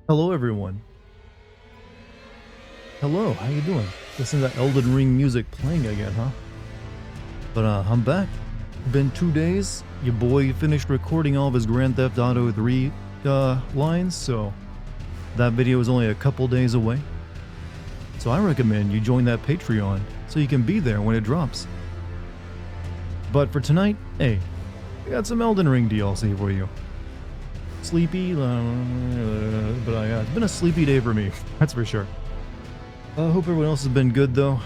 Hello everyone. Hello, how you doing? Listen to that Elden Ring music playing again, huh? But I'm back. Been 2 days. Your boy finished recording all of his Grand Theft Auto 3 lines, so that video is only a couple days away. So I recommend you join that Patreon so you can be there when it drops. But for tonight, hey, I got some Elden Ring DLC for you. Sleepy, but it's been a sleepy day for me, that's for sure. I hope everyone else has been good though.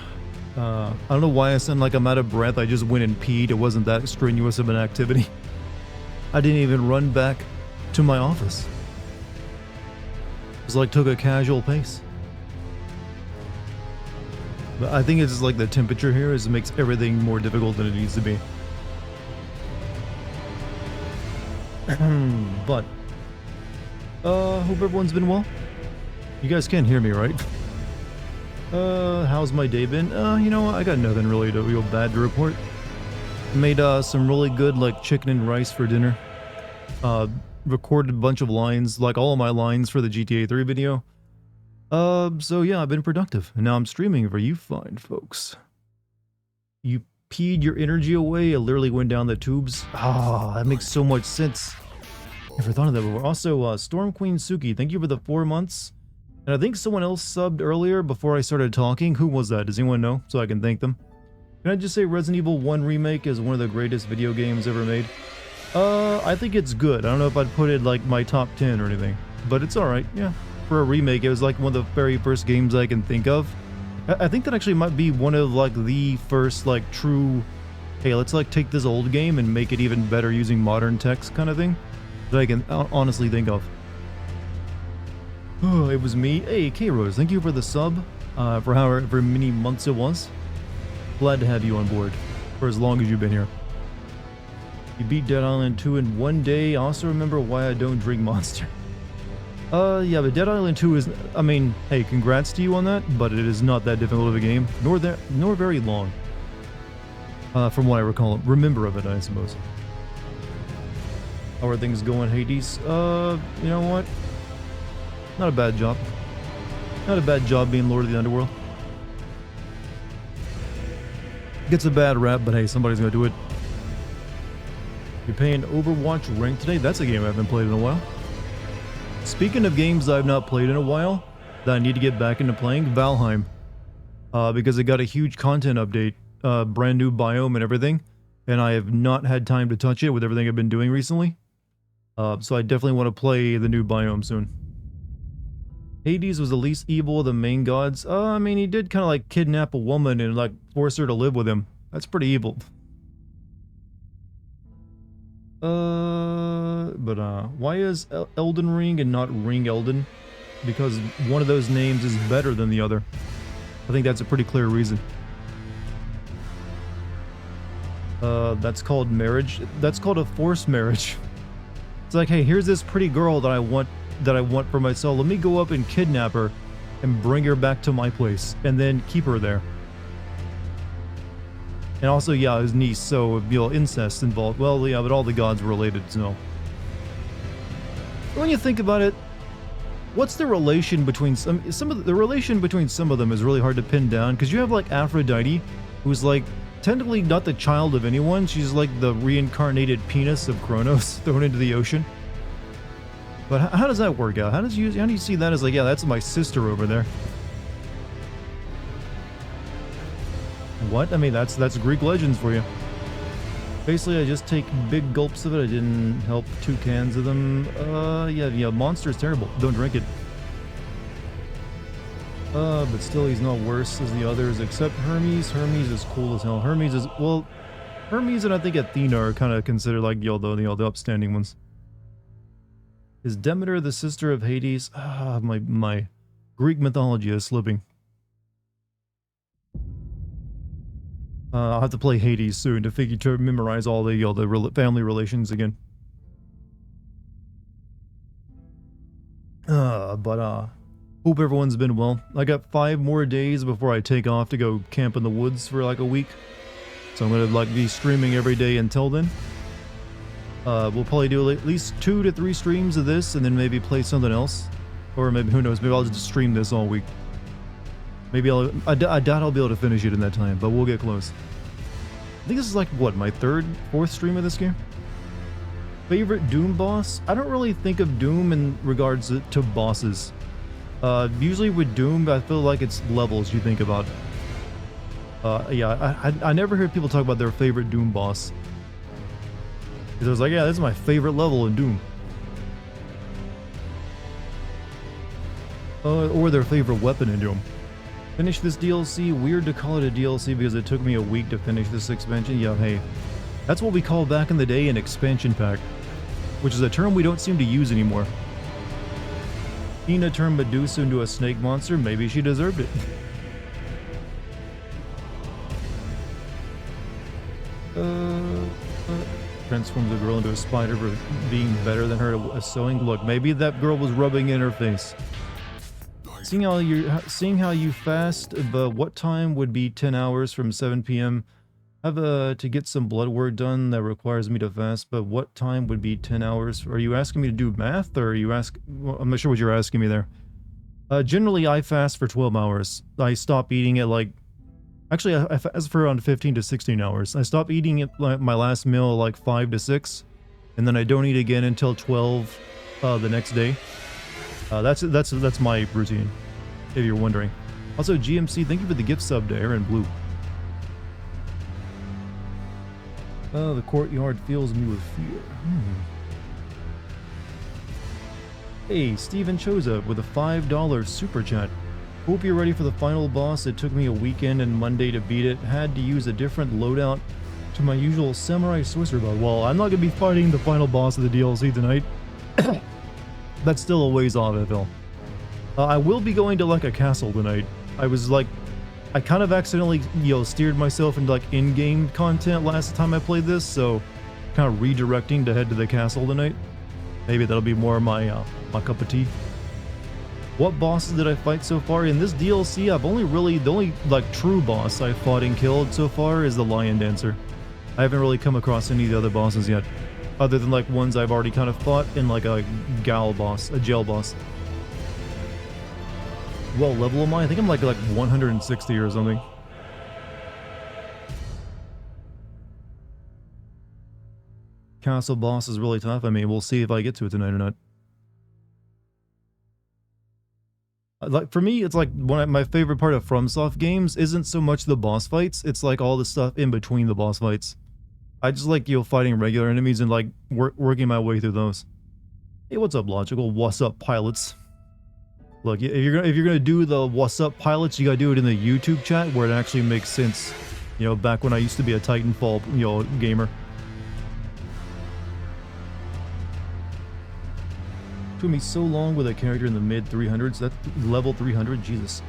I don't know why I sound like I'm out of breath. I just went and peed. It wasn't that strenuous of an activity. I didn't even run back to my office. It was like took a casual pace. But I think it's just like the temperature here makes everything more difficult than it needs to be. But hope everyone's been well. You guys can't hear me, right? How's my day been? You know, I got nothing really real bad to report. Made some really good like chicken and rice for dinner. Recorded a bunch of lines, like all of my lines for the GTA 3 video. So yeah, I've been productive, and now I'm streaming for you fine folks. You peed your energy away, it literally went down the tubes. Ah, that makes so much sense. Never thought of that before. Also, Storm Queen Suki, thank you for the 4 months. And I think someone else subbed earlier before I started talking. Who was that? Does anyone know? So I can thank them. Can I just say Resident Evil 1 Remake is one of the greatest video games ever made? I think it's good. I don't know if I'd put it like my top 10 or anything, but it's alright, yeah. For a remake, it was like one of the very first games I can think of. I think that actually might be one of like the first like true, hey, let's like take this old game and make it even better using modern text kind of thing that I can honestly think of. Oh, it was me. Hey, K-Rose, thank you for the sub, for however many months it was. Glad to have you on board for as long as you've been here. You beat Dead Island 2 in 1 day. Also remember why I don't drink Monster. Yeah, but Dead Island 2 is, I mean, hey, congrats to you on that, but it is not that difficult of a game, nor very long. From what I recall, remember of it, I suppose. How are things going, Hades? You know what? Not a bad job. Not a bad job being Lord of the Underworld. Gets a bad rap, but hey, somebody's gonna do it. You're playing Overwatch Ranked today? That's a game I haven't played in a while. Speaking of games I've not played in a while, that I need to get back into playing, Valheim. because it got a huge content update, brand new biome and everything, and I have not had time to touch it with everything I've been doing recently. So I definitely want to play the new biome soon. Hades was the least evil of the main gods. I mean, he did kind of like kidnap a woman and like force her to live with him. That's pretty evil. Why is Elden Ring and not Ring Elden? Because one of those names is better than the other. I think that's a pretty clear reason. That's called marriage. That's called a forced marriage. It's like, hey, here's this pretty girl that I want for myself. Let me go up and kidnap her and bring her back to my place and then keep her there. And also, yeah, his niece, so you know, incest involved. Well, yeah, but all the gods were related, so. When you think about it, what's the relation between the relation between some of them is really hard to pin down, because you have like Aphrodite, who's like technically not the child of anyone. She's like the reincarnated penis of Kronos thrown into the ocean. But how does that work out? How do you see that as like, yeah, that's my sister over there? What? I mean, that's Greek legends for you. Basically, I just take big gulps of it. I didn't help 2 cans of them. Yeah, Monster's terrible. Don't drink it. But still, he's not worse as the others, except Hermes. Hermes is cool as hell. Hermes and I think Athena are kind of considered like, the upstanding ones. Is Demeter the sister of Hades? My Greek mythology is slipping. I'll have to play Hades soon to memorize all the family relations again. Hope everyone's been well. I got 5 more days before I take off to go camp in the woods for like a week. So I'm gonna like be streaming every day until then. We'll probably do at least 2 to 3 streams of this and then maybe play something else. Or maybe, who knows, maybe I'll just stream this all week. Maybe I doubt I'll be able to finish it in that time, but we'll get close. I think this is like, what, my 3rd, 4th stream of this game? Favorite Doom boss? I don't really think of Doom in regards to bosses. Usually with Doom, I feel like it's levels you think about. Yeah, I never hear people talk about their favorite Doom boss. Because I was like, yeah, this is my favorite level in Doom. Or their favorite weapon in Doom. Finish this DLC. Weird to call it a DLC because it took me a week to finish this expansion. Yeah, hey, that's what we called back in the day an expansion pack, which is a term we don't seem to use anymore. Tina turned Medusa into a snake monster. Maybe she deserved it. Transforms a girl into a spider for being better than her at sewing. Look, maybe that girl was rubbing in her face. Seeing how you fast, but what time would be 10 hours from 7 p.m.? Have to get some blood work done that requires me to fast, but what time would be 10 hours? Are you asking me to do math, or are you well, I'm not sure what you're asking me there. Generally, I fast for 12 hours. I stop eating at like... Actually, I fast for around 15 to 16 hours. I stop eating at my last meal at like 5 to 6, and then I don't eat again until 12 the next day. That's my routine, if you're wondering. Also, GMC, thank you for the gift sub to Aaron Blue. The courtyard fills me with fear. Hey, Steven Choza with a $5 super chat. Hope you're ready for the final boss. It took me a weekend and Monday to beat it. Had to use a different loadout to my usual samurai sorcerer bow. Well, I'm not going to be fighting the final boss of the DLC tonight. That's still a ways off, I feel. I will be going to like a castle tonight. I kind of accidentally, steered myself into like in-game content last time I played this, so kind of redirecting to head to the castle tonight. Maybe that'll be more my cup of tea. What bosses did I fight so far? In this DLC, the only like true boss I fought and killed so far is the Lion Dancer. I haven't really come across any of the other bosses yet, other than like ones I've already kind of fought in like a jail boss. What level am I? I think I'm like 160 or something. Castle boss is really tough. I mean, we'll see if I get to it tonight or not. like for me, it's like one of my favorite part of FromSoft games isn't so much the boss fights, it's like all the stuff in between the boss fights. I just like, fighting regular enemies and like working my way through those. Hey, what's up, Logical? What's up, pilots? Look, if you're gonna do the what's up, pilots, you gotta do it in the YouTube chat where it actually makes sense. Back when I used to be a Titanfall, gamer. It took me so long with a character in the mid 300s. That's level 300. Jesus.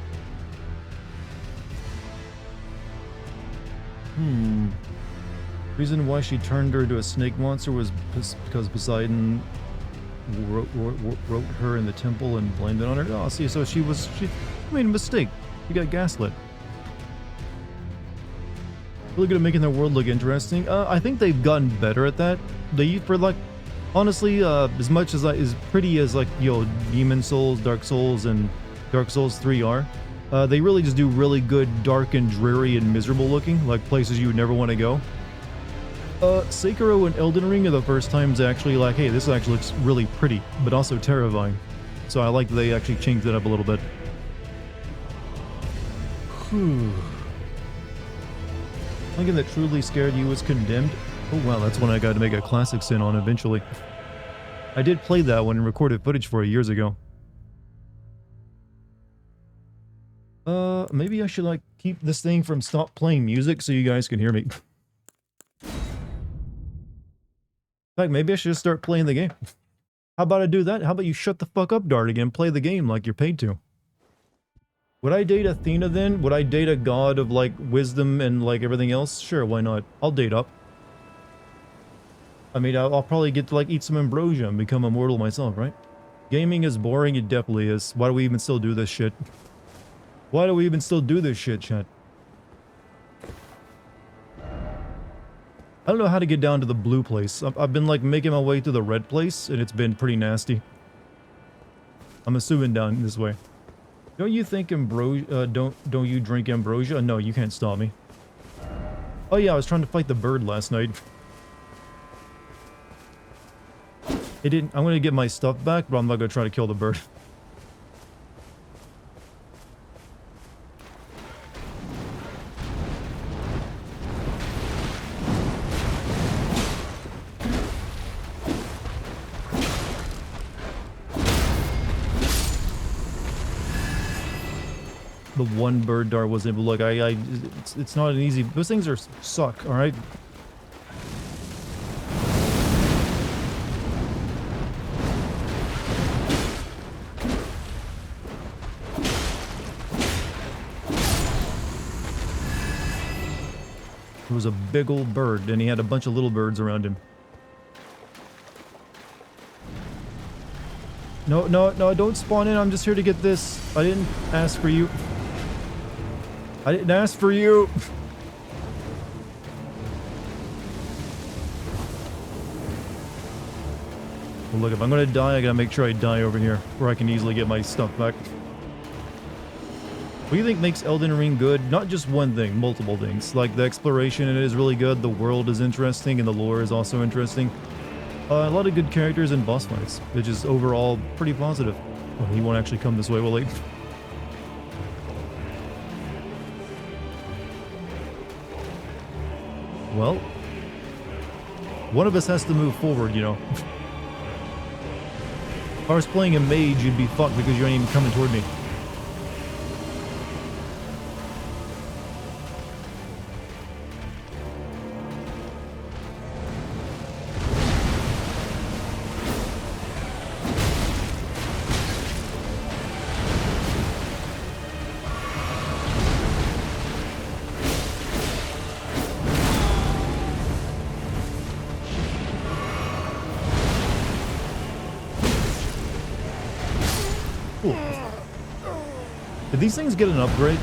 Reason why she turned her into a snake monster was because Poseidon wrote her in the temple and blamed it on her. Oh, see, so she made a mistake. She got gaslit. Really good at making their world look interesting. I think they've gotten better at that. Honestly, as much as pretty as Demon Souls, Dark Souls, and Dark Souls 3 are, they really just do really good, dark and dreary and miserable looking, like places you would never want to go. Sekiro and Elden Ring are the first times actually like, hey, this actually looks really pretty, but also terrifying. So I like that they actually changed it up a little bit. Thinking that truly scared you was Condemned. Oh wow, that's one I got to make a classic sin on eventually. I did play that one and recorded footage for it years ago. Maybe I should keep this thing from stop playing music so you guys can hear me. In fact, maybe I should just start playing the game. How about I do that? How about you shut the fuck up, Dartigan, and play the game like you're paid to? Would I date Athena then? Would I date a god of wisdom and everything else? Sure, why not? I'll date up. I mean, I'll probably get to eat some ambrosia and become immortal myself, right? Gaming is boring, it definitely is. Why do we even still do this shit? Why do we even still do this shit, chat? I don't know how to get down to the blue place. I've been making my way to the red place, and it's been pretty nasty. I'm assuming down this way. Don't you think ambrosia? Don't you drink ambrosia? No, you can't stop me. Oh yeah, I was trying to fight the bird last night. It didn't. I'm gonna get my stuff back, but I'm not gonna try to kill the bird. The one bird dart was able. Look, it's not an easy. Those things suck. All right. It was a big old bird, and he had a bunch of little birds around him. No, don't spawn in. I'm just here to get this. I didn't ask for you. I didn't ask for you. Well, look, if I'm gonna die, I gotta make sure I die over here, where I can easily get my stuff back. What do you think makes Elden Ring good? Not just one thing, multiple things. Like, the exploration in it is really good, the world is interesting, and the lore is also interesting. A lot of good characters and boss fights, which is overall pretty positive. Oh, he won't actually come this way, will he? Well, one of us has to move forward, you know. If I was playing a mage, you'd be fucked because you ain't even coming toward me. Cool. Did these things get an upgrade?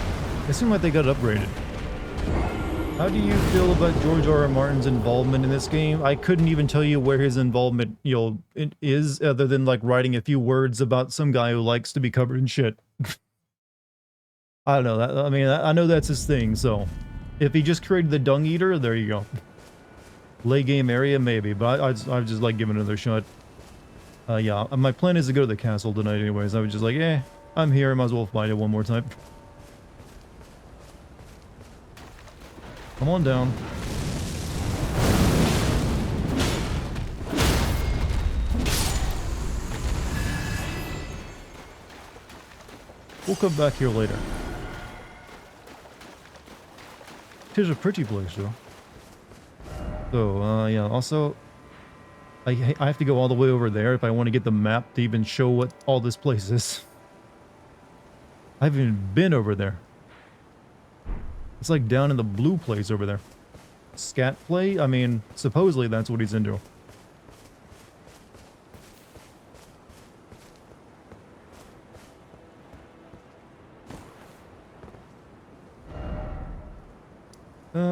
They seem like they got upgraded. How do you feel about George R.R. Martin's involvement in this game? I couldn't even tell you where his involvement, is, other than writing a few words about some guy who likes to be covered in shit. I don't know. I mean, I know that's his thing, so if he just created the Dung Eater, there you go. Late game area, maybe, but I'd just giving it another shot. Yeah, my plan is to go to the castle tonight anyways. I was just I'm here, I might as well fight it one more time. Come on down. We'll come back here later. Tis a pretty place, though. So, yeah, also, I have to go all the way over there if I want to get the map to even show what all this place is. I haven't even been over there. It's like down in the blue place over there. Scat play? I mean, supposedly that's what he's into.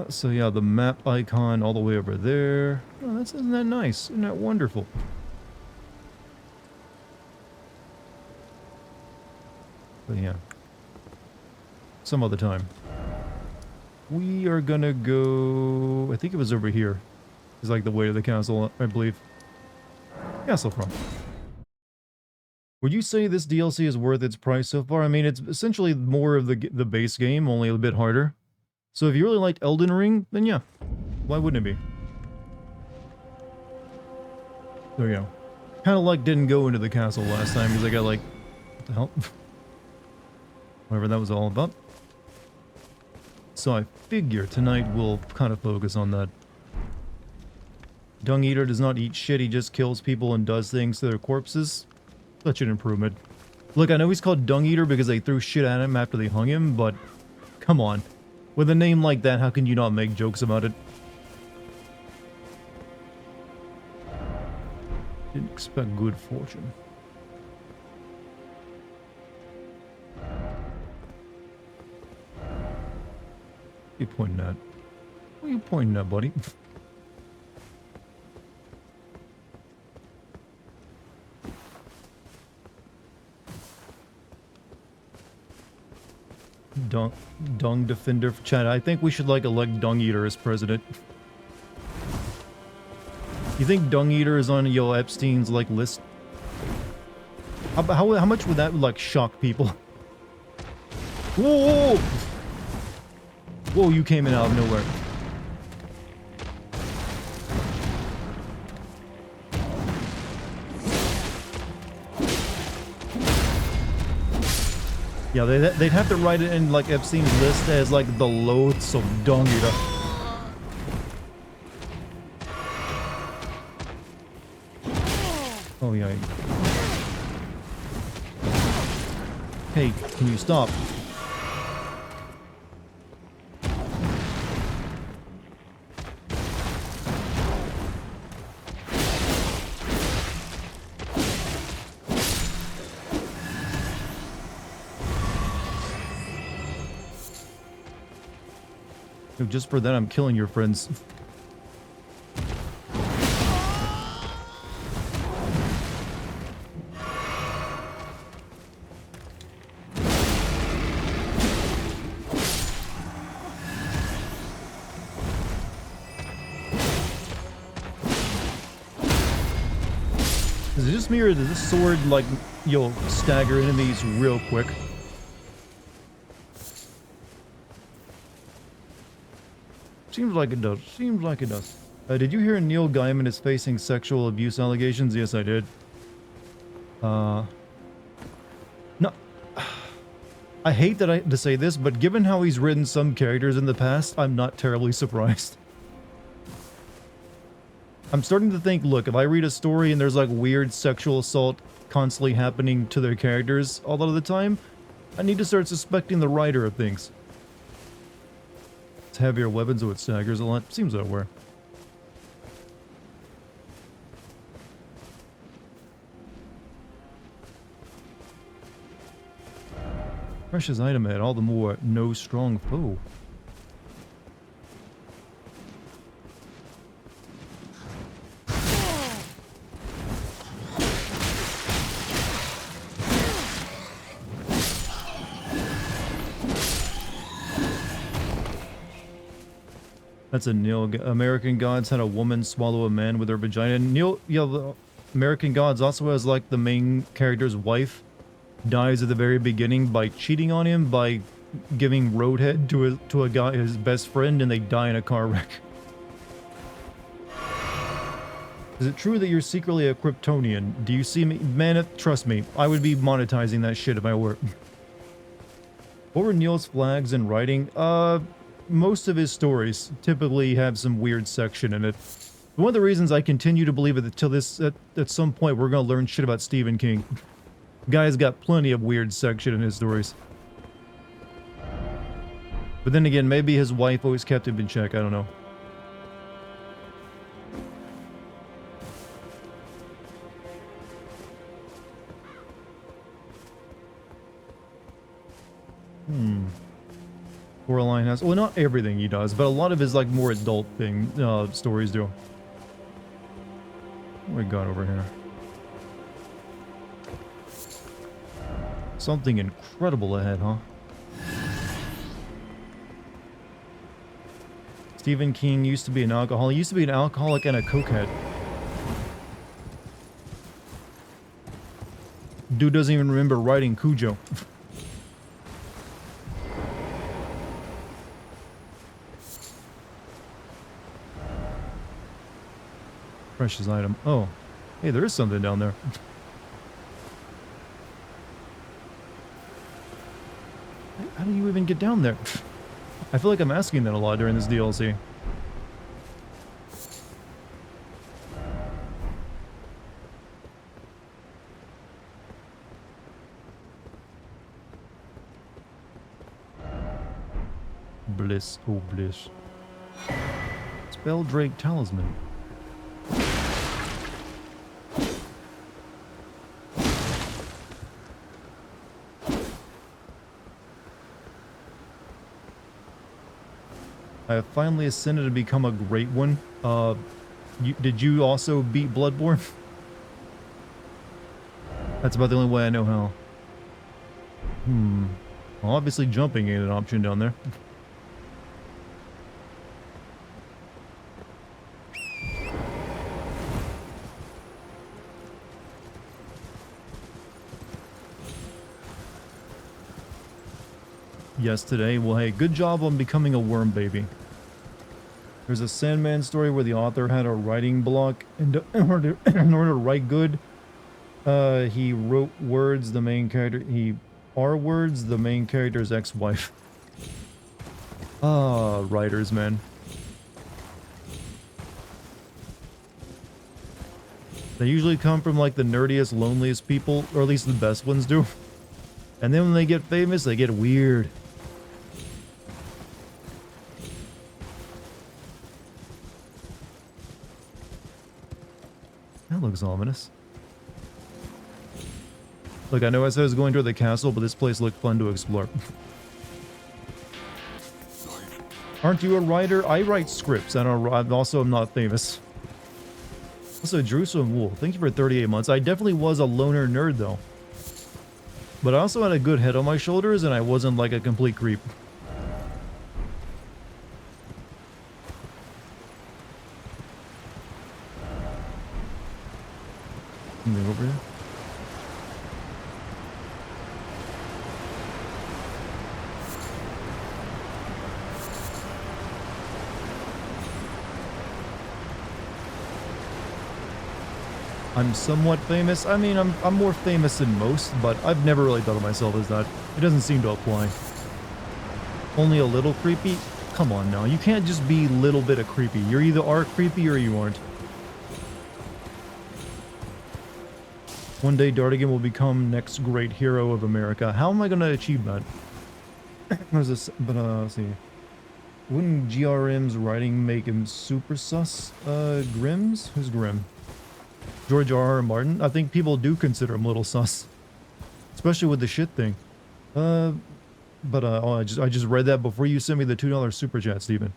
So yeah, the map icon all the way over there. Oh, isn't that nice? Isn't that wonderful? But yeah. Some other time. We are gonna go... I think it was over here. It's like the way to the castle, I believe. Castle front. Would you say this DLC is worth its price so far? I mean, it's essentially more of the base game, only a bit harder. So if you really liked Elden Ring, then yeah. Why wouldn't it be? There you go. Kind of like didn't go into the castle last time because I got like... What the hell? Whatever that was all about. So I figure tonight we'll kind of focus on that. Dung Eater does not eat shit, he just kills people and does things to their corpses. Such an improvement. Look, I know he's called Dung Eater because they threw shit at him after they hung him, but... Come on. With a name like that, how can you not make jokes about it? Didn't expect good fortune. What are you pointing at? What are you pointing at, buddy? Dung Defender for chat. I think we should like elect Dung Eater as president. You think Dung Eater is on Epstein's like list? How much would that like shock people? Whoa! Whoa, you came in out of nowhere. Yeah, they'd have to write it in like Epstein's list as like the loathsome Dung Eater. Oh yeah. Hey, can you stop? Just for that, I'm killing your friends. Is it just me, or does this sword, like, stagger enemies real quick? Seems like it does. Seems like it does. Did you hear Neil Gaiman is facing sexual abuse allegations? Yes, I did. No. I hate to say this, but given how he's written some characters in the past, I'm not terribly surprised. I'm starting to think, look, if I read a story and there's like weird sexual assault constantly happening to their characters a lot of the time, I need to start suspecting the writer of things. Heavier weapons, so it staggers a lot. Seems that way. Precious item ahead, all the more no strong foe. That's a Neil. American Gods had a woman swallow a man with her vagina. Neil, yeah, the American Gods also has like the main character's wife dies at the very beginning by cheating on him by giving roadhead to a guy, his best friend, and they die in a car wreck. Is it true that you're secretly a Kryptonian? Do you see me? Man, trust me, I would be monetizing that shit if I were. What were Neil's flags and writing? Most of his stories typically have some weird section in it. One of the reasons I continue to believe it until this, at some point, we're gonna learn shit about Stephen King. Guy's got plenty of weird section in his stories. But then again, maybe his wife always kept him in check, I don't know. Coraline has, well, not everything he does, but a lot of his like more adult thing stories do. What we got over here? Something incredible ahead, huh? Stephen King used to be an alcoholic. He used to be an alcoholic and a cokehead. Dude doesn't even remember writing Cujo. Precious item. Oh, hey, there is something down there. How do you even get down there? I feel like I'm asking that a lot during this DLC. Bliss, oh bliss. Spelldrake Talisman. I have finally ascended to become a great one. Did you also beat Bloodborne? That's about the only way I know how. Well, obviously jumping ain't an option down there. Yes, today. Well, hey, good job on becoming a worm baby. There's a Sandman story where the author had a writing block, and in order to write good, he wrote words the main character. R-words the main character's ex-wife. Ah, writers, man. They usually come from like the nerdiest, loneliest people, or at least the best ones do. And then when they get famous, they get weird. That looks ominous. Look, I know I said I was going toward the castle, but this place looked fun to explore. Aren't you a writer? I write scripts. I also am not famous. Also, Jerusalem Wool, thank you for 38 months. I definitely was a loner nerd, though. But I also had a good head on my shoulders, and I wasn't like a complete creep. Anything over here? I'm somewhat famous. I mean, I'm more famous than most, but I've never really thought of myself as that. It doesn't seem to apply. Only a little creepy? Come on now, you can't just be a little bit of creepy. You either are creepy or you aren't. One day Dartigan will become next great hero of America. How am I going to achieve that? There's this, but let's see. Wouldn't GRM's writing make him super sus? Grimm's? Who's Grimm? George R.R. Martin? I think people do consider him a little sus. Especially with the shit thing. Oh, I just read that before you sent me the $2 super chat, Steven.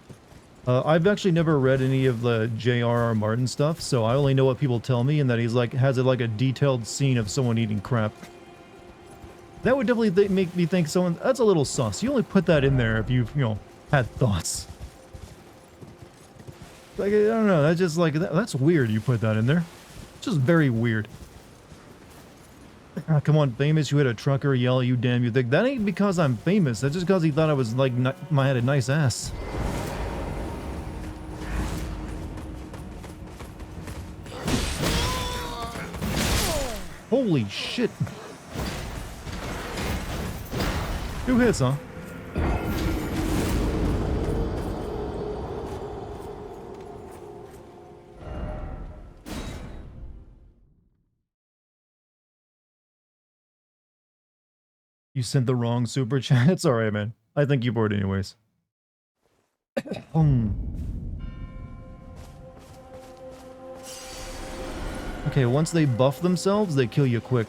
I've actually never read any of the J.R.R. Martin stuff, so I only know what people tell me, and that he's like, has like a detailed scene of someone eating crap. That would definitely make me think that's a little sus. You only put that in there if you've, had thoughts. Like, I don't know, that's just like, that's weird you put that in there. Just very weird. Ah, come on, famous, you hit a trucker, yell, you damn, you think. That ain't because I'm famous. That's just because he thought I was, like, I had a nice ass. Holy shit. 2 hits, huh? You sent the wrong super chat. It's alright, man. I think you bored anyways. Okay, once they buff themselves, they kill you quick.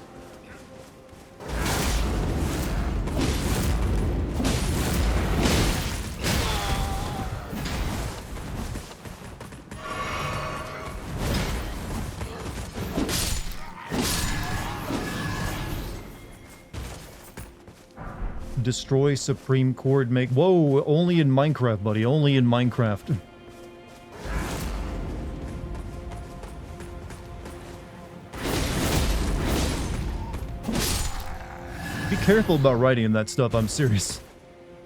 Destroy Supreme Court, make... Whoa, only in Minecraft, buddy. Only in Minecraft. Be careful about writing that stuff, I'm serious.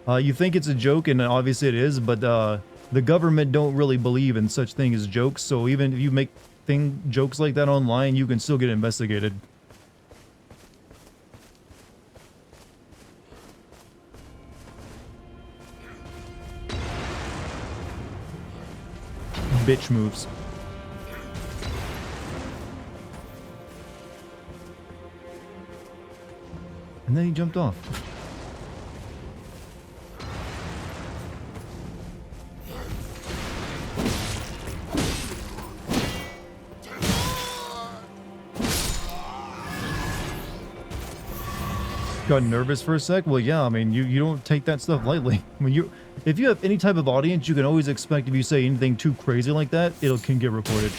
You think it's a joke, and obviously it is, but the government don't really believe in such thing as jokes, so even if you make jokes like that online, you can still get investigated. Bitch moves. And then he jumped off. Got nervous for a sec? Well, yeah, I mean, you don't take that stuff lightly. I mean, if you have any type of audience, you can always expect if you say anything too crazy like that, can get reported.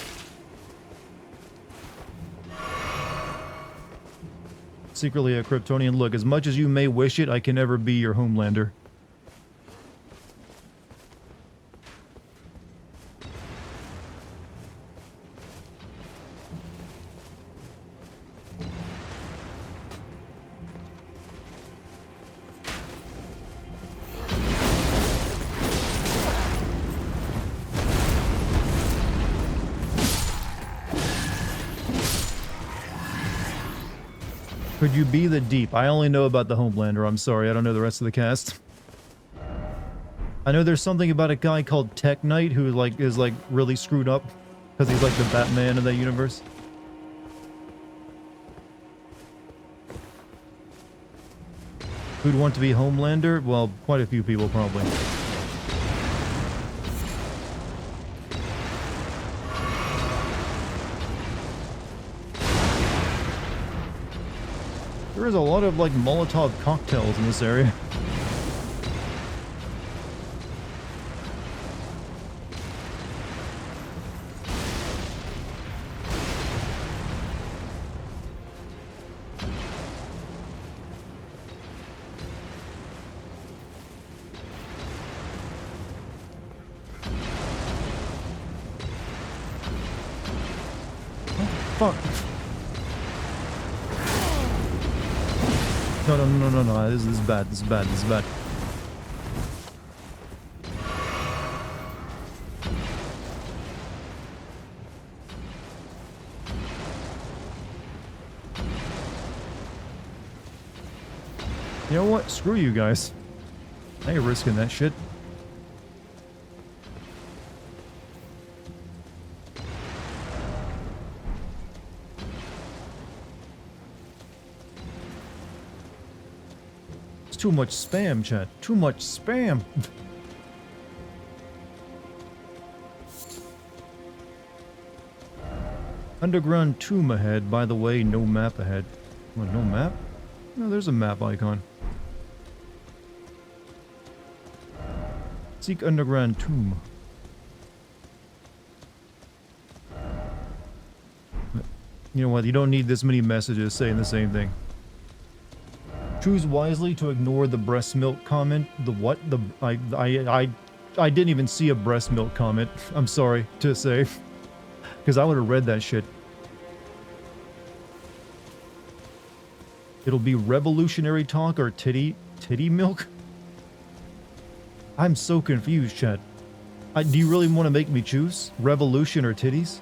Secretly a Kryptonian. Look, as much as you may wish it, I can never be your Homelander. Could you be the Deep? I only know about the Homelander. I'm sorry, I don't know the rest of the cast. I know there's something about a guy called Tech Knight who is really screwed up because he's like the Batman of that universe. Who'd want to be Homelander? Well, quite a few people probably. There is a lot of, like, Molotov cocktails in this area. Oh, fuck. No, this is bad, this is bad, this is bad. You know what? Screw you guys. I ain't risking that shit. Too much spam, chat. Too much spam. Underground tomb ahead. By the way, no map ahead. What, no map? No, there's a map icon. Seek underground tomb. You know what? You don't need this many messages saying the same thing. Choose wisely to ignore the breast milk comment. The what? I didn't even see a breast milk comment. I'm sorry to say, because I would have read that shit. It'll be revolutionary talk or titty milk? I'm so confused, chat. Do you really want to make me choose? Revolution or titties?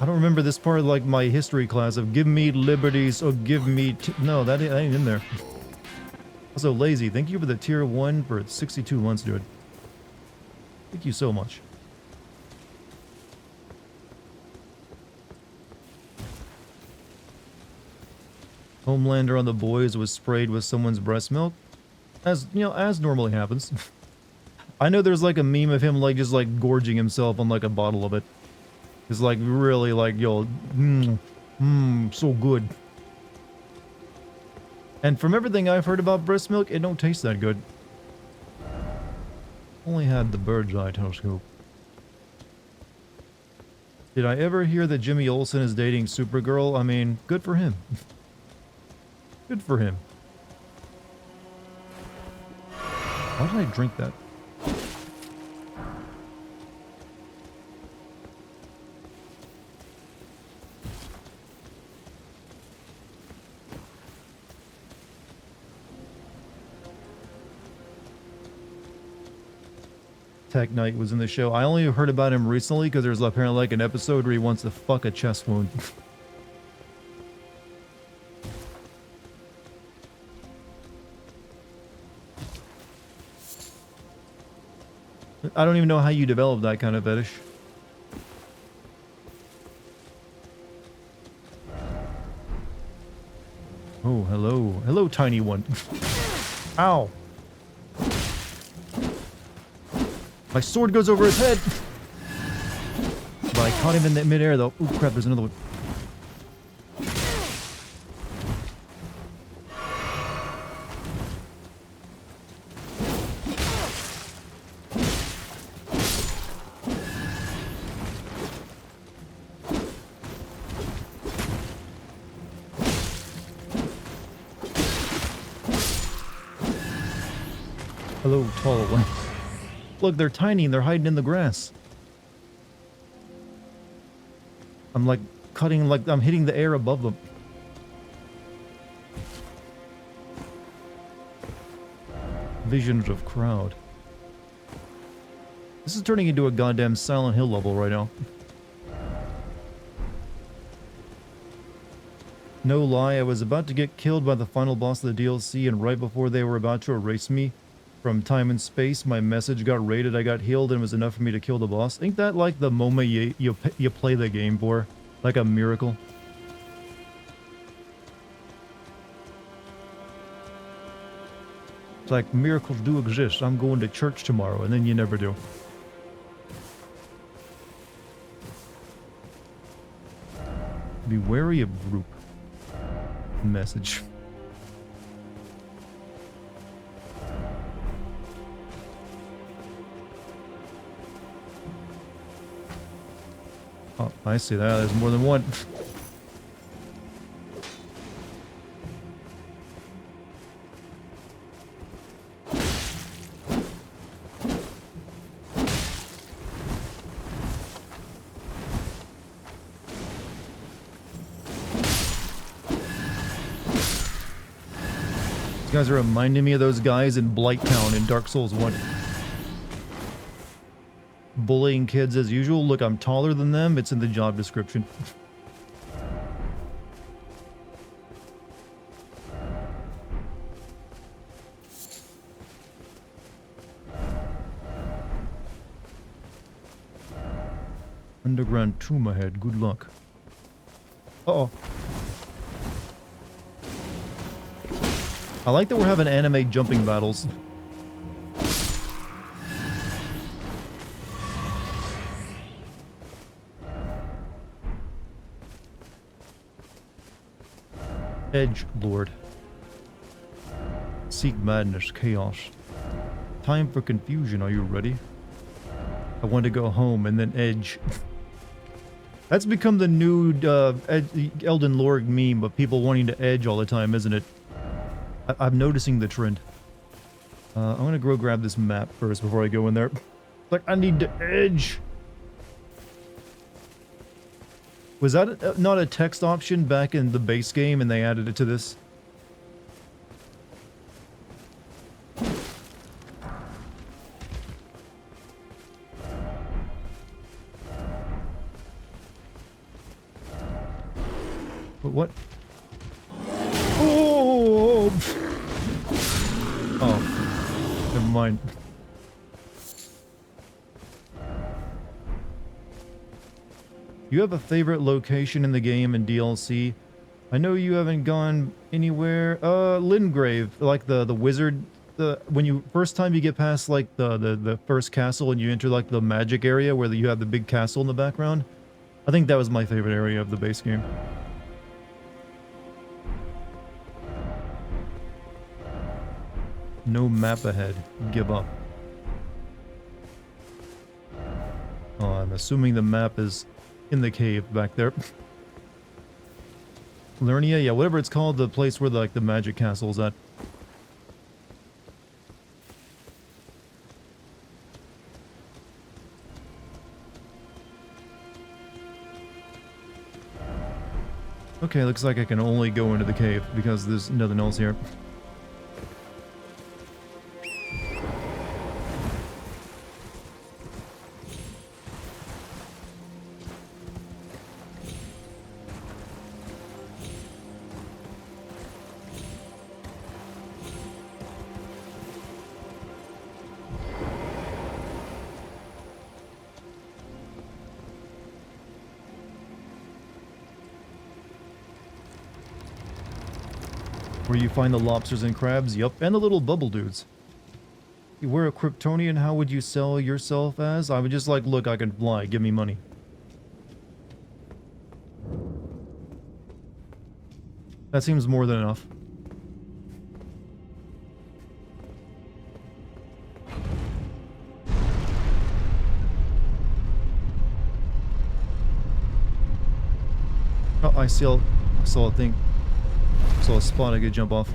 I don't remember this part of like my history class of give me liberties or give me... No, that ain't in there. Also, Lazy, thank you for the tier 1 for 62 months, dude. Thank you so much. Homelander on the boys was sprayed with someone's breast milk. As, you know, as normally happens. I know there's like a meme of him like just like gorging himself on like a bottle of it. It's like really like, yo, so good. And from everything I've heard about breast milk, it don't taste that good. Only had the bird's eye telescope. Did I ever hear that Jimmy Olsen is dating Supergirl? I mean, good for him. Good for him. Why did I drink that? Tech Knight was in the show. I only heard about him recently because there's apparently like an episode where he wants to fuck a chest wound. I don't even know how you develop that kind of fetish. Oh, hello. Hello, tiny one. Ow. My sword goes over his head. But I caught him in the midair though. Ooh, crap, there's another one. Hello, tall one. Look, they're tiny and they're hiding in the grass. I'm like cutting, like I'm hitting the air above them. Visions of crowd. This is turning into a goddamn Silent Hill level right now. No lie, I was about to get killed by the final boss of the DLC, and right before they were about to erase me from time and space, my message got raided, I got healed, and it was enough for me to kill the boss. Ain't that like the moment you play the game for? Like a miracle? It's like, miracles do exist. I'm going to church tomorrow, and then you never do. Be wary of group. Message. Oh, I see that. There's more than one. These guys are reminding me of those guys in Blighttown in Dark Souls 1. Bullying kids as usual. Look, I'm taller than them. It's in the job description. Underground tomb ahead. Good luck. Uh-oh. I like that we're having anime jumping battles. Edge Lord. Seek madness, chaos. Time for confusion, are you ready? I want to go home and then edge. That's become the new Elden Lord meme of people wanting to edge all the time, isn't it? I'm noticing the trend. I'm gonna go grab this map first before I go in there. Like, I need to edge. Was that not a text option back in the base game and they added it to this? But what? Oh! Oh. Never mind. You have a favorite location in the game and DLC? I know you haven't gone anywhere. Lingrave, like the wizard. When you first time you get past like the first castle and you enter like the magic area where you have the big castle in the background. I think that was my favorite area of the base game. No map ahead. Give up. Oh, I'm assuming the map is in the cave back there. Lernia, yeah, whatever it's called, the place where like the magic castle is at. Okay, looks like I can only go into the cave because there's nothing else here. Where you find the lobsters and crabs, yup, and the little bubble dudes. You were a Kryptonian, how would you sell yourself as? I would just like, look, I can fly, give me money. That seems more than enough. Oh, I saw a thing. Saw a spot I could jump off.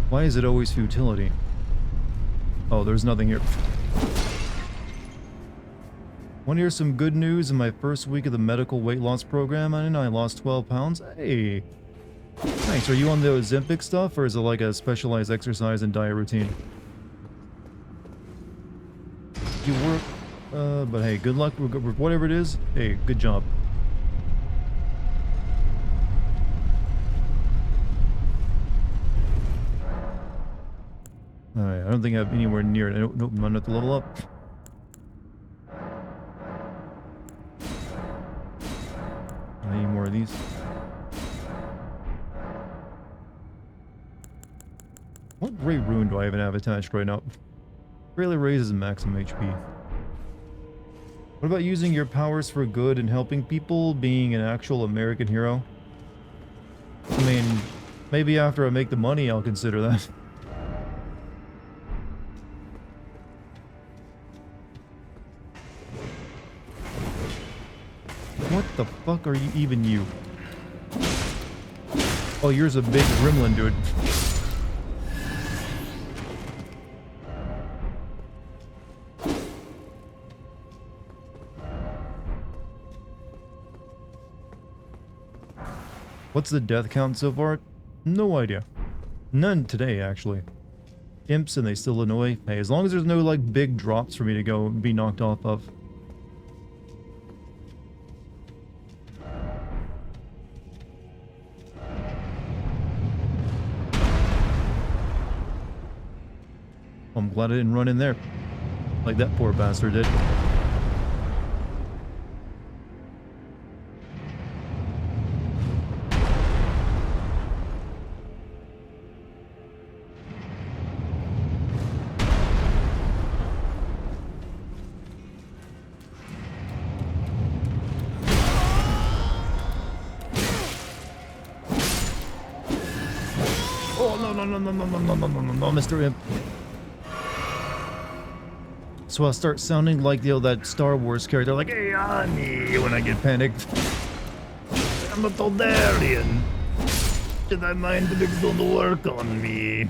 Why is it always futility? Oh, there's nothing here. Want to hear some good news? In my first week of the medical weight loss program, I lost 12 pounds. Hey, thanks. Are you on the Ozempic stuff, or is it like a specialized exercise and diet routine? You work, but hey, good luck with whatever it is. Hey, good job. Alright, I don't think I have anywhere near it. Nope, I'm not to level up. I need more of these. What great rune do I even have attached right now? Greatly raises maximum HP. What about using your powers for good and helping people, being an actual American hero? I mean, maybe after I make the money I'll consider that. What the fuck are you even you? Oh, yours a big gremlin, dude. What's the death count so far? No idea. None today, actually. Imps and they still annoy. Hey, as long as there's no, like, big drops for me to go and be knocked off of. I'm glad I didn't run in there. Like that poor bastard did. Oh, no, Mr. Imp. So I'll start sounding like, that Star Wars character, like, hey, Ani, when I get panicked. I'm a Toldarian. Did I mind the big to work on me?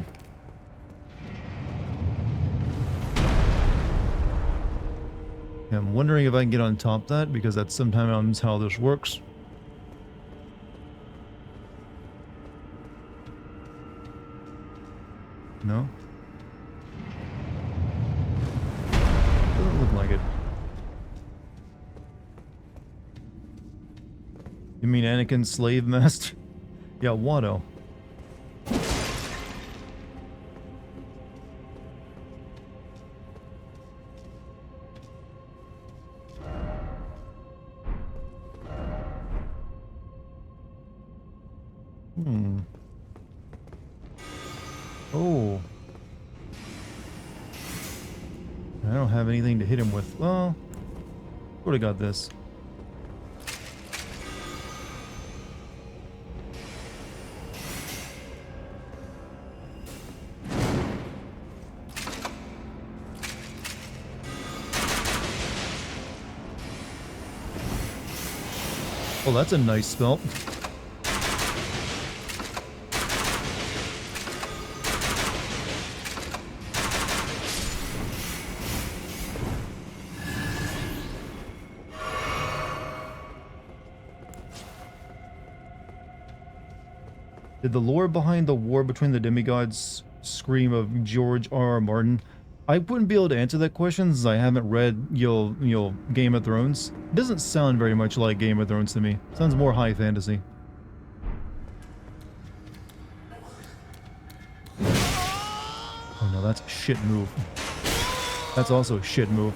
I'm wondering if I can get on top of that, because that's sometimes how this works. No? Doesn't look like it. You mean Anakin's slave master? Yeah, Watto. Oh. I don't have anything to hit him with. Well, would've got this. Oh, that's a nice spell. Did the lore behind the war between the demigods scream of George R.R. Martin? I wouldn't be able to answer that question since I haven't read, Game of Thrones. It doesn't sound very much like Game of Thrones to me. It sounds more high fantasy. Oh no, that's a shit move. That's also a shit move.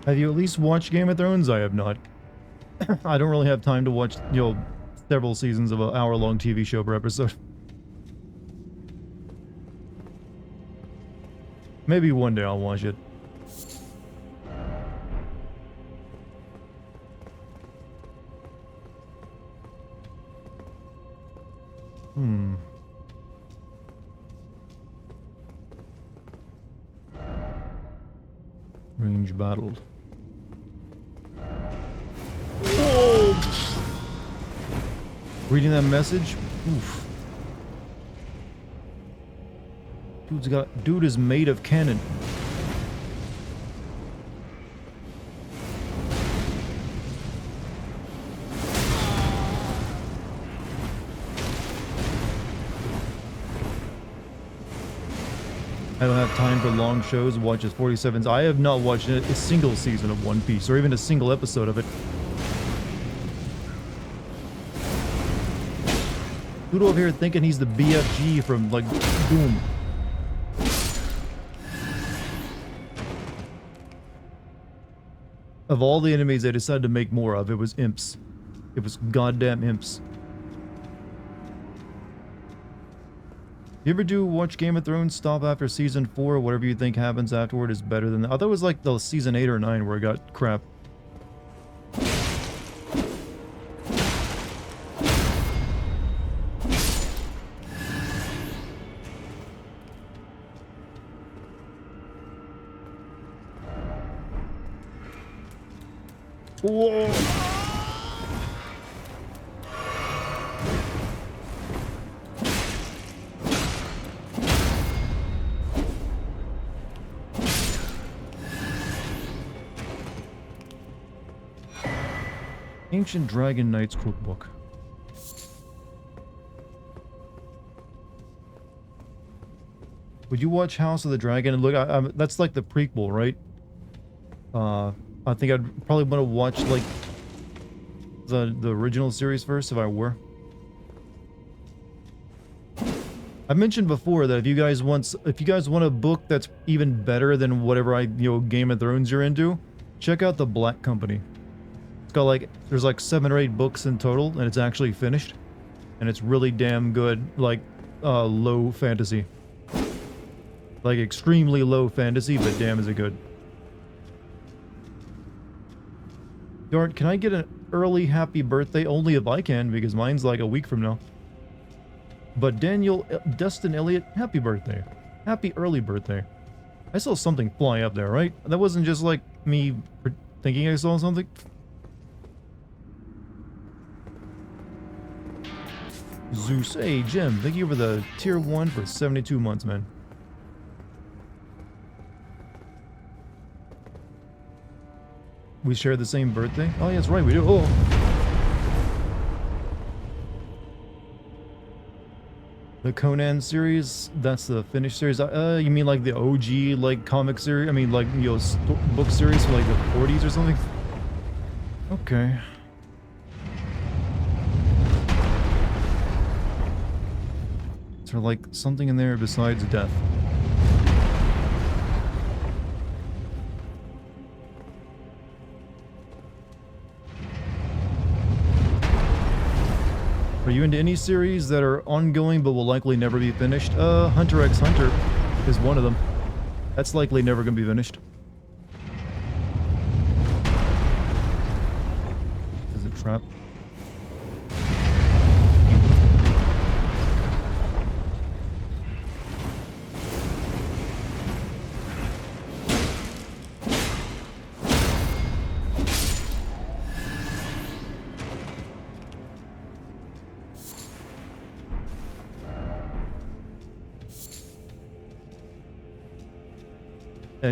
Have you at least watched Game of Thrones? I have not. I don't really have time to watch, several seasons of an hour-long TV show per episode. Maybe one day I'll watch it. Range battled. Whoa! Reading that message? Oof. Dude is made of cannon. I don't have time for long shows, watches 47s. I have not watched a single season of One Piece, or even a single episode of it. Dude over here thinking he's the BFG from, like, Doom. Of all the enemies they decided to make more of, it was imps. It was goddamn imps. You ever do watch Game of Thrones, stop after season 4, whatever you think happens afterward is better than that? I thought it was like the season 8 or 9 where it got crap. Whoa! Ancient Dragon Knight's Cookbook. Would you watch House of the Dragon? And look, that's like the prequel, right? I think I'd probably want to watch like the original series first if I were. I mentioned before that if you guys want a book that's even better than whatever Game of Thrones you're into, check out The Black Company. It's got like, there's like 7 or 8 books in total, and it's actually finished. And it's really damn good, like, low fantasy. Like, extremely low fantasy, but damn is it good. Dart, can I get early happy birthday, only if I can, because mine's like a week from now. But Daniel, Dustin Elliott, happy birthday. Happy early birthday. I saw something fly up there, right? That wasn't just like me thinking I saw something. Zeus, hey Jim, thank you for the tier 1 for 72 months, man. We share the same birthday? Oh, yeah, that's right, we do. Oh. The Conan series, that's the finished series. You mean like the OG, like, comic series? I mean, like, you know, book series from like the 40s or something? Okay. Is there like something in there besides death? Are you into any series that are ongoing but will likely never be finished? Hunter x Hunter is one of them. That's likely never going to be finished. Is it trap?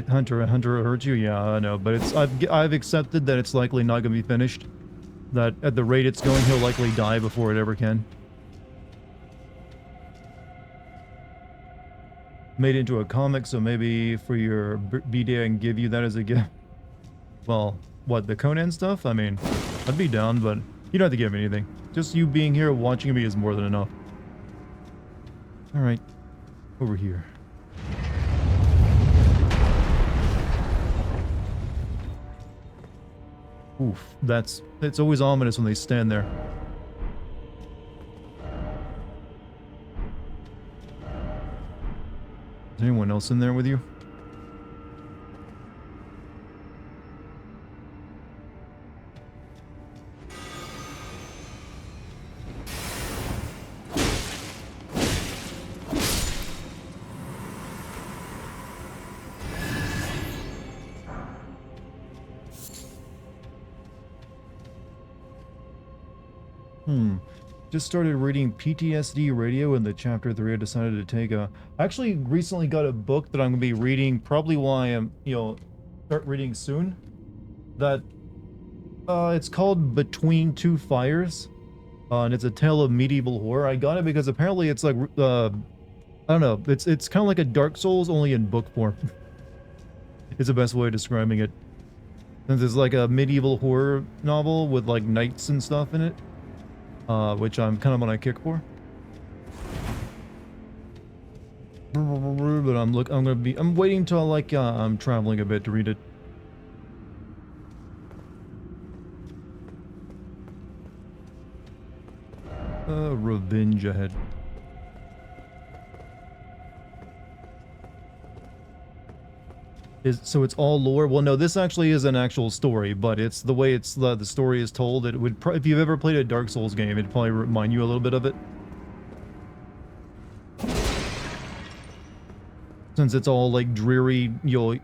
Hunter hurt you? Yeah, I know, but it's I've accepted that it's likely not going to be finished. That at the rate it's going, he'll likely die before it ever can. Made it into a comic, so maybe for your B-Day I can give you that as a gift. Well, what, the Conan stuff? I mean, I'd be down, but you don't have to give me anything. Just you being here watching me is more than enough. Alright, over here. Oof, it's always ominous when they stand there. Is anyone else in there with you? Just started reading PTSD Radio in the chapter 3 I decided to take a... I actually recently got a book that I'm going to be reading, probably why I'm, you know, start reading soon. That, it's called Between Two Fires. And it's a tale of medieval horror. I got it because apparently it's like, I don't know, it's kind of like a Dark Souls, only in book form. It's the best way of describing it. Since it's like a medieval horror novel with like knights and stuff in it. Which I'm kind of on a kick for. But I'm waiting till like I'm traveling a bit to read it. Revenge ahead. So it's all lore? Well, no, this actually is an actual story, but it's the way it's the story is told. It would if you've ever played a Dark Souls game, it'd probably remind you a little bit of it. Since it's all like dreary, you know,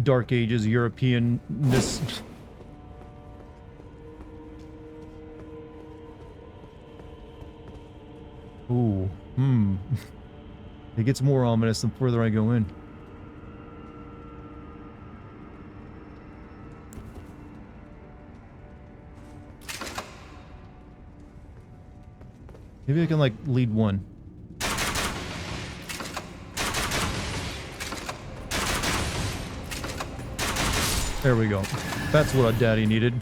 Dark Ages European-ness. Ooh, It gets more ominous the further I go in. Maybe I can, like, lead one. There we go. That's what a daddy needed.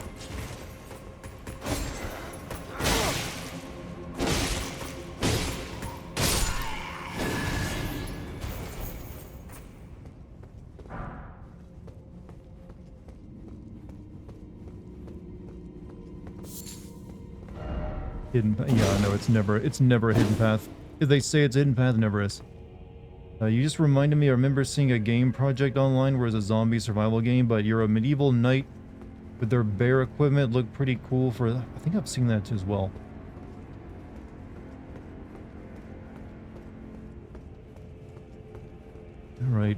Hidden path. Yeah, no, it's never a hidden path. If they say it's a hidden path, it never is. You just reminded me, I remember seeing a game project online where it's a zombie survival game, but you're a medieval knight But their bear equipment looked pretty cool for... I think I've seen that as well. Alright.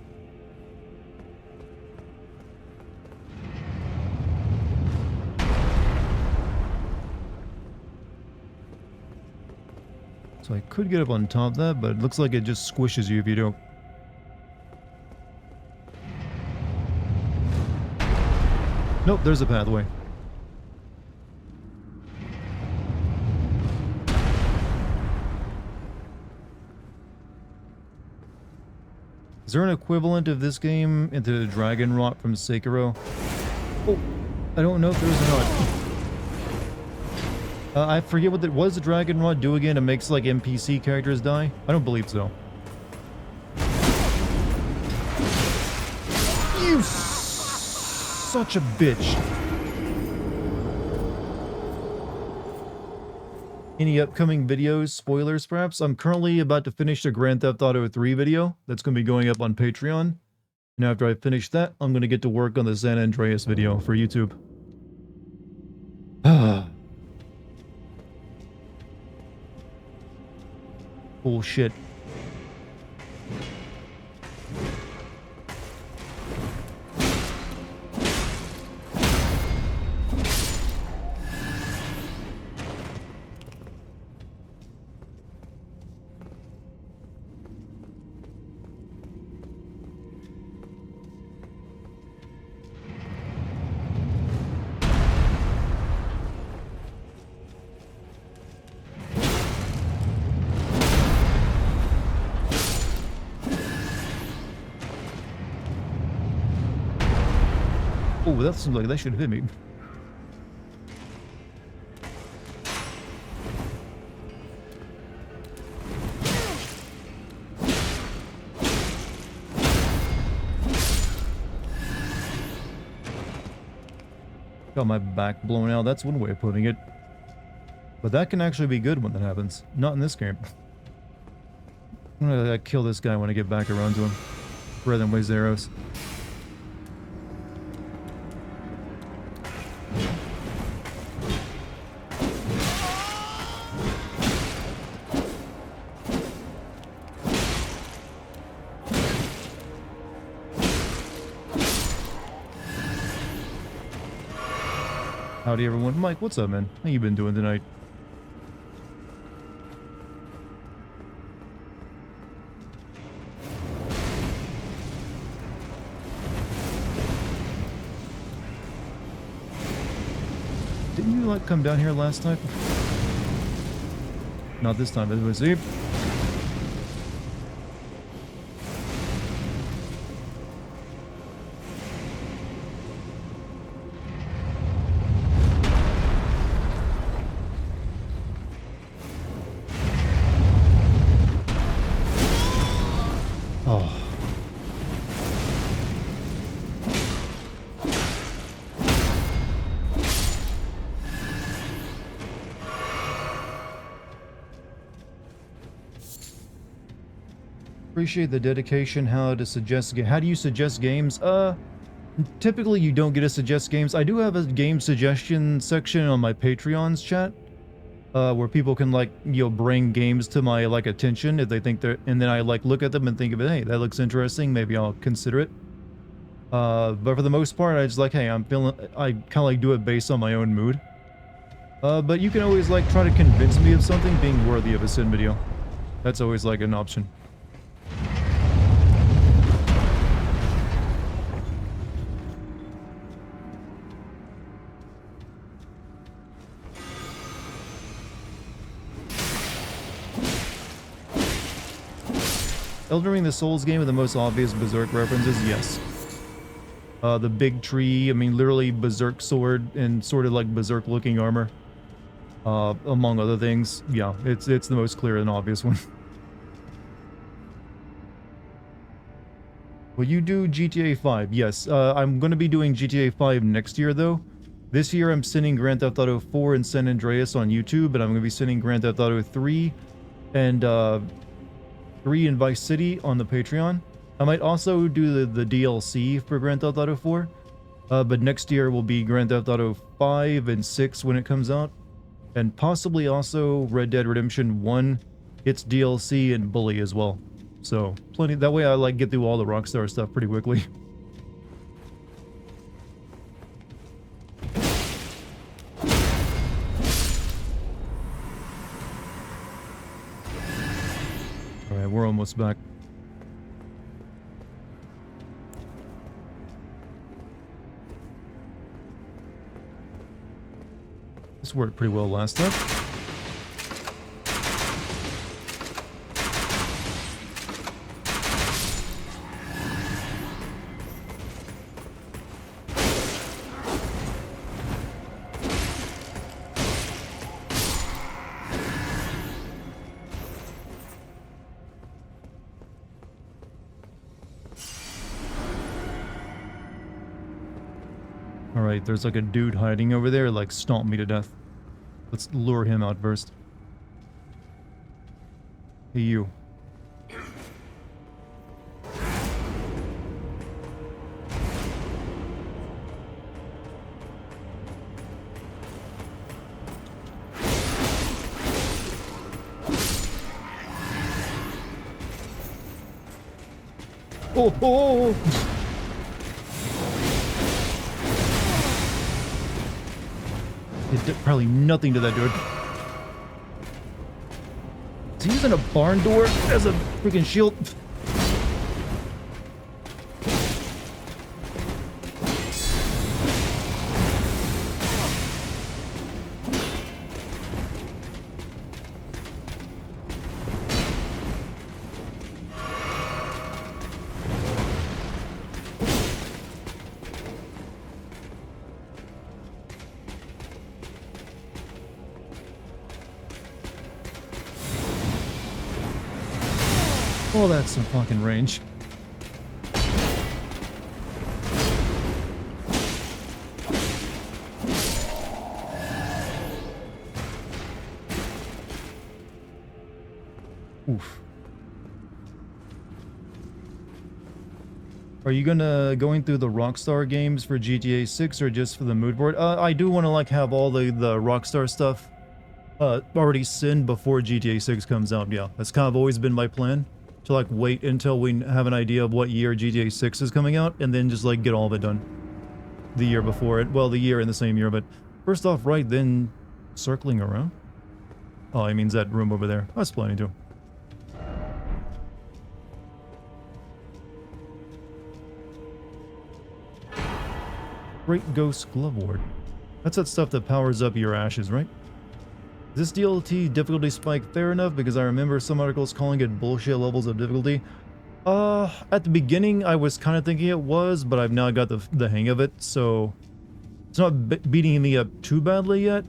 So I could get up on top of that, but it looks like it just squishes you if you don't. Nope, there's a pathway. Is there an equivalent of this game into the Dragon Rot from Sekiro? Oh, I don't know if there's or not. I forget what the Dragon Rod do again. It makes like NPC characters die. I don't believe so. You such a bitch. Any upcoming videos, spoilers perhaps? I'm currently about to finish the Grand Theft Auto 3 video. That's going to be going up on Patreon. And after I finish that, I'm going to get to work on the San Andreas video for YouTube. Bullshit. Oh, that seems like that should hit me. Got my back blown out. That's one way of putting it. But that can actually be good when that happens. Not in this game. I'm gonna kill this guy when I get back around to him. Rather than waste arrows. Howdy everyone. Mike, what's up, man? How you been doing tonight? Didn't you, like, come down here last time? Not this time, but see? Oh. Appreciate the dedication. How do you suggest games? Typically you don't get to suggest games. I do have a game suggestion section on my Patreon's chat. Where people can, like, you know, bring games to my, like, attention if they think they're, and then I, like, look at them and think of it, hey, that looks interesting, maybe I'll consider it. But for the most part, I just like, hey, I kind of like do it based on my own mood. But you can always, like, try to convince me of something being worthy of a Sin video. That's always, like, an option. Elden Ring, the Souls game, with the most obvious Berserk references, yes. The big tree, I mean, literally Berserk sword and sort of like Berserk looking armor. Among other things, yeah, it's the most clear and obvious one. Will you do GTA 5? Yes, I'm going to be doing GTA 5 next year, though. This year, I'm sending Grand Theft Auto 4 and San Andreas on YouTube, but I'm going to be sending Grand Theft Auto 3 and 3 in Vice City on the Patreon. I might also do the DLC for Grand Theft Auto 4. But next year will be Grand Theft Auto 5 and 6 when it comes out. And possibly also Red Dead Redemption 1, its DLC, and Bully as well. So, plenty. That way I like get through all the Rockstar stuff pretty quickly. Alright, we're almost back. This worked pretty well last time. Alright, there's like a dude hiding over there, like stomp me to death. Let's lure him out first. Hey, you. Oh, oh, oh. It did probably nothing to that dude. Is he using a barn door as a freaking shield? Oh, that's some fucking range. Oof. Are you going through the Rockstar games for GTA 6 or just for the mood board? I do want to like have all the Rockstar stuff already synced before GTA 6 comes out. Yeah, that's kind of always been my plan. To like wait until we have an idea of what year GTA 6 is coming out and then just like get all of it done the year before it. Well, the year in the same year, but first off, right, then circling around. Oh, it means that room over there. That's plenty too. Great Ghost Glove Ward. That's that stuff that powers up your ashes, right? Is this DLT difficulty spike fair enough? Because I remember some articles calling it bullshit levels of difficulty. At the beginning, I was kind of thinking it was, but I've now got the hang of it, so it's not beating me up too badly yet.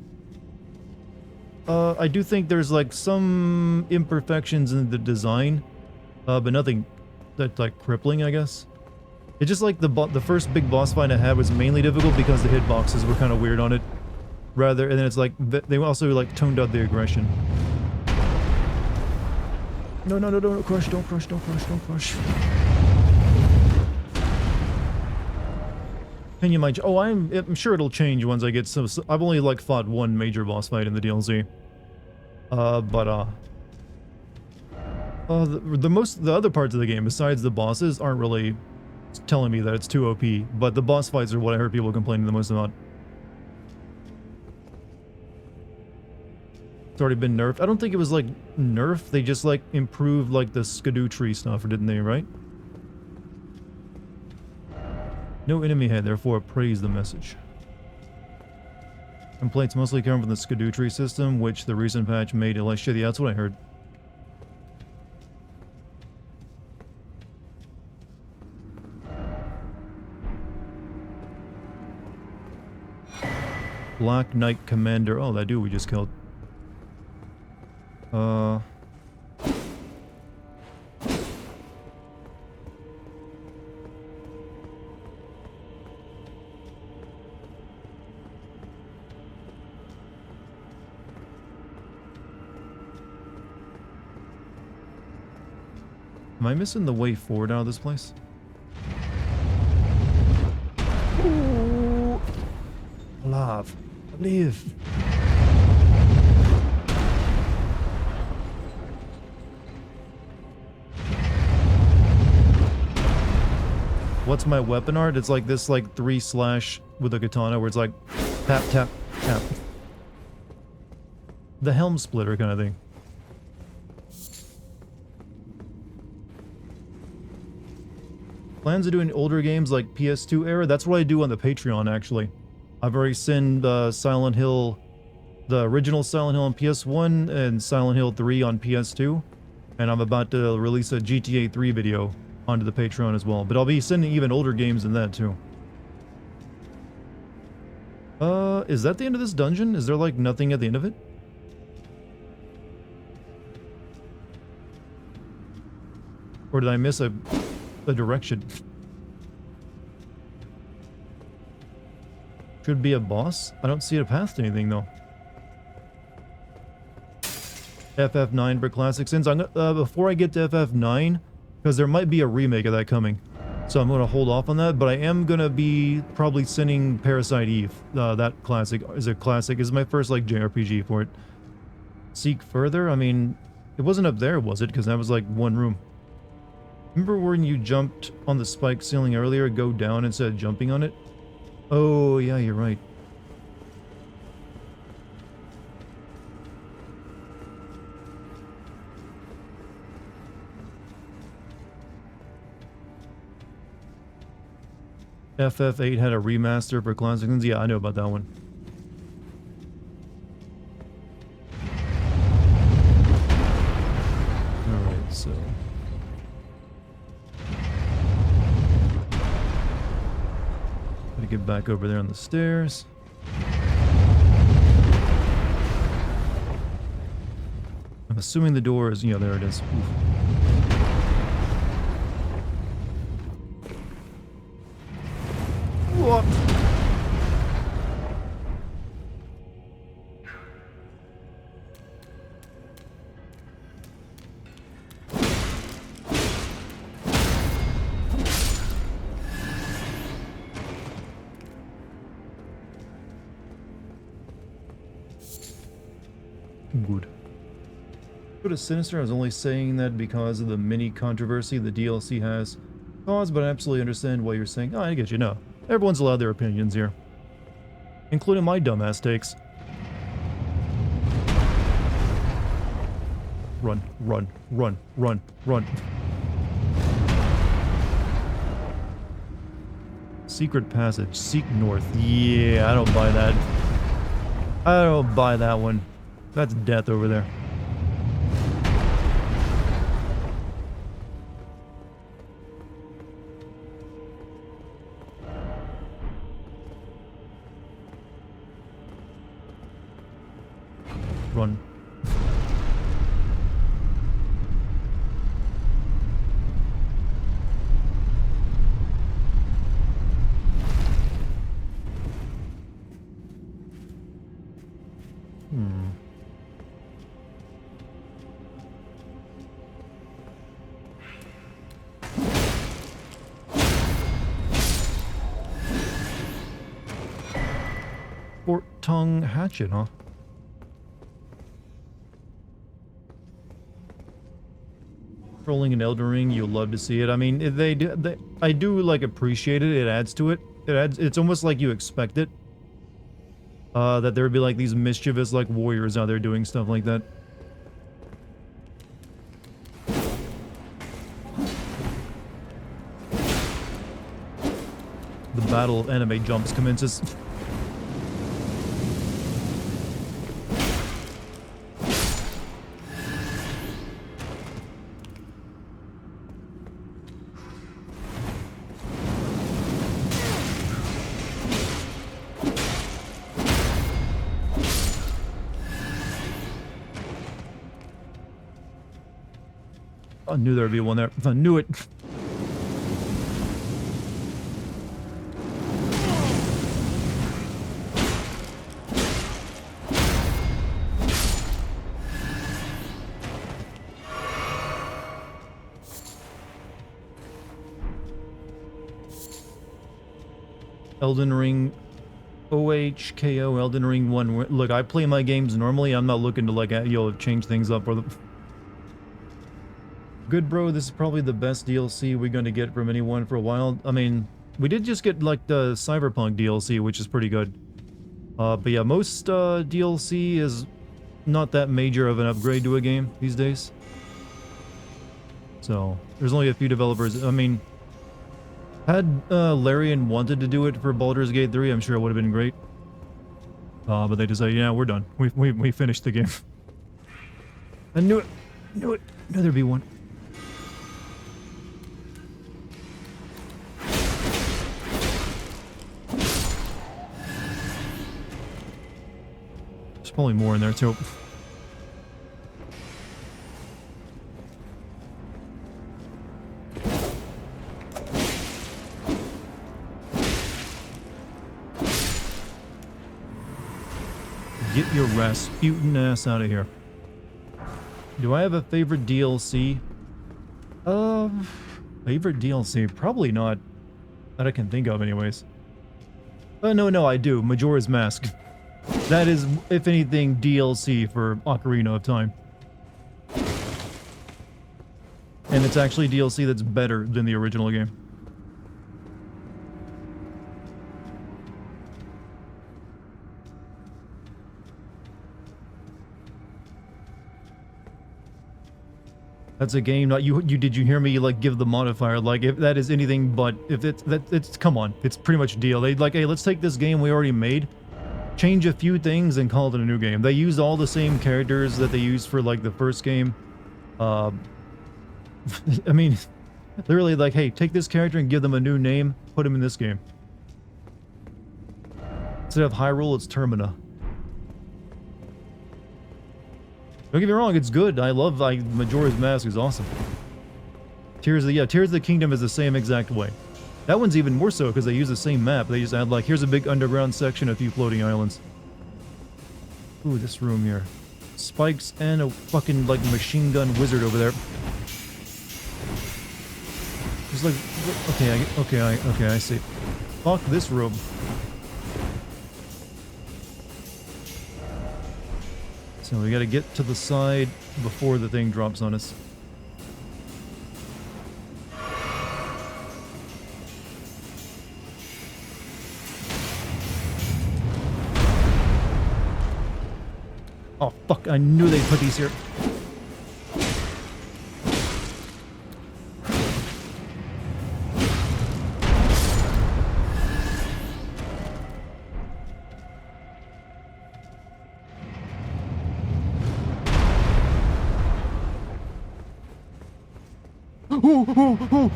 I do think there's like some imperfections in the design, but nothing that's like crippling, I guess. It's just like the first big boss fight I had was mainly difficult because the hitboxes were kind of weird on it. And then it's like, they also like toned out the aggression. No, don't crush, don't crush. Opinion might, oh, I'm sure it'll change once I get some, I've only like fought one major boss fight in the DLC. The other parts of the game, besides the bosses, aren't really telling me that it's too OP, but the boss fights are what I heard people complaining the most about. It's already been nerfed. I don't think it was like nerfed. They just like improved like the Erydtree stuff, didn't they, right? No enemy head, therefore praise the message. Complaints mostly come from the Erydtree system, which the recent patch made it less shitty. That's what I heard. Black Knight Commander. Oh, that dude we just killed. Am I missing the way forward out of this place? Ooh. off. Leave. What's my weapon art? It's like this, like 3/ with a katana where it's like tap, tap, tap. The helm splitter kind of thing. Plans of doing older games like PS2 era? That's what I do on the Patreon, actually. I've already sent Silent Hill, the original Silent Hill on PS1 and Silent Hill 3 on PS2. And I'm about to release a GTA 3 video onto the Patreon as well. But I'll be sending even older games than that too. Is that the end of this dungeon? Is there like nothing at the end of it? Or did I miss a direction? Should be a boss? I don't see a path to anything though. FF9 for classic sins. I'm gonna, before I get to FF9, because there might be a remake of that coming, so I'm going to hold off on that. But I am going to be probably sending Parasite Eve. That classic is a classic. Is my first like JRPG for it. Seek further. I mean, it wasn't up there, was it? Because that was like one room. Remember when you jumped on the spike ceiling earlier? Go down instead of jumping on it. Oh yeah, you're right. FF8 had a remaster for classic sins. Yeah, I know about that one. Alright, so... gotta get back over there on the stairs. I'm assuming the door is... yeah, there it is. Oof. What? Good. But a Sinister, I was only saying that because of the mini controversy the DLC has caused, but I absolutely understand why you're saying. Oh, I get you. No. Everyone's allowed their opinions here. Including my dumbass takes. Run, run, run, run, run. Secret passage. Seek north. Yeah, I don't buy that. I don't buy that one. That's death over there. Run. Fork-tongue hatchet, huh? Rolling an Elden Ring, you'll love to see it. I mean, I do like appreciate it. It adds to it. It's almost like you expect it. That there would be like these mischievous like warriors out there doing stuff like that. The battle of anime jumps commences. I knew there'd be one there. I knew it. Elden Ring OHKO Elden Ring 1. Look, I play my games normally. I'm not looking to like, change things up for them. Good bro, this is probably the best DLC we're going to get from anyone for a while. I mean, we did just get like the Cyberpunk DLC, which is pretty good. But yeah, most DLC is not that major of an upgrade to a game these days. So, there's only a few developers. I mean, had Larian wanted to do it for Baldur's Gate 3, I'm sure it would have been great. But they decided, yeah, we're done. We finished the game. I knew it. Knew it. Knew there'd be one. There's probably more in there too. Get your Rasputin ass out of here. Do I have a favorite DLC? Favorite DLC? Probably not. That I can think of anyways. No, I do. Majora's Mask. That is, if anything, DLC for Ocarina of Time. And it's actually DLC that's better than the original game. That's a game. Not you. Did you hear me like give the modifier? Like if that is anything but if it's come on. It's pretty much deal. They like, hey, let's take this game we already made, change a few things, and call it a new game. They used all the same characters that they used for like the first game. I mean, literally like, hey, take this character and give them a new name. Put them in this game. Instead of Hyrule, it's Termina. Don't get me wrong, it's good. I love Majora's Mask is awesome. Tears of the Kingdom is the same exact way. That one's even more so because they use the same map. They just add like, here's a big underground section, a few floating islands. Ooh, this room here. Spikes and a fucking like machine gun wizard over there. Just like, okay, I see. Fuck this room. So we gotta get to the side before the thing drops on us. Oh fuck, I knew they'd put these here.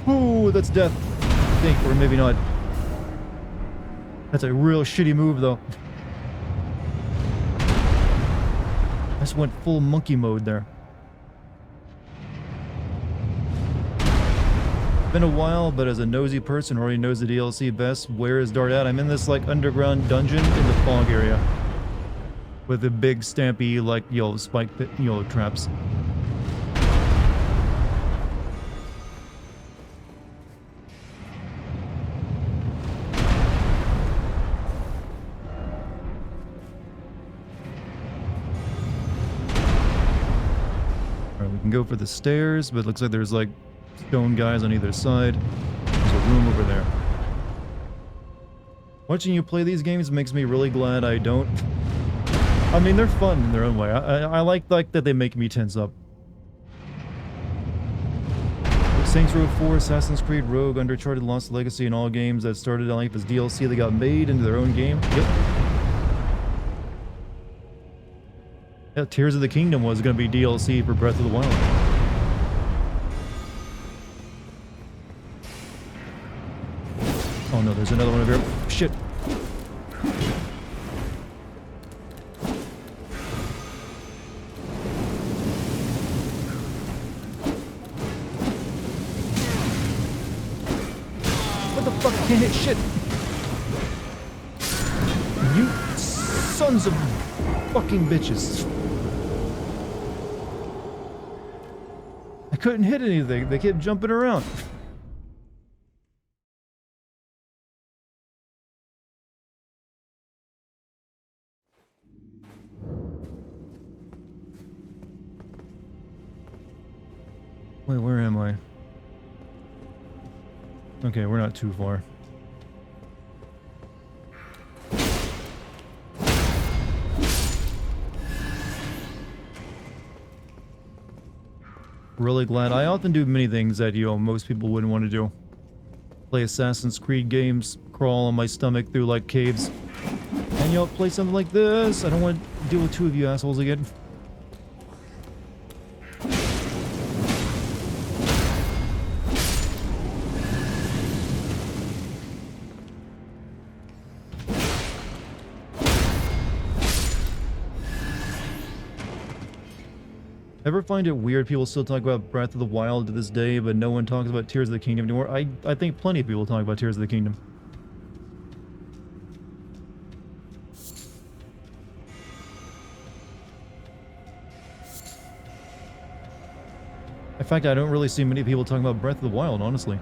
Ooh, that's death. I think, or maybe not. That's a real shitty move, though. I just went full monkey mode there. Been a while, but as a nosy person who already knows the DLC best, where is Dart at? I'm in this, like, underground dungeon in the fog area. With the big, stampy, like, spike pit, traps. Go for the stairs, but it looks like there's like stone guys on either side. There's a room over there. Watching you play these games makes me really glad I don't. I mean, they're fun in their own way. I like that they make me tense up. Saints Row 4, Assassin's Creed, Rogue, Uncharted, Lost Legacy, and all games that started life as DLC that got made into their own game. Yep. Yeah, Tears of the Kingdom was going to be DLC for Breath of the Wild. Oh no, there's another one over here. Shit. What the fuck? I can't hit shit. You sons of fucking bitches. I couldn't hit anything. They kept jumping around. Wait, where am I? Okay, we're not too far. Really glad. I often do many things that, you know, most people wouldn't want to do. Play Assassin's Creed games, crawl on my stomach through, like, caves. And, you know, play something like this. I don't want to deal with two of you assholes again. Ever find it weird people still talk about Breath of the Wild to this day, but no one talks about Tears of the Kingdom anymore? I think plenty of people talk about Tears of the Kingdom. In fact, I don't really see many people talking about Breath of the Wild, honestly.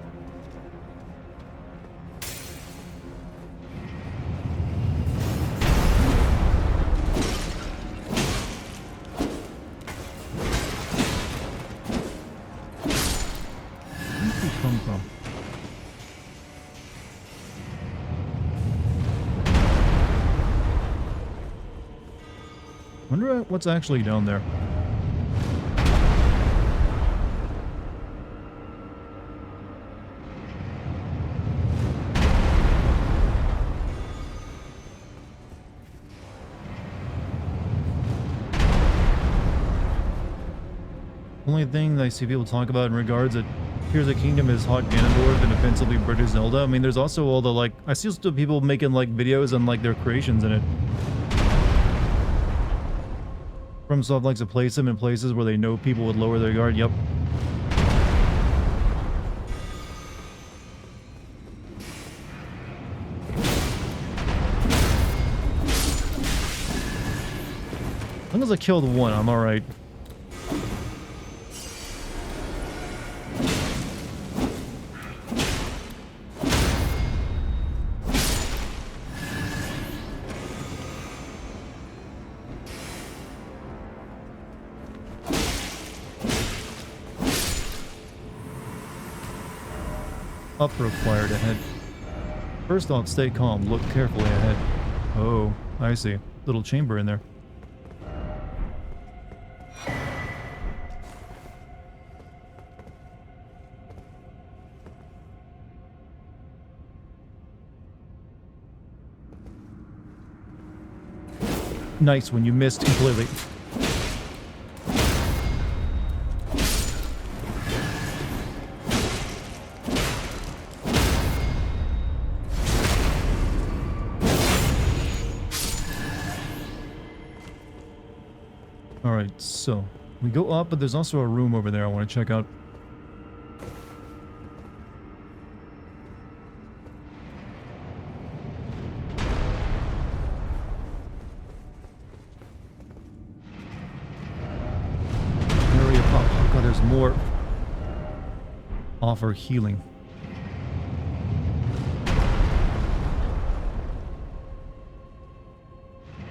Wonder what's actually down there. Only thing I see people talk about in regards to Tears of the Kingdom is Hot Ganondorf and offensively British Zelda. I mean, there's also all the, like, I see still people making, like, videos and, like, their creations in it. FromSoft likes to place them in places where they know people would lower their guard. Yep. As long as I killed one, I'm alright. Up required ahead. First off, stay calm. Look carefully ahead. Oh, I see. Little chamber in there. Nice when you missed completely. Alright, so we go up, but there's also a room over there I want to check out. Area pop. Oh god, there's more. Offer healing.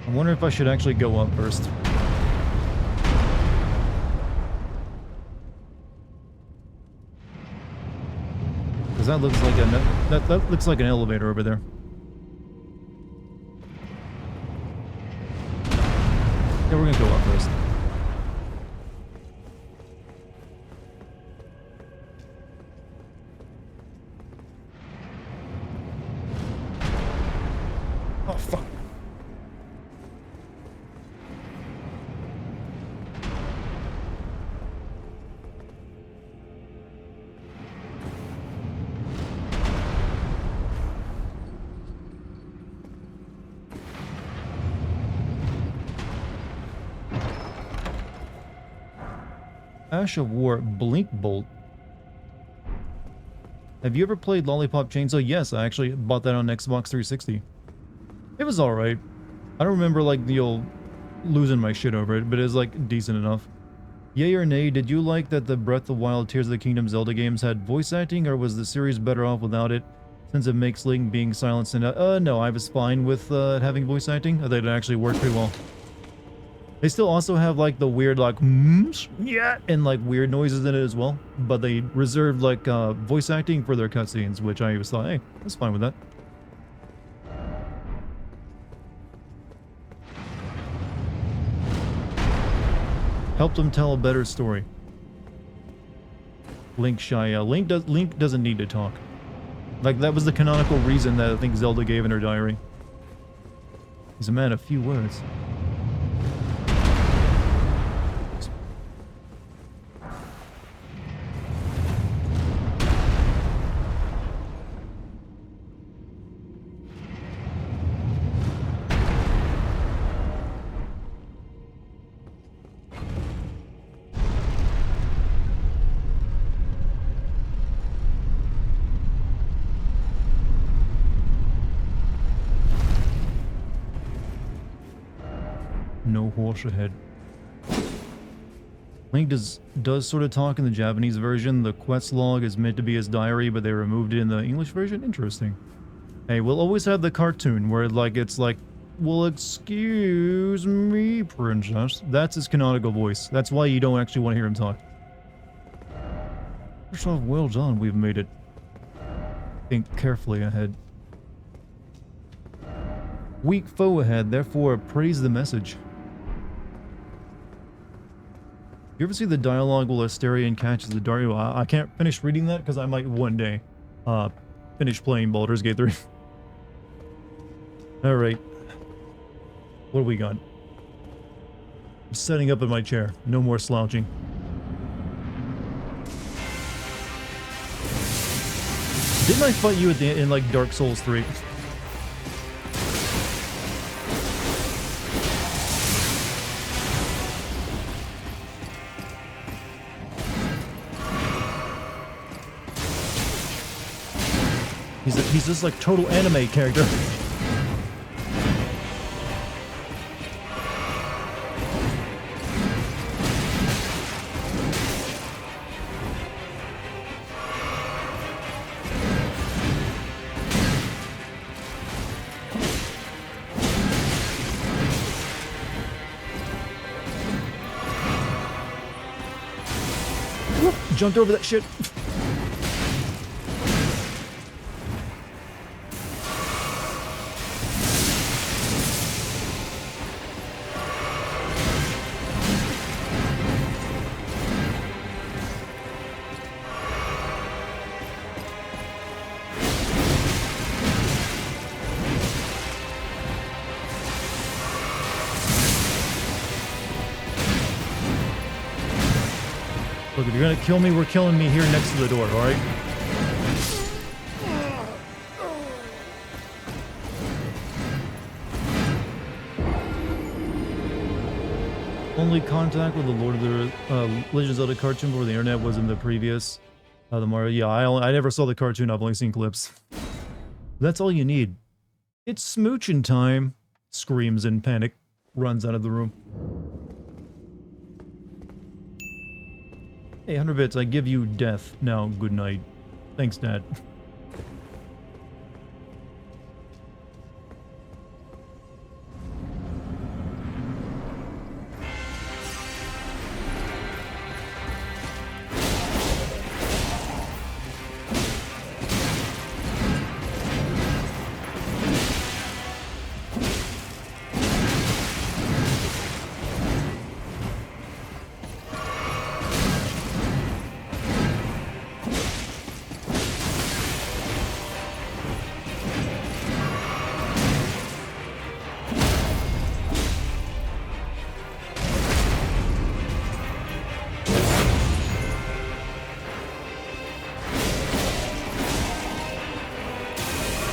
I wonder if I should actually go up first. That looks like that looks like an elevator over there. Yeah, we're gonna go up first. Oh fuck. Ash of War Blink Bolt. Have you ever played Lollipop Chainsaw? Yes, I actually bought that on Xbox 360. It was alright. I don't remember, like, the old losing my shit over it, but it was, like, decent enough. Yay or nay, did you like that the Breath of the Wild Tears of the Kingdom Zelda games had voice acting, or was the series better off without it, since it makes Link being silenced and... no, I was fine with having voice acting. I thought it actually worked pretty well. They still also have like the weird like yeah and like weird noises in it as well, but they reserved like voice acting for their cutscenes, which I was thought, hey, that's fine with that. Helped them tell a better story. Link shy. Link doesn't need to talk. Like that was the canonical reason that I think Zelda gave in her diary. He's a man of few words. No horse ahead. Link does sort of talk in the Japanese version. The quest log is meant to be his diary, but they removed it in the English version. Interesting. Hey, we'll always have the cartoon where like it's like, well, excuse me, princess. That's his canonical voice. That's why you don't actually want to hear him talk. First off, well done. We've made it. Think carefully ahead. Weak foe ahead, therefore praise the message. You ever see the dialogue while Asterion catches the Dario? I can't finish reading that because I might one day finish playing Baldur's Gate 3. Alright. What do we got? I'm setting up in my chair. No more slouching. Didn't I fight you at the in like Dark Souls 3? He's just like total anime character. Whoop, jumped over that shit. Look, if you're gonna kill me, we're killing me here next to the door, alright? Only contact with the Lord of the Legend of Zelda cartoon before the internet was in the previous the Mario. Yeah, I never saw the cartoon. I've only seen clips. That's all you need. It's smooching time. Screams in panic. Runs out of the room. Hey, 100 bits, I give you death. Now, good night. Thanks, Dad.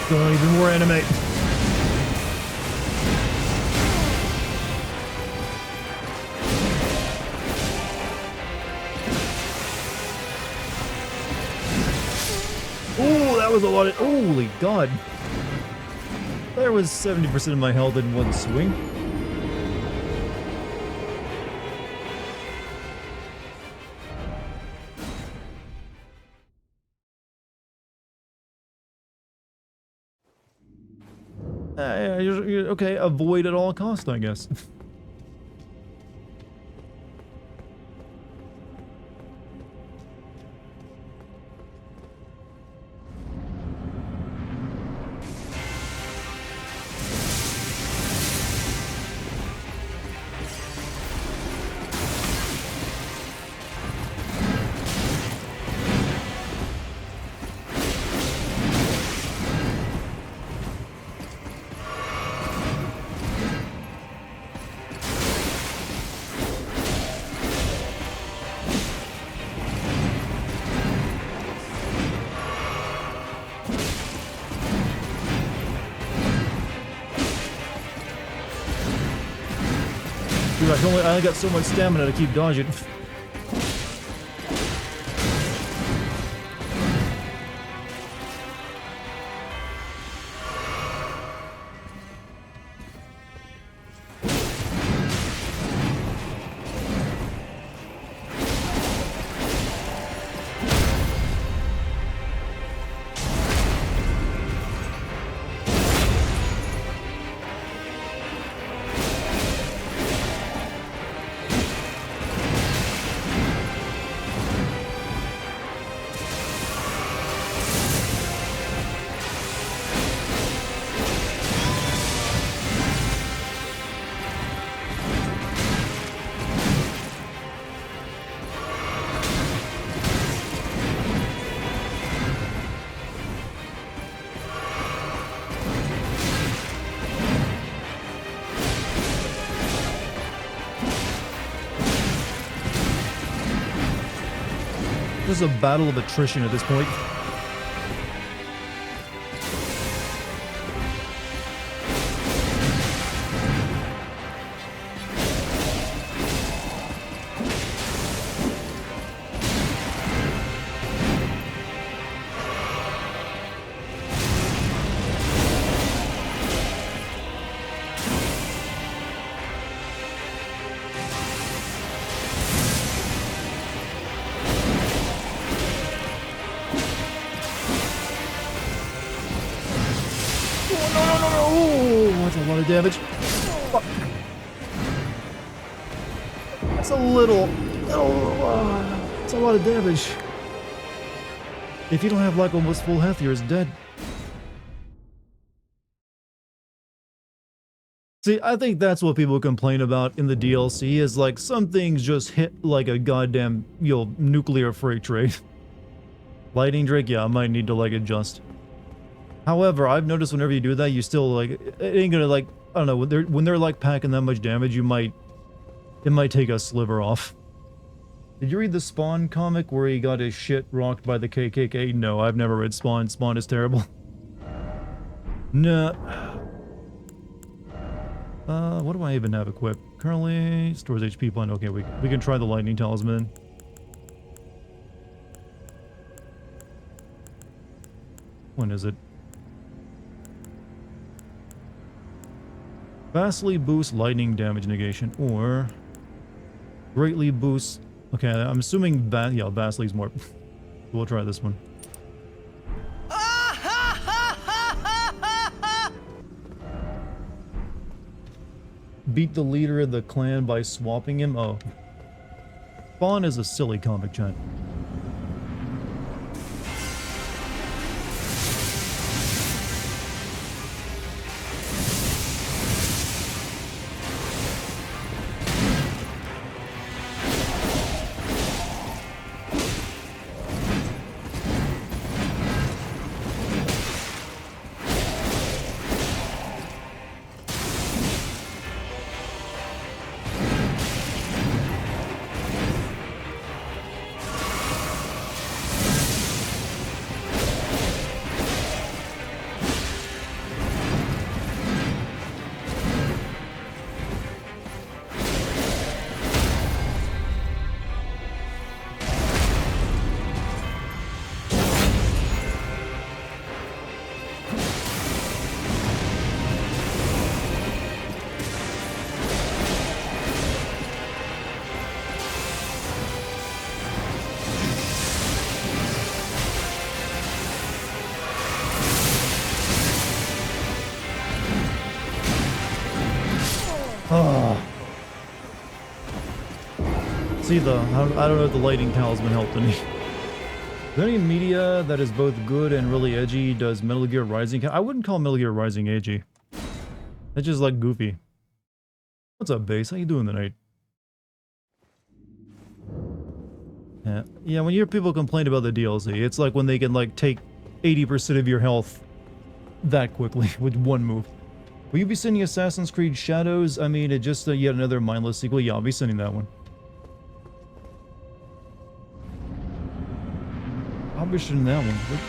Going even more anime. Oh, that was a lot of... Holy God. There was 70% of my health in one swing. Okay, avoid at all costs, I guess. Dude, I only got so much stamina to keep dodging. This is a battle of attrition at this point. That's a lot of damage. Fuck. That's a little. That's a lot of damage. If you don't have like almost full health, you're dead. See, I think that's what people complain about in the DLC is like some things just hit like a goddamn, nuclear freight train. Lightning Drake, yeah, I might need to like adjust. However, I've noticed whenever you do that, you still like, it ain't gonna like, I don't know, when they're like packing that much damage, it might take a sliver off. Did you read the Spawn comic where he got his shit rocked by the KKK? No, I've never read Spawn. Spawn is terrible. Nah. What do I even have equipped? Currently, stores HP point. Okay, we can try the Lightning Talisman. When is it? Vastly boosts lightning damage negation, or greatly boosts. Okay, I'm assuming yeah, vastly's more. We'll try this one. Beat the leader of the clan by swapping him. Oh, Spawn is a silly comic, chat. See, I don't know if the Lightning Talisman helped any. Is there any media that is both good and really edgy? Does Metal Gear Rising? I wouldn't call Metal Gear Rising edgy. That's just like goofy. What's up, Base? How you doing tonight? Yeah, when you hear people complain about the DLC, it's like when they can like take 80% of your health that quickly with one move. Will you be sending Assassin's Creed Shadows? I mean, it just yet another mindless sequel. Yeah, I'll be sending that one. I'll be sending that one.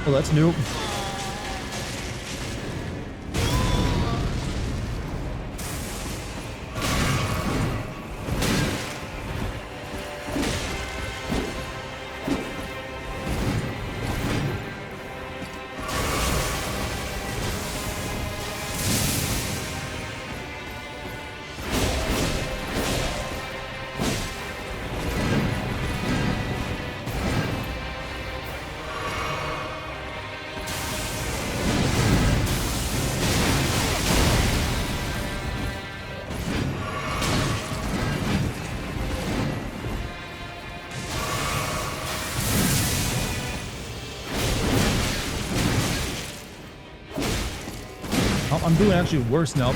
Oh, that's new. I'm doing actually worse now.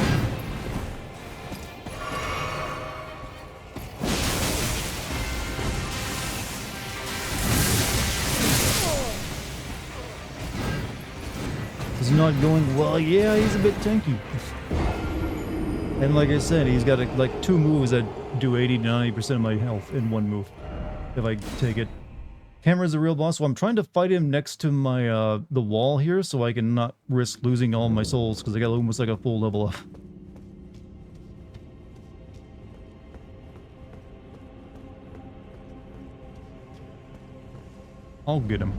He's not going well. Yeah, he's a bit tanky. And like I said, he's got like 2 moves that do 80 to 90% of my health in 1 move. If I take it. Camera's a real boss, so I'm trying to fight him next to my the wall here so I can not risk losing all my souls because I got almost like a full level up. I'll get him.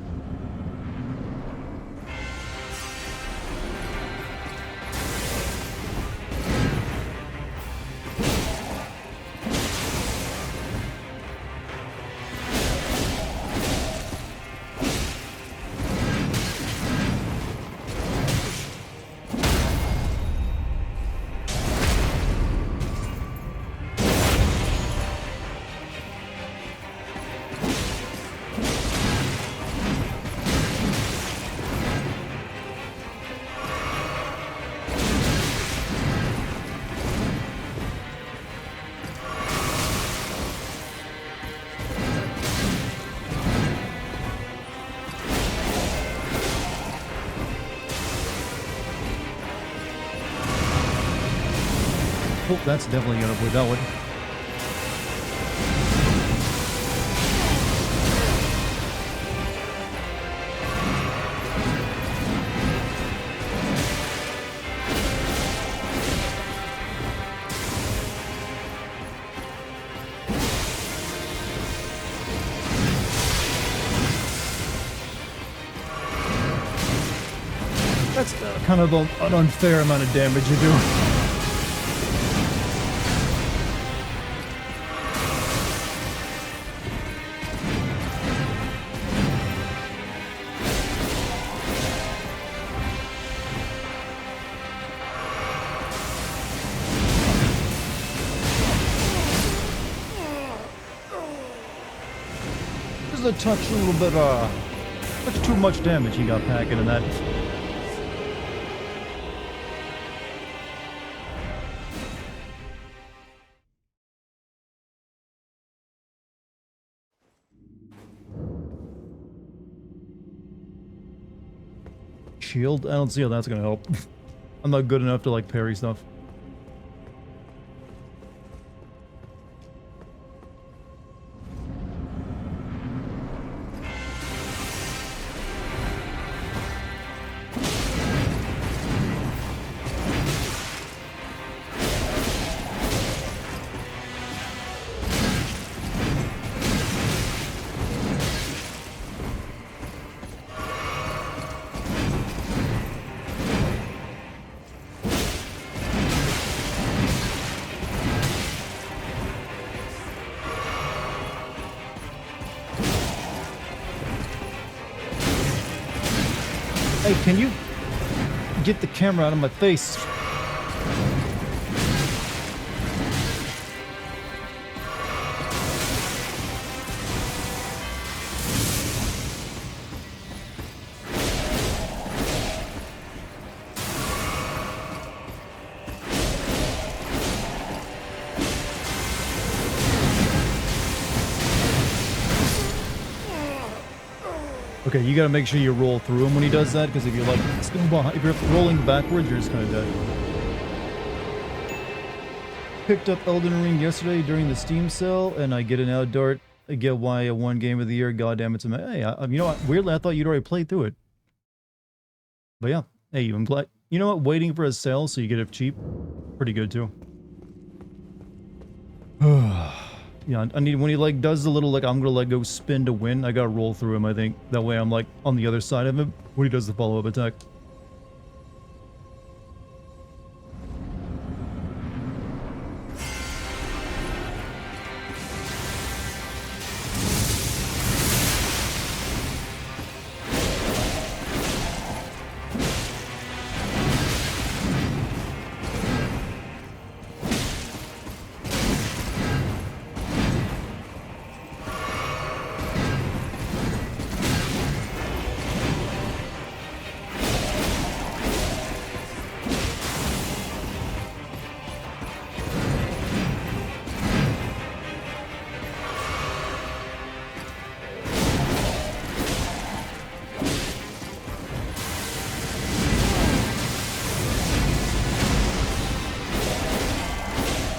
Oh, that's definitely gonna avoid that one. That's kind of an unfair amount of damage you do. A touch, a little bit, much too much damage he got packing in that. Shield? I don't see how that's gonna help. I'm not good enough to, like, parry stuff. Hey, can you get the camera out of my face? Okay, you gotta make sure you roll through him when he does that, because if you're like still behind, if you're rolling backwards, you're just kind of dead. Picked up Elden Ring yesterday during the Steam sale, and I get an out dart. I get why a 1 game of the year. God damn, it's amazing. Hey, you know what? Weirdly, I thought you'd already played through it. But yeah, hey, I'm glad. You know what? Waiting for a sale so you get it cheap, pretty good too. Yeah, I need when he like does the little like I'm gonna like go spin to win. I gotta roll through him. I think that way I'm like on the other side of him when he does the follow up attack.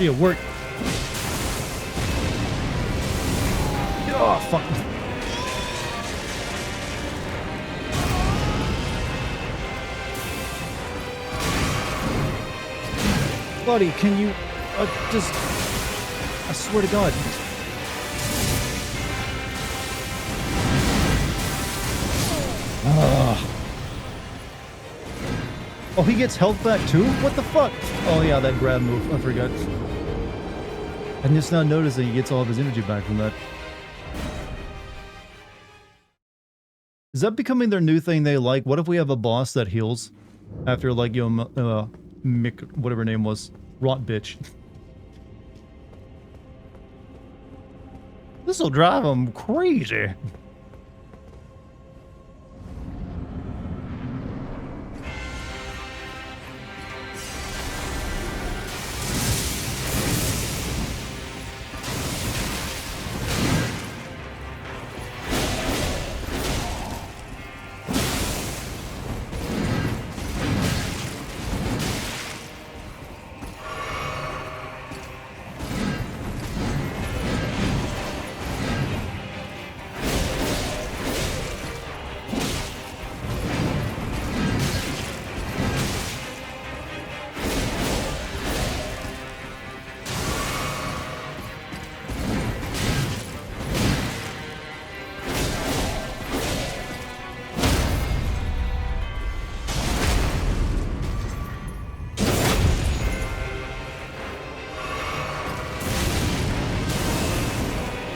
Yeah, work. Oh, fuck. Buddy, can you just... I swear to God. Oh, he gets health back too? What the fuck? Oh yeah, that grab move. I forgot. I'm just not noticing he gets all of his energy back from that. Is that becoming their new thing they like? What if we have a boss that heals after like, you know, Mick, whatever her name was, Rot Bitch. This'll drive them crazy.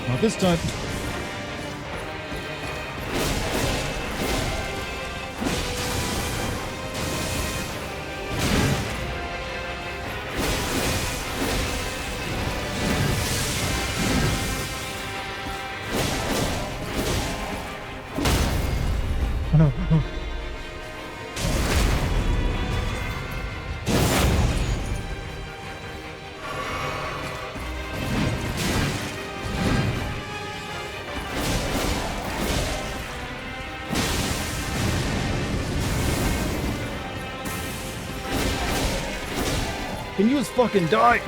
Not this time. Oh no. Oh. Can you just fucking die?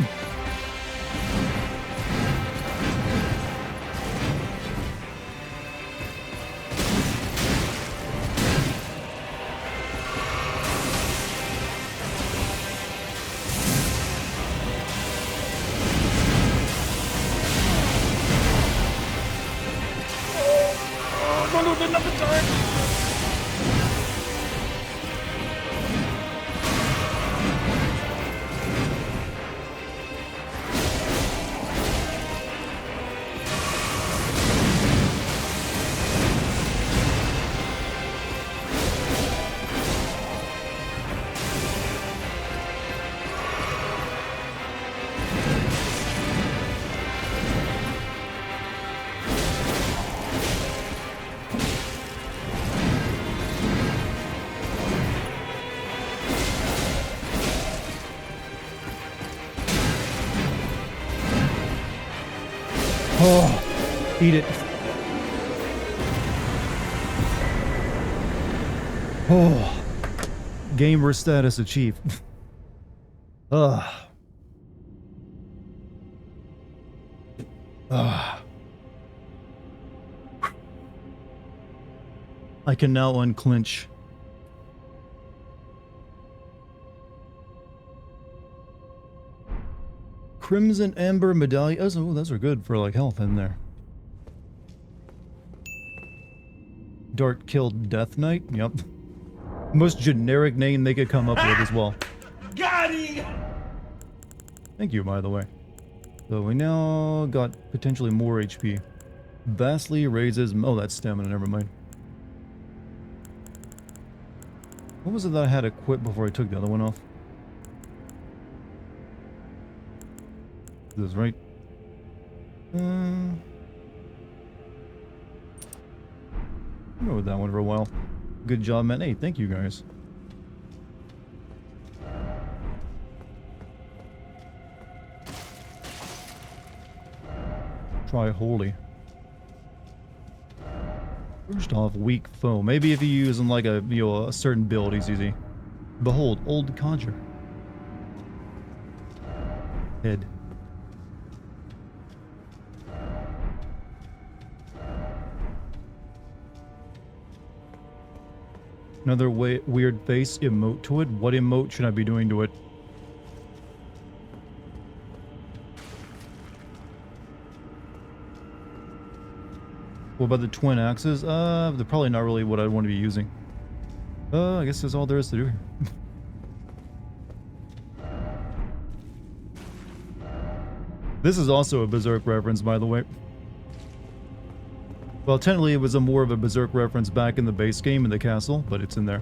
Oh, no, didn't have the time. Oh, eat it. Oh, gamer status achieved. Ugh. Ugh. I can now unclench. Crimson Amber Medallion. Oh, those are good for like health in there. Dart killed Death Knight. Yep. Most generic name they could come up with as well. Got him! Thank you, by the way. So we now got potentially more HP. Vastly raises... Oh, that's stamina. Never mind. What was it that I had equipped before I took the other one off? This is right. I remember with that one for a while. Good job, man. Hey, thank you guys. Try holy. First off, weak foe. Maybe if you use like a a certain build, he's easy. Behold, old conjure. Head. Another weird face emote to it. What emote should I be doing to it? What about the twin axes? They're probably not really what I want to be using. I guess that's all there is to do here. This is also a Berserk reference, by the way. Well, technically it was a more of a Berserk reference back in the base game in the castle, but it's in there.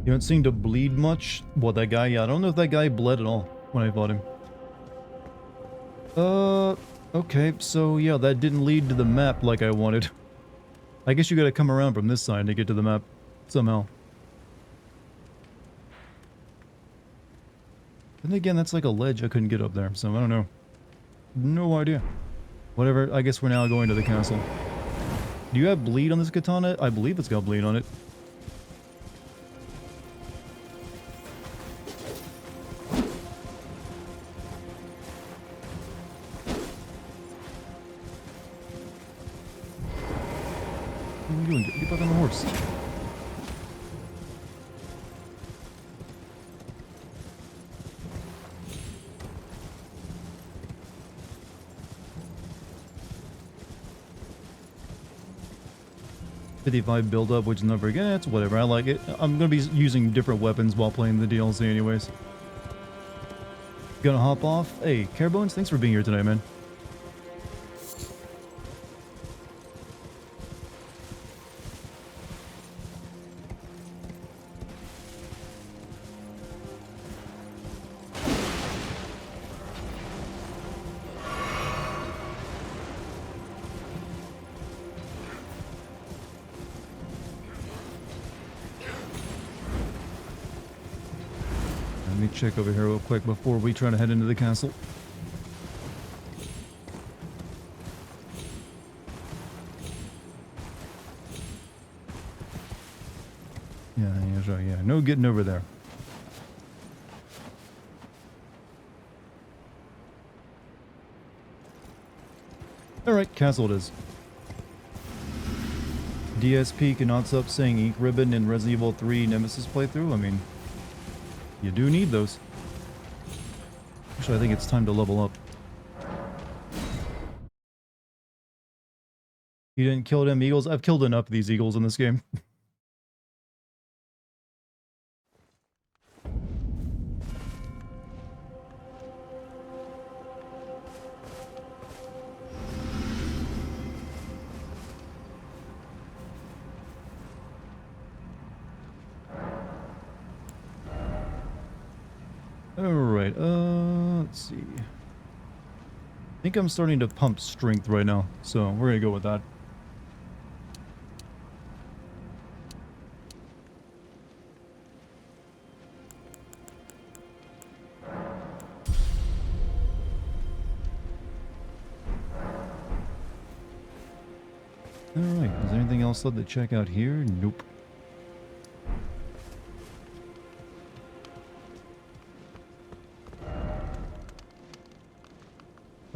You don't seem to bleed much. What, that guy? Yeah, I don't know if that guy bled at all when I fought him. Okay, so yeah, that didn't lead to the map like I wanted. I guess you gotta come around from this side to get to the map, somehow. And again, that's like a ledge I couldn't get up there, so I don't know. No idea. Whatever, I guess we're now going to the castle. Do you have bleed on this katana? I believe it's got bleed on it. What are you doing? Get back on the horse. $55 build up, which never gets, whatever, I like it. I'm gonna be using different weapons while playing the DLC anyways. Gonna hop off. Hey, Carebones, thanks for being here tonight, man. Let me check over here real quick before we try to head into the castle. Yeah, sure, yeah. No getting over there. Alright, castle it is. DSP cannot stop saying ink ribbon in Resident Evil 3 Nemesis playthrough. I mean, you do need those. Actually, I think it's time to level up. You didn't kill them eagles? I've killed enough of these eagles in this game. Alright, let's see. I think I'm starting to pump strength right now, so we're gonna go with that. Alright, is there anything else left to check out here? Nope.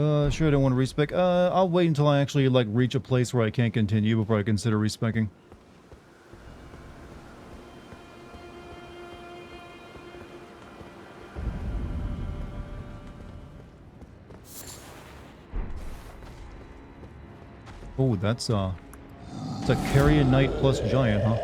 Sure, I don't want to respec. I'll wait until I actually, like, reach a place where I can't continue before I consider respecing. Oh, it's a Carrion Knight plus Giant, huh?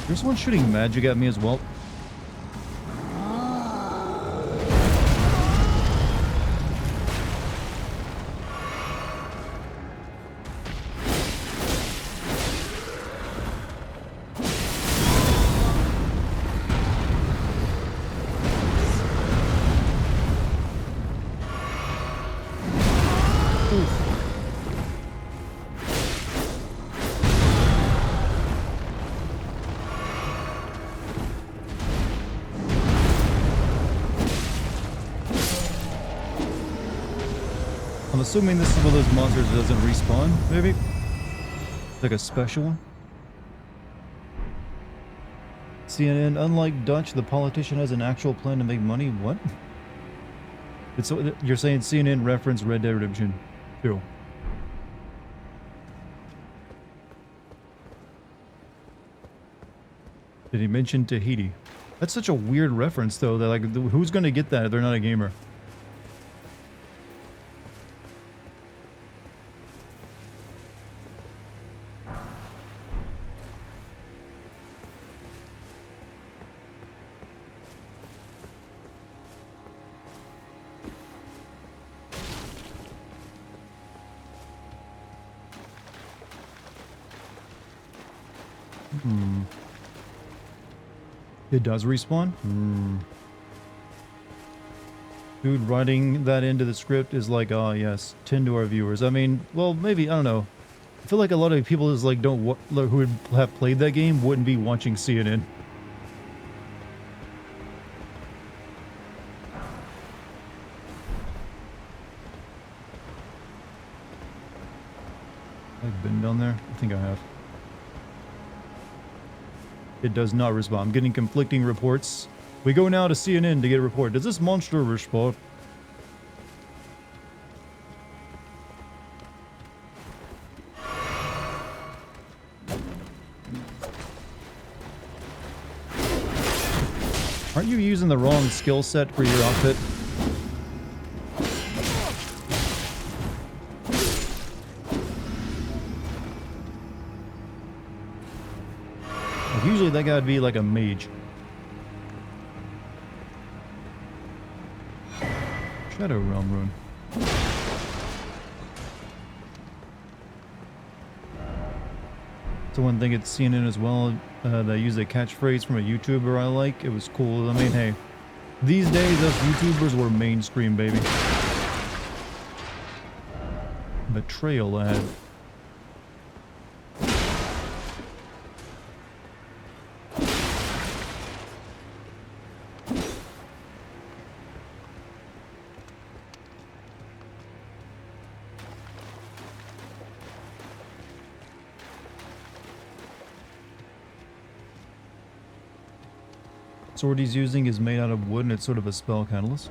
There's one shooting magic at me as well. I'm assuming this is one of those monsters that doesn't respawn, maybe? Like a special one? CNN, unlike Dutch, the politician has an actual plan to make money? What? You're saying CNN reference Red Dead Redemption 2. Did he mention Tahiti? That's such a weird reference, though, that, like, who's gonna get that if they're not a gamer? It does respawn? Dude, writing that into the script is like, oh yes, 10 to our viewers. I mean, well, maybe, I don't know. I feel like a lot of people is like, who would have played that game wouldn't be watching CNN. I've been down there? I think I have. It does not respond. I'm getting conflicting reports. We go now to CNN to get a report. Does this monster respond? Aren't you using the wrong skill set for your outfit? Usually that guy would be like a mage. Shadow Realm rune. So one thing it's seen in as well, they use a catchphrase from a YouTuber I like. It was cool. I mean, hey, these days us YouTubers were mainstream, baby. Betrayal ad. Sword he's using is made out of wood and it's sort of a spell catalyst.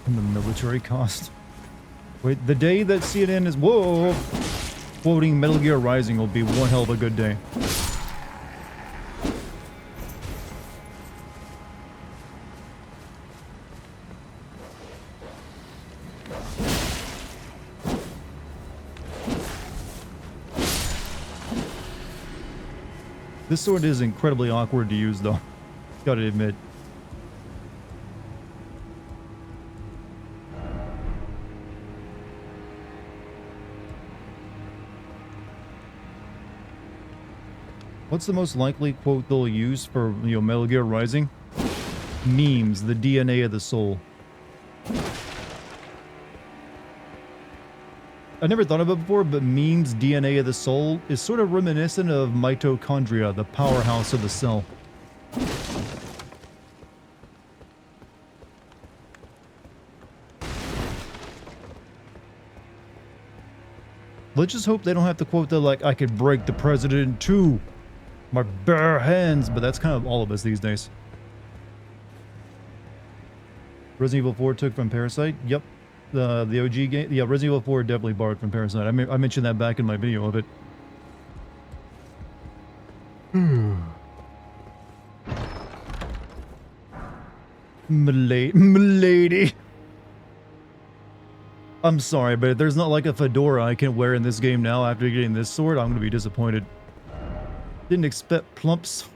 The military cost. Wait, the day that CNN is whoa quoting Metal Gear Rising will be one hell of a good day. This sword is incredibly awkward to use, though. Gotta admit. What's the most likely quote they'll use for, Metal Gear Rising? Memes, the DNA of the soul. I never thought of it before, but memes, DNA of the soul, is sort of reminiscent of mitochondria, the powerhouse of the cell. Let's just hope they don't have to quote the, like, I could break the president in two. My bare hands, but that's kind of all of us these days. Resident Evil 4 took from Parasite? Yep. The OG game? Yeah, Resident Evil 4 definitely borrowed from Parasite. I mentioned that back in my video of it. Milady. I'm sorry, but if there's not like a fedora I can wear in this game now after getting this sword, I'm gonna be disappointed. Didn't expect plumps.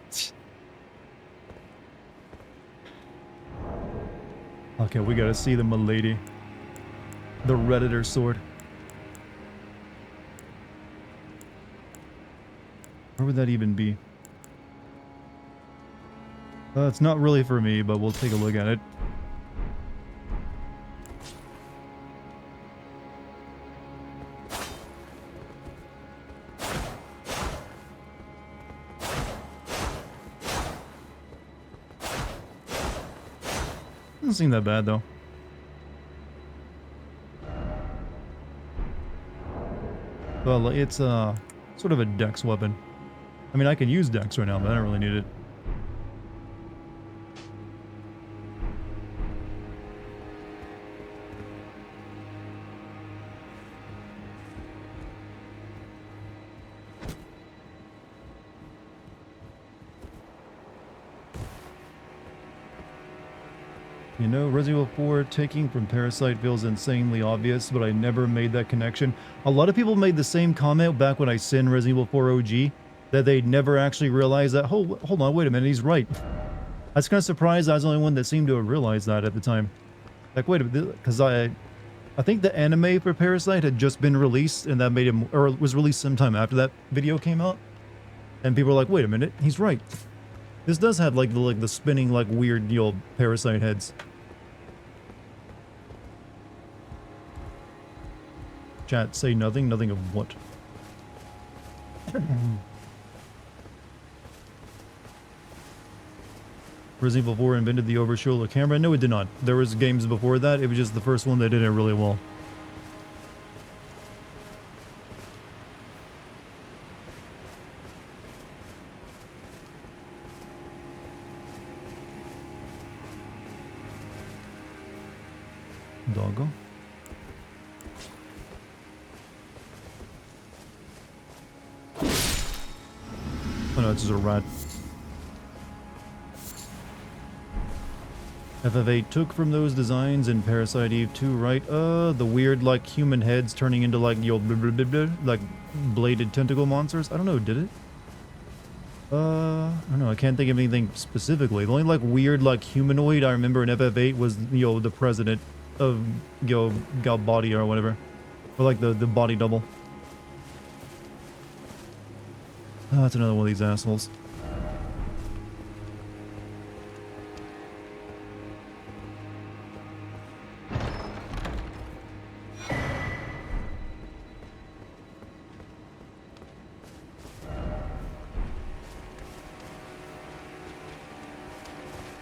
Okay, we gotta see the milady. The Redditor sword. Where would that even be? It's not really for me, but we'll take a look at it. Doesn't seem that bad, though. Well, it's sort of a dex weapon. I mean, I can use dex right now, but I don't really need it. You know, Resident Evil 4 taking from Parasite feels insanely obvious, but I never made that connection. A lot of people made the same comment back when I sent Resident Evil 4 OG, that they never actually realized that, oh, hold on, wait a minute, he's right. I was kind of surprised I was the only one that seemed to have realized that at the time. Like, wait a minute, because I think the anime for Parasite had just been released, and that made him, or was released sometime after that video came out. And people were like, wait a minute, he's right. This does have like the spinning, like, weird, Parasite heads. Chat, say nothing. Nothing of what? Resident Evil 4 invented the over-shoulder camera? No, it did not. There was games before that. It was just the first one that did it really well. Doggo. Oh no, it's just a rat. FF8 took from those designs in Parasite Eve 2, right? The weird, like, human heads turning into, like, blah, blah, blah, blah, like, bladed tentacle monsters? I don't know, did it? I don't know, I can't think of anything specifically. The only, like, weird, like, humanoid I remember in FF8 was, the president of, Galbody or whatever. Or, like, the body double. Oh, that's another one of these assholes.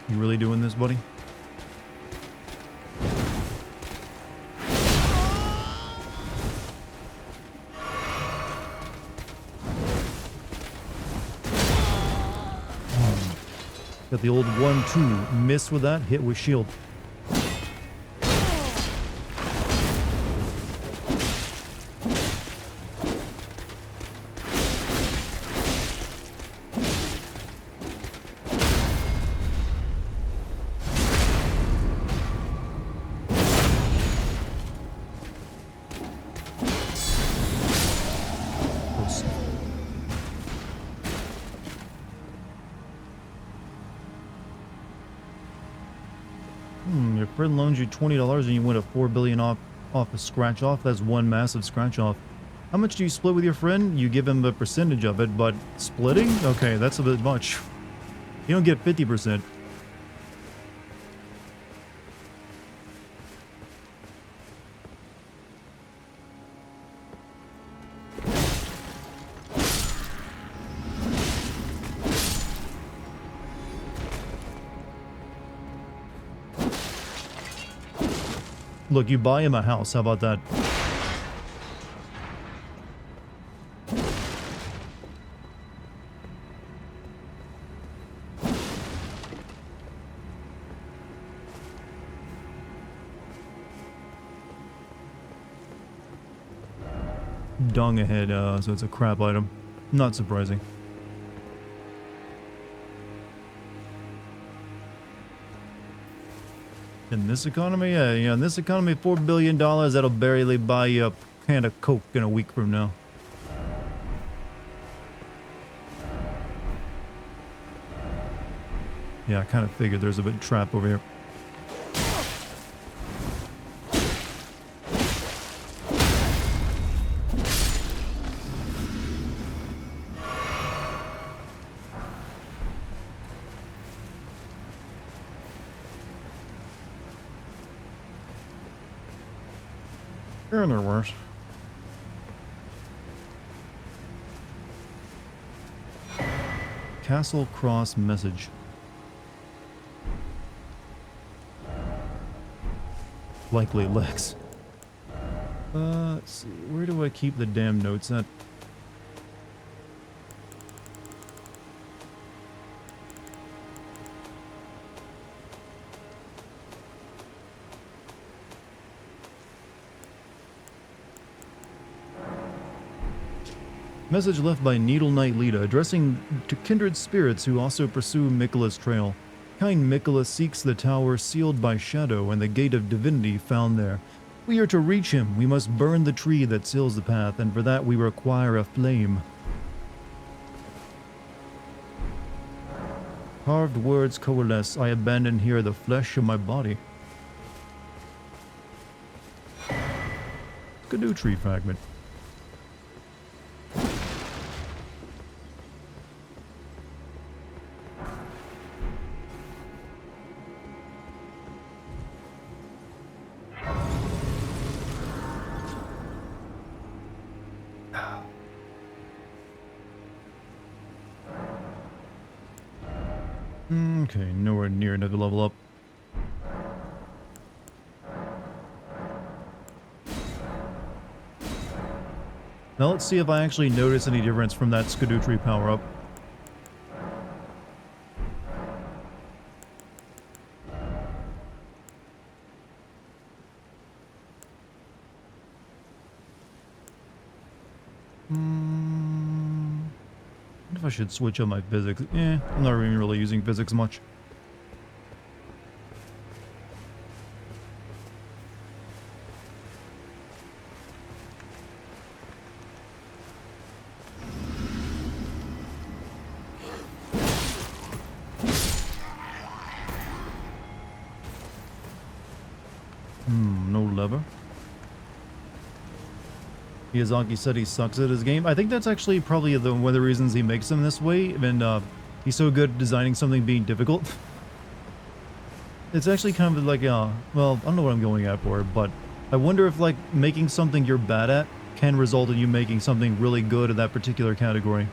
You really doing this, buddy? Got the old 1-2 miss with that, hit with shield. Friend loans you $20 and you win a 4 billion off a scratch off. That's one massive scratch off. How much do you split with your friend? You give him a percentage of it, but splitting? Okay, that's a bit much. You don't get 50%. Look, you buy him a house. How about that? Dung ahead, so it's a crap item. Not surprising. In this economy, yeah, in this economy, $4 billion, that'll barely buy you a can of Coke in a week from now. Yeah, I kind of figured there's a bit trap over here. And they're worse. Castle Cross message. Likely Lex. Let's see. Where do I keep the damn notes at? Message left by Needle Knight Lita, addressing to kindred spirits who also pursue Miquella's trail. Kind Miquella seeks the tower sealed by shadow and the gate of divinity found there. We are to reach him. We must burn the tree that seals the path, and for that we require a flame. Carved words coalesce. I abandon here the flesh of my body. Erydtree fragment. Okay, nowhere near another level up. Now let's see if I actually notice any difference from that Erydtree power-up. What if I should switch up my physics? I'm not even really using physics much. No lever. Miyazaki said he sucks at his game. I think that's actually probably one of the reasons he makes them this way, and he's so good at designing something being difficult. It's actually kind of like, well, I don't know what I'm going at for, but I wonder if, like, making something you're bad at can result in you making something really good in that particular category.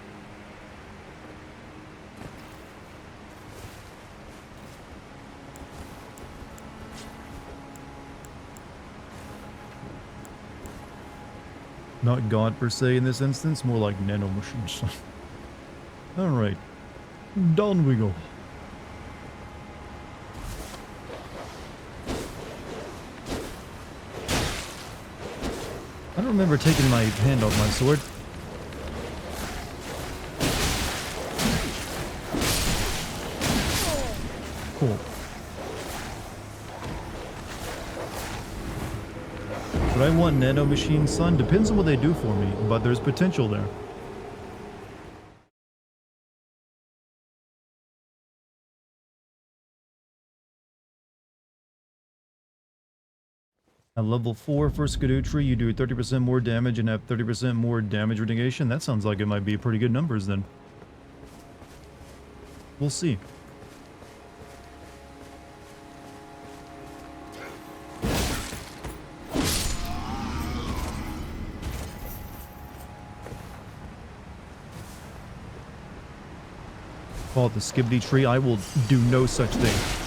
Not God per se in this instance, more like nanomachines. Alright, down we go. I don't remember taking my hand off my sword. Cool. But I want nanomachines, son. Depends on what they do for me, but there's potential there. At level 4 for Erydtree, you do 30% more damage and have 30% more damage mitigation. That sounds like it might be pretty good numbers then. We'll see. Call it the Skibidi tree. I will do no such thing.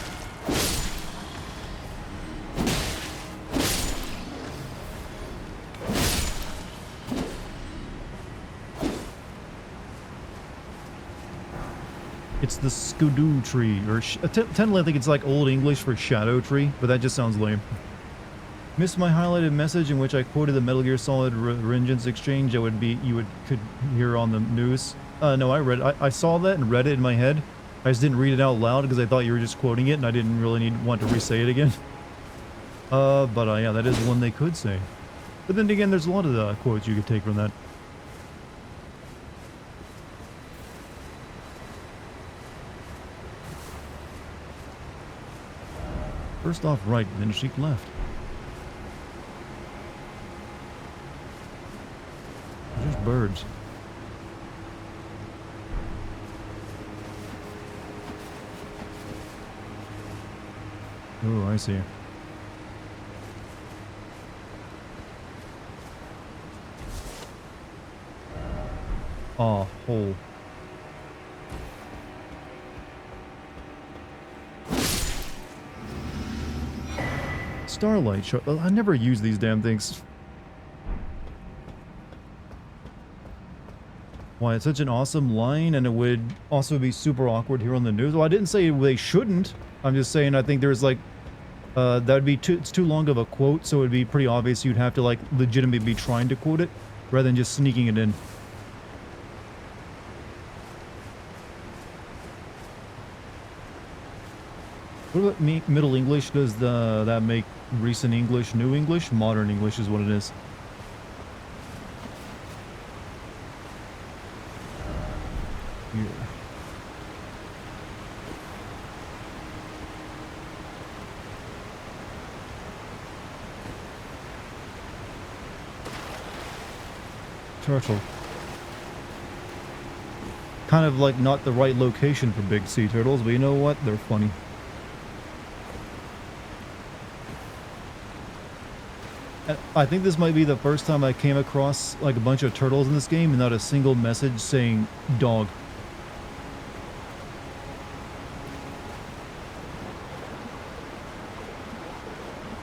It's the Skidoo tree, or technically I think it's like Old English for shadow tree, but that just sounds lame. Missed my highlighted message in which I quoted the Metal Gear Solid Vengeance exchange that could hear on the news. No, I saw that and read it in my head. I just didn't read it out loud because I thought you were just quoting it and I didn't really want to re-say it again. But yeah, that is one they could say. But then again, there's a lot of quotes you could take from that. First off right, then sheep left. They're just birds. Oh, I see. Oh, hole. Starlight show. I never use these damn things. Why, it's such an awesome line, and it would also be super awkward here on the news. Well, I didn't say they shouldn't. I'm just saying I think there's like, that would be it's too long of a quote, so it would be pretty obvious you'd have to like legitimately be trying to quote it, rather than just sneaking it in. What about Middle English? Does that make recent English new English? Modern English is what it is. Here. Turtle. Kind of like not the right location for big sea turtles, but you know what? They're funny. I think this might be the first time I came across like a bunch of turtles in this game and not a single message saying dog.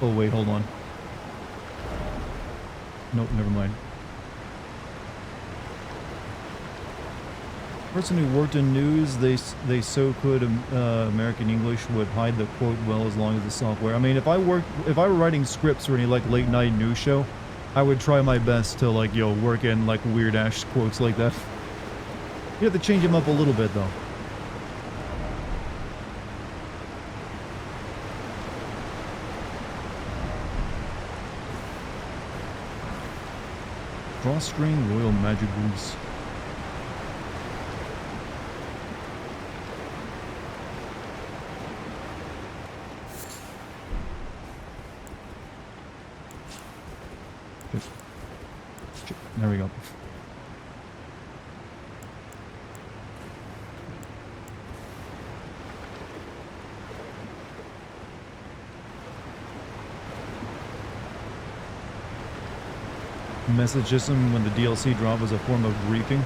Oh wait, hold on. Nope, never mind. Person who worked in news, they so could American English would hide the quote well as long as the software. I mean, if I were writing scripts for any like late night news show, I would try my best to like work in like weird ass quotes like that. You have to change them up a little bit though. Drawstring Royal Magic Goose. There we go. Message system when the DLC drop was a form of griefing.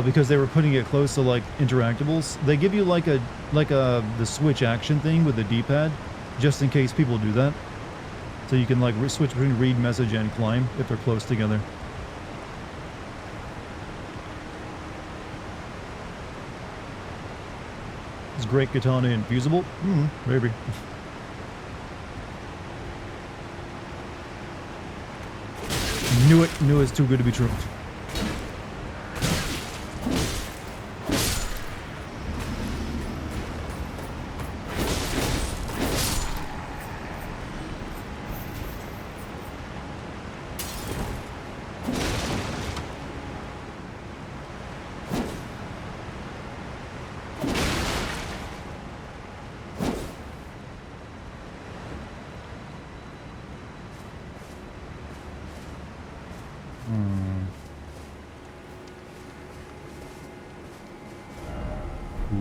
Because they were putting it close to like interactables. They give you like the switch action thing with the D-pad, just in case people do that. So you can like switch between read, message, and climb if they're close together. Is Great Katana infusable? Maybe. Knew it. Knew it's too good to be true. Hmm.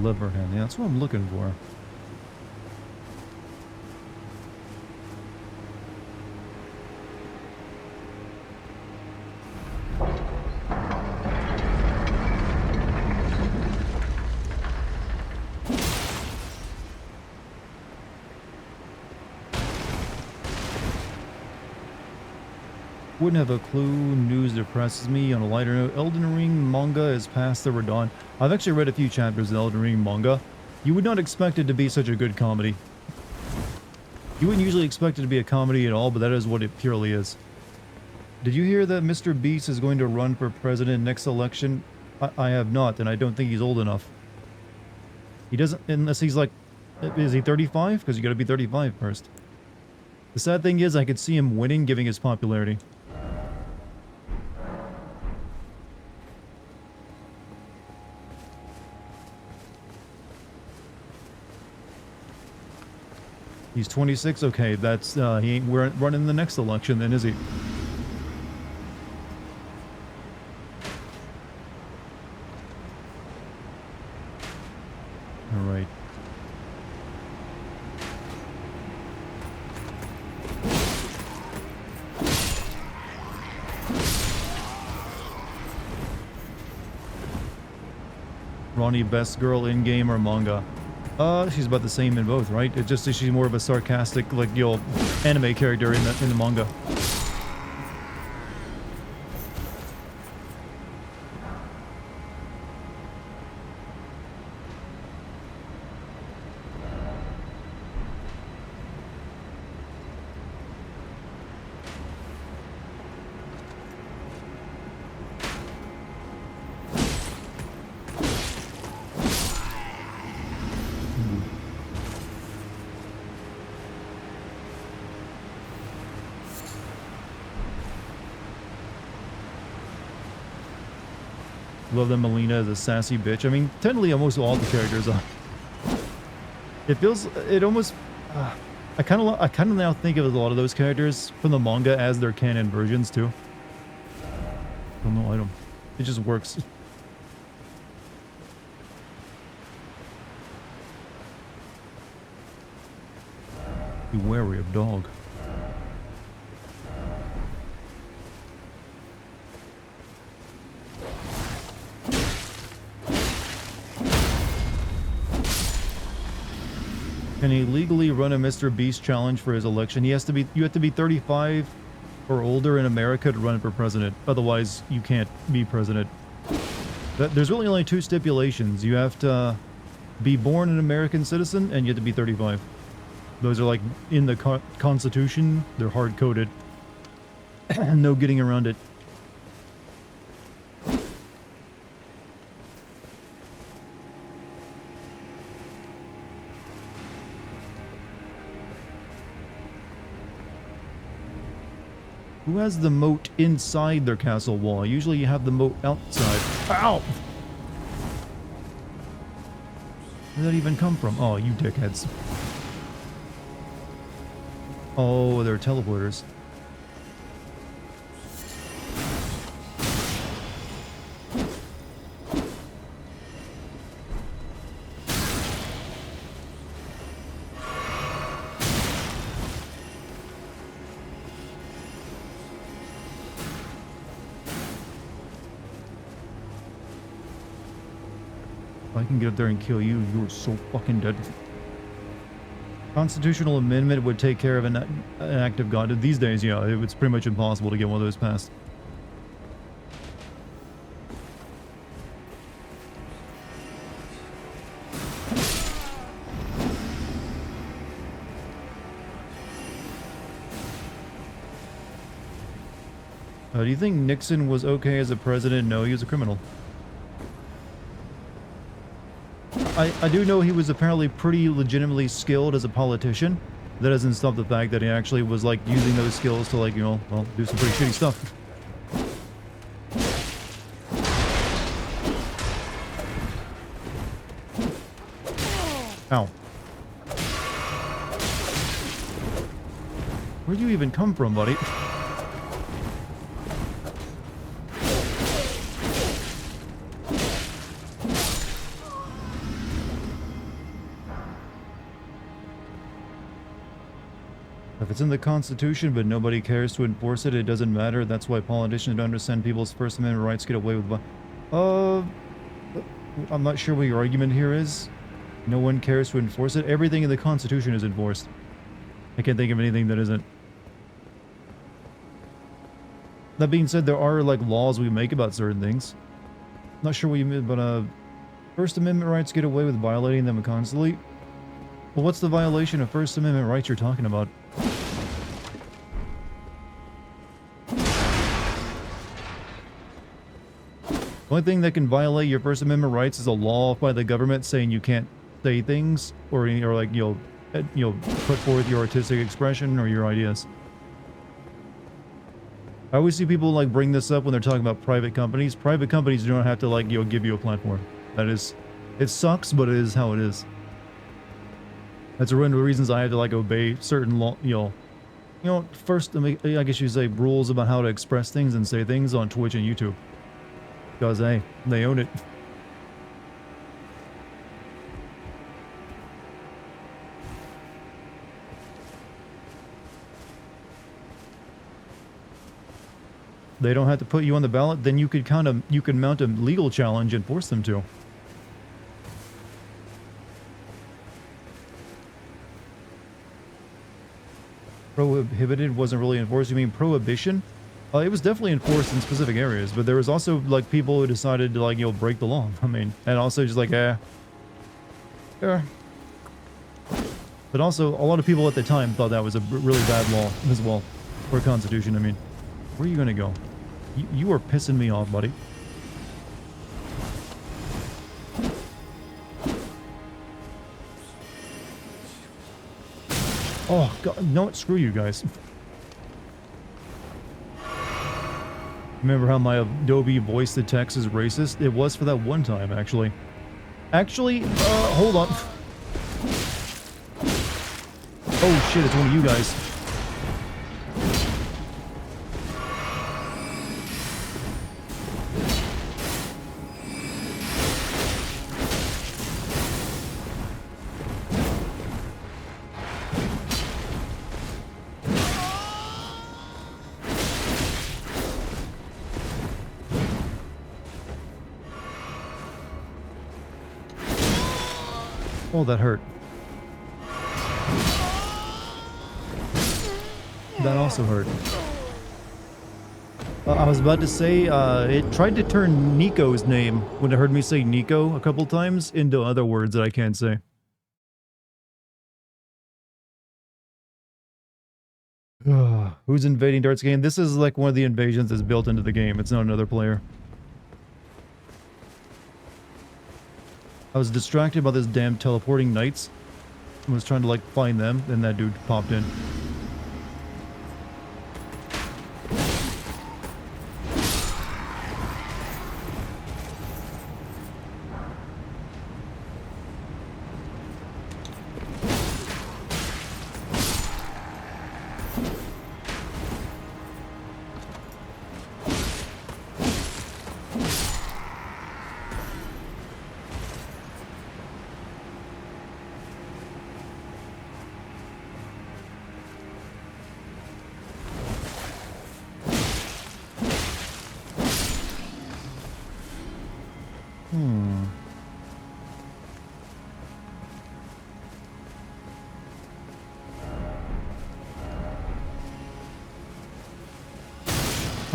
Liverhead. Yeah, that's what I'm looking for. Wouldn't have a clue. News depresses me. On a lighter note, Elden Ring manga is past the Radon. I've actually read a few chapters of Elden Ring manga. You would not expect it to be such a good comedy. You wouldn't usually expect it to be a comedy at all, but that is what it purely is. Did you hear that Mr. Beast is going to run for president next election? I have not, and I don't think he's old enough. He doesn't, unless he's like, is he 35? Because you gotta be 35 first. The sad thing is, I could see him winning, giving his popularity. He's 26? Okay, that's, he ain't running the next election then, is he? Alright. Ronnie, best girl in-game or manga? She's about the same in both, right? It's just that she's more of a sarcastic, like, you know, anime character in the manga. Love that Melina is a sassy bitch. I mean, technically almost all the characters are. It almost, I kind of now think of a lot of those characters from the manga as their canon versions too. Don't know item. It just works. Be wary of dog. Can he legally run a Mr. Beast challenge for his election? You have to be 35 or older in America to run for president. Otherwise, you can't be president. There's really only two stipulations. You have to be born an American citizen, and you have to be 35. Those are like in the Constitution. They're hard-coded. No getting around it. Who has the moat inside their castle wall? Usually you have the moat outside. Ow! Where did that even come from? Oh, you dickheads. Oh, they're teleporters. If I can get up there and kill you, you're so fucking dead. Constitutional amendment would take care of an act of God. These days, yeah, it's pretty much impossible to get one of those passed. Do you think Nixon was okay as a president? No, he was a criminal. I do know he was apparently pretty legitimately skilled as a politician. That doesn't stop the fact that he actually was like using those skills to, like, you know, well, do some pretty shitty stuff. Ow. Where'd you even come from, buddy? It's in the Constitution, but nobody cares to enforce it. It doesn't matter. That's why politicians don't understand people's First Amendment rights get away with... I'm not sure what your argument here is. No one cares to enforce it. Everything in the Constitution is enforced. I can't think of anything that isn't. That being said, there are, like, laws we make about certain things. Not sure what you mean, but, First Amendment rights get away with violating them constantly. Well, what's the violation of First Amendment rights you're talking about? The only thing that can violate your First Amendment rights is a law by the government saying you can't say things, or like, you'll put forth your artistic expression or your ideas. I always see people, like, bring this up when they're talking about private companies. Private companies do not have to, like, give you a platform. That is, it sucks, but it is how it is. That's one of the reasons I had to, like, obey certain law, first, I guess you say, rules about how to express things and say things on Twitch and YouTube. Because, hey, they own it. They don't have to put you on the ballot, then you could mount a legal challenge and force them to. Prohibited wasn't really enforced. You mean prohibition? It was definitely enforced in specific areas, but there was also, like, people who decided to, like, break the law. I mean, and also just like, yeah. But also, a lot of people at the time thought that was a really bad law as well, or constitution. I mean, where are you gonna go? You are pissing me off, buddy. Oh, God, no, screw you guys. Remember how my Adobe voice to text is racist? It was for that one time, actually. Actually, hold on. Oh shit, it's one of you guys. Oh, that hurt. That also hurt. I was about to say, it tried to turn Nico's name, when it heard me say Nico a couple times, into other words that I can't say. Who's invading Dartigan? This is like one of the invasions that's built into the game. It's not another player. I was distracted by this damn teleporting knights. I was trying to, like, find them, and that dude popped in.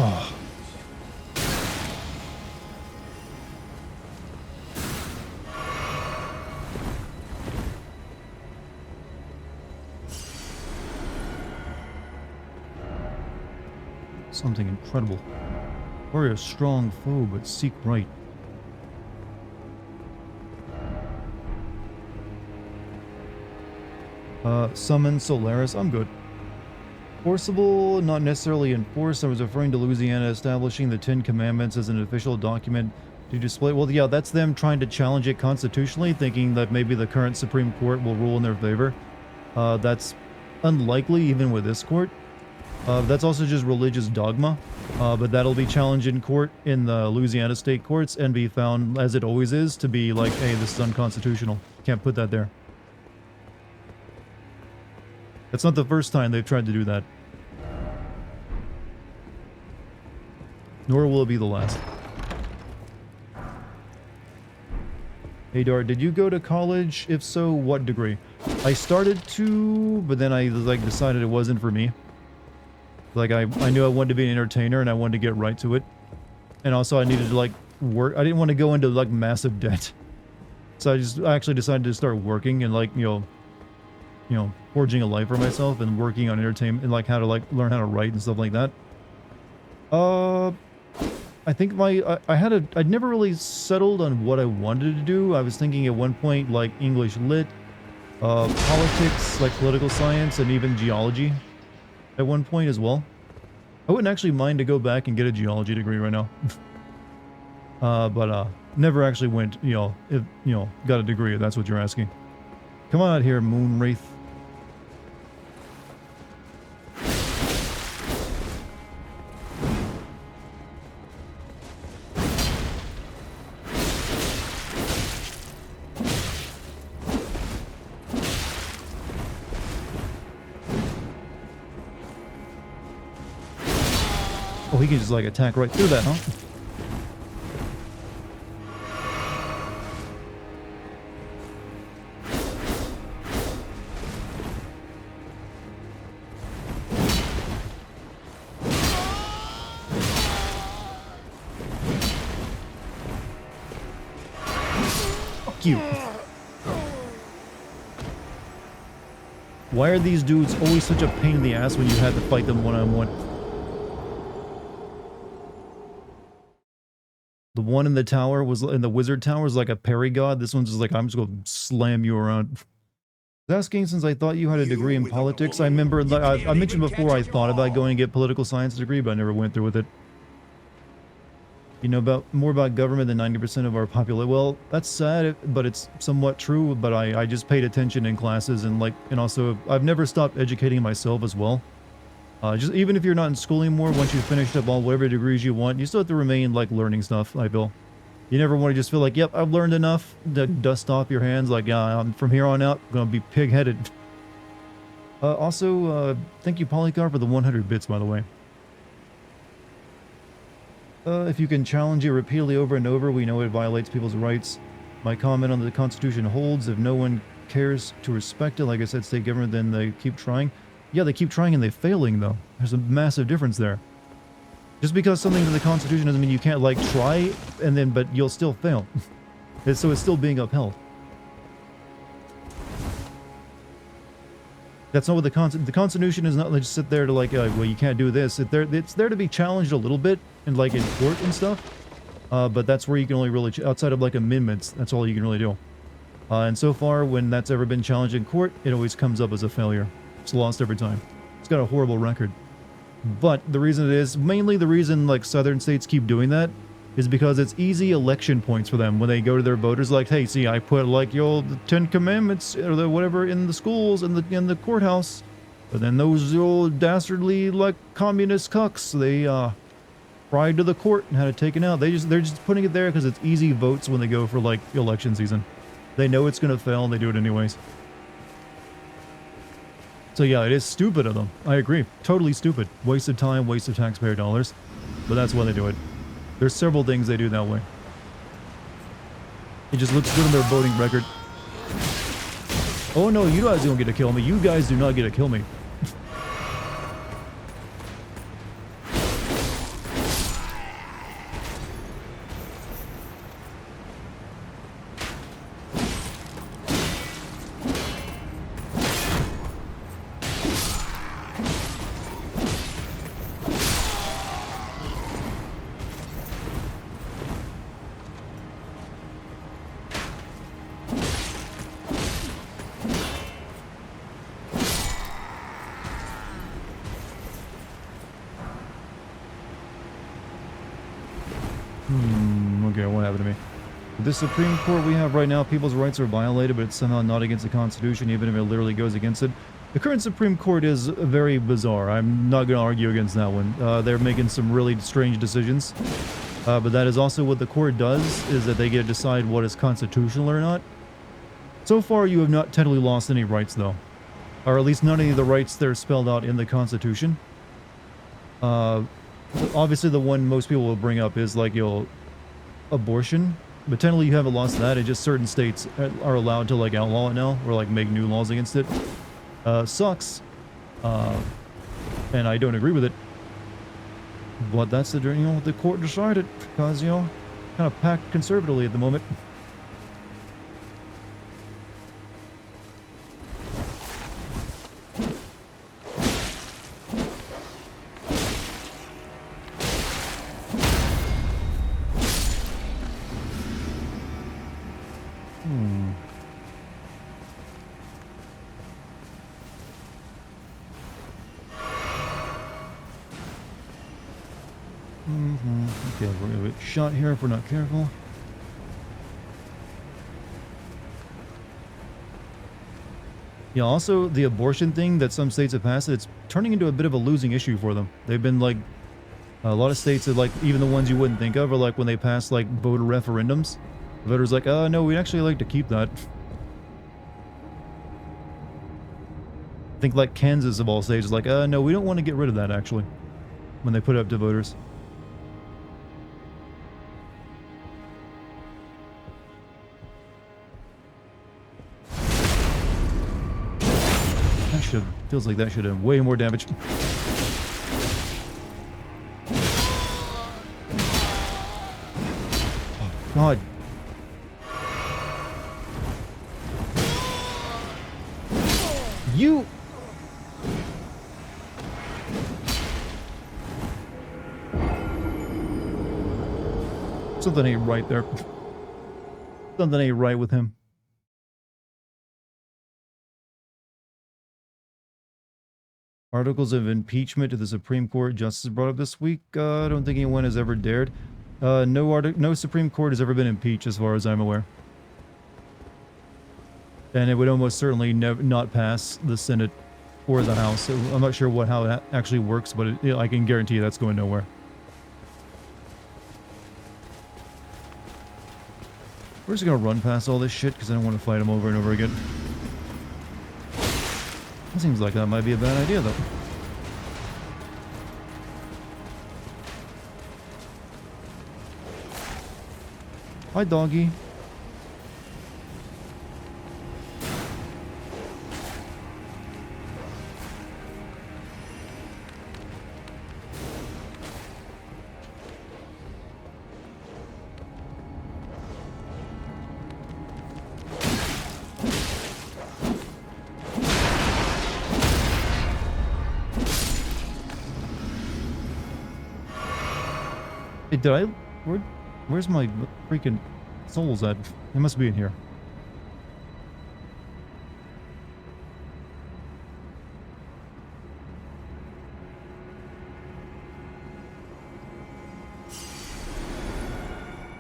Oh. Something incredible. Warrior strong foe, but seek right. Summon Solaris. I'm good. Forcible, not necessarily enforced. I was referring to Louisiana establishing the 10 Commandments as an official document to display. Well, yeah, that's them trying to challenge it constitutionally, thinking that maybe the current Supreme Court will rule in their favor. That's unlikely, even with this court. That's also just religious dogma, but that'll be challenged in court in the Louisiana state courts and be found, as it always is, to be like, hey, this is unconstitutional. Can't put that there. That's not the first time they've tried to do that. Nor will it be the last. Hey Dart, did you go to college? If so, what degree? I started to, but then I like decided it wasn't for me. Like I knew I wanted to be an entertainer and I wanted to get right to it. And also I needed to like work. I didn't want to go into like massive debt. So I actually decided to start working and like, you know, forging a life for myself and working on entertainment and like how to like learn how to write and stuff like that. I think I'd never really settled on what I wanted to do. I was thinking at one point like English lit, politics, like political science, and even geology at one point as well. I wouldn't actually mind to go back and get a geology degree right now. But never actually went, got a degree, if that's what you're asking. Come on out here, Moonwraith. Oh, he can just like attack right through that, huh? Fuck you. Why are these dudes always such a pain in the ass when you had to fight them one-on-one? The one in the tower was in the wizard tower was like a parry god. This one's just like, I'm just gonna slam you around. I was asking since I thought you had a degree in politics. I remember I mentioned before I thought about going to get political science degree, but I never went through with it. You know more about government than 90% of our population. Well, that's sad, but it's somewhat true. But I just paid attention in classes and also I've never stopped educating myself as well. Just even if you're not in school anymore, once you've finished up all whatever degrees you want, you still have to remain like learning stuff. I feel you never want to just feel like, yep, I've learned enough to dust off your hands. Like, yeah, from here on out, I'm gonna be pig-headed. Also, thank you, Polycar, for the 100 bits, by the way. If you can challenge it repeatedly over and over, we know it violates people's rights. My comment on the Constitution holds. If no one cares to respect it, like I said, state government, then they keep trying. Yeah, they keep trying and they're failing, though. There's a massive difference there. Just because something's in the Constitution doesn't mean you can't, like, try, and then, but you'll still fail. So it's still being upheld. That's not what the Constitution is not just sit there to, like, well, you can't do this. It's there to be challenged a little bit, and like, in court and stuff. But that's where you can only really, outside of, like, amendments, that's all you can really do. And so far, when that's ever been challenged in court, it always comes up as a failure. It's lost every time. It's got a horrible record. But the reason it is, mainly the reason like southern states keep doing that, is because it's easy election points for them when they go to their voters like, hey, see, I put like your 10 commandments or the whatever in the schools in the courthouse. But then those old dastardly like communist cucks, they pried to the court and had it taken out. They're just putting it there because it's easy votes when they go for like election season. They know it's gonna fail and they do it anyways. So yeah, it is stupid of them. I agree. Totally stupid. Waste of time, waste of taxpayer dollars. But that's why they do it. There's several things they do that way. It just looks good on their voting record. Oh no, you guys don't get to kill me. You guys do not get to kill me. Okay, what happened to me? With this Supreme Court we have right now, people's rights are violated, but it's somehow not against the Constitution, even if it literally goes against it. The current Supreme Court is very bizarre. I'm not going to argue against that one. They're making some really strange decisions. But that is also what the court does, is that they get to decide what is constitutional or not. So far, you have not technically lost any rights, though. or at least none of the rights that are spelled out in the Constitution. Obviously the one most people will bring up is like, abortion, but technically you haven't lost that. It's just certain states are allowed to like outlaw it now, or like make new laws against it. Sucks. And I don't agree with it. But that's the, what the court decided, because, kind of packed conservatively at the moment. Okay, we're gonna get shot here if we're not careful. Yeah, also the abortion thing that some states have passed, it's turning into a bit of a losing issue for them. They've been like, a lot of states that like, even the ones you wouldn't think of, are like when they pass like voter referendums, the voters like, no, we'd actually like to keep that. I think like Kansas of all states is like, no, we don't want to get rid of that actually, when they put it up to voters. Feels like that should have way more damage. Oh, God. You... Something ain't right there. Something ain't right with him. Articles of impeachment to the Supreme Court justice brought up this week. I don't think anyone has ever dared. No Supreme Court has ever been impeached as far as I'm aware. And it would almost certainly not pass the Senate or the House. So I'm not sure how that actually works, but I can guarantee you that's going nowhere. We're just going to run past all this shit because I don't want to fight them over and over again. It seems like that might be a bad idea, though. Hi, doggy. Hey, did I... Where's my freaking souls at? They must be in here.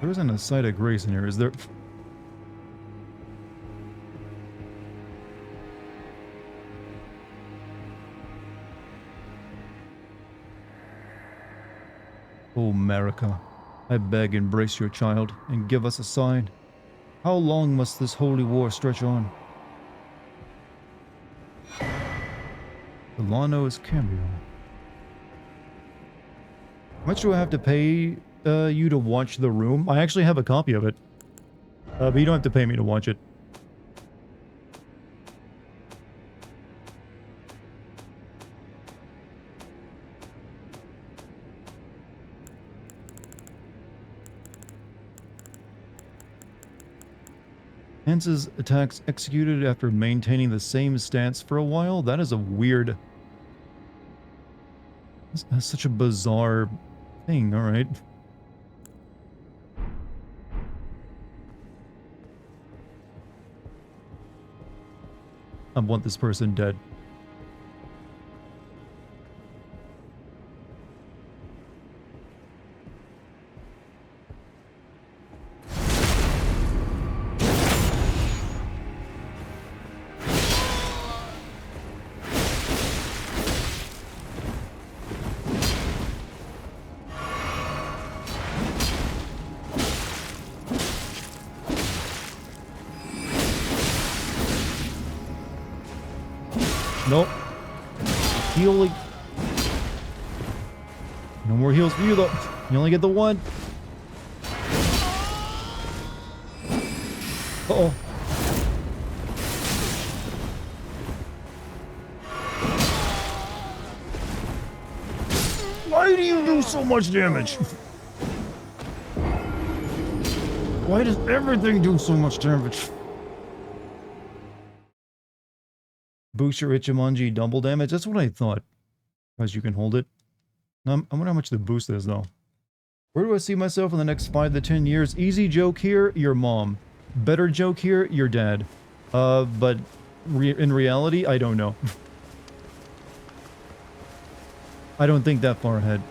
There isn't a sight of grace in here, is there? Oh, America, I beg, embrace your child, and give us a sign. How long must this holy war stretch on? Delano is Cambio. How much do I have to pay you to watch The Room? I actually have a copy of it. But you don't have to pay me to watch it. Hance's attacks executed after maintaining the same stance for a while? That is a weird... That's such a bizarre thing, alright. I want this person dead. Nope. Healing. No more heals for you, though. You only get the one. Uh-oh. Why do you do so much damage? Why does everything do so much damage? Boost your Ichimonji double damage? That's what I thought. Because you can hold it. I wonder how much the boost is, though. Where do I see myself in the next 5 to 10 years? Easy joke here, your mom. Better joke here, your dad. But in reality, I don't know. I don't think that far ahead.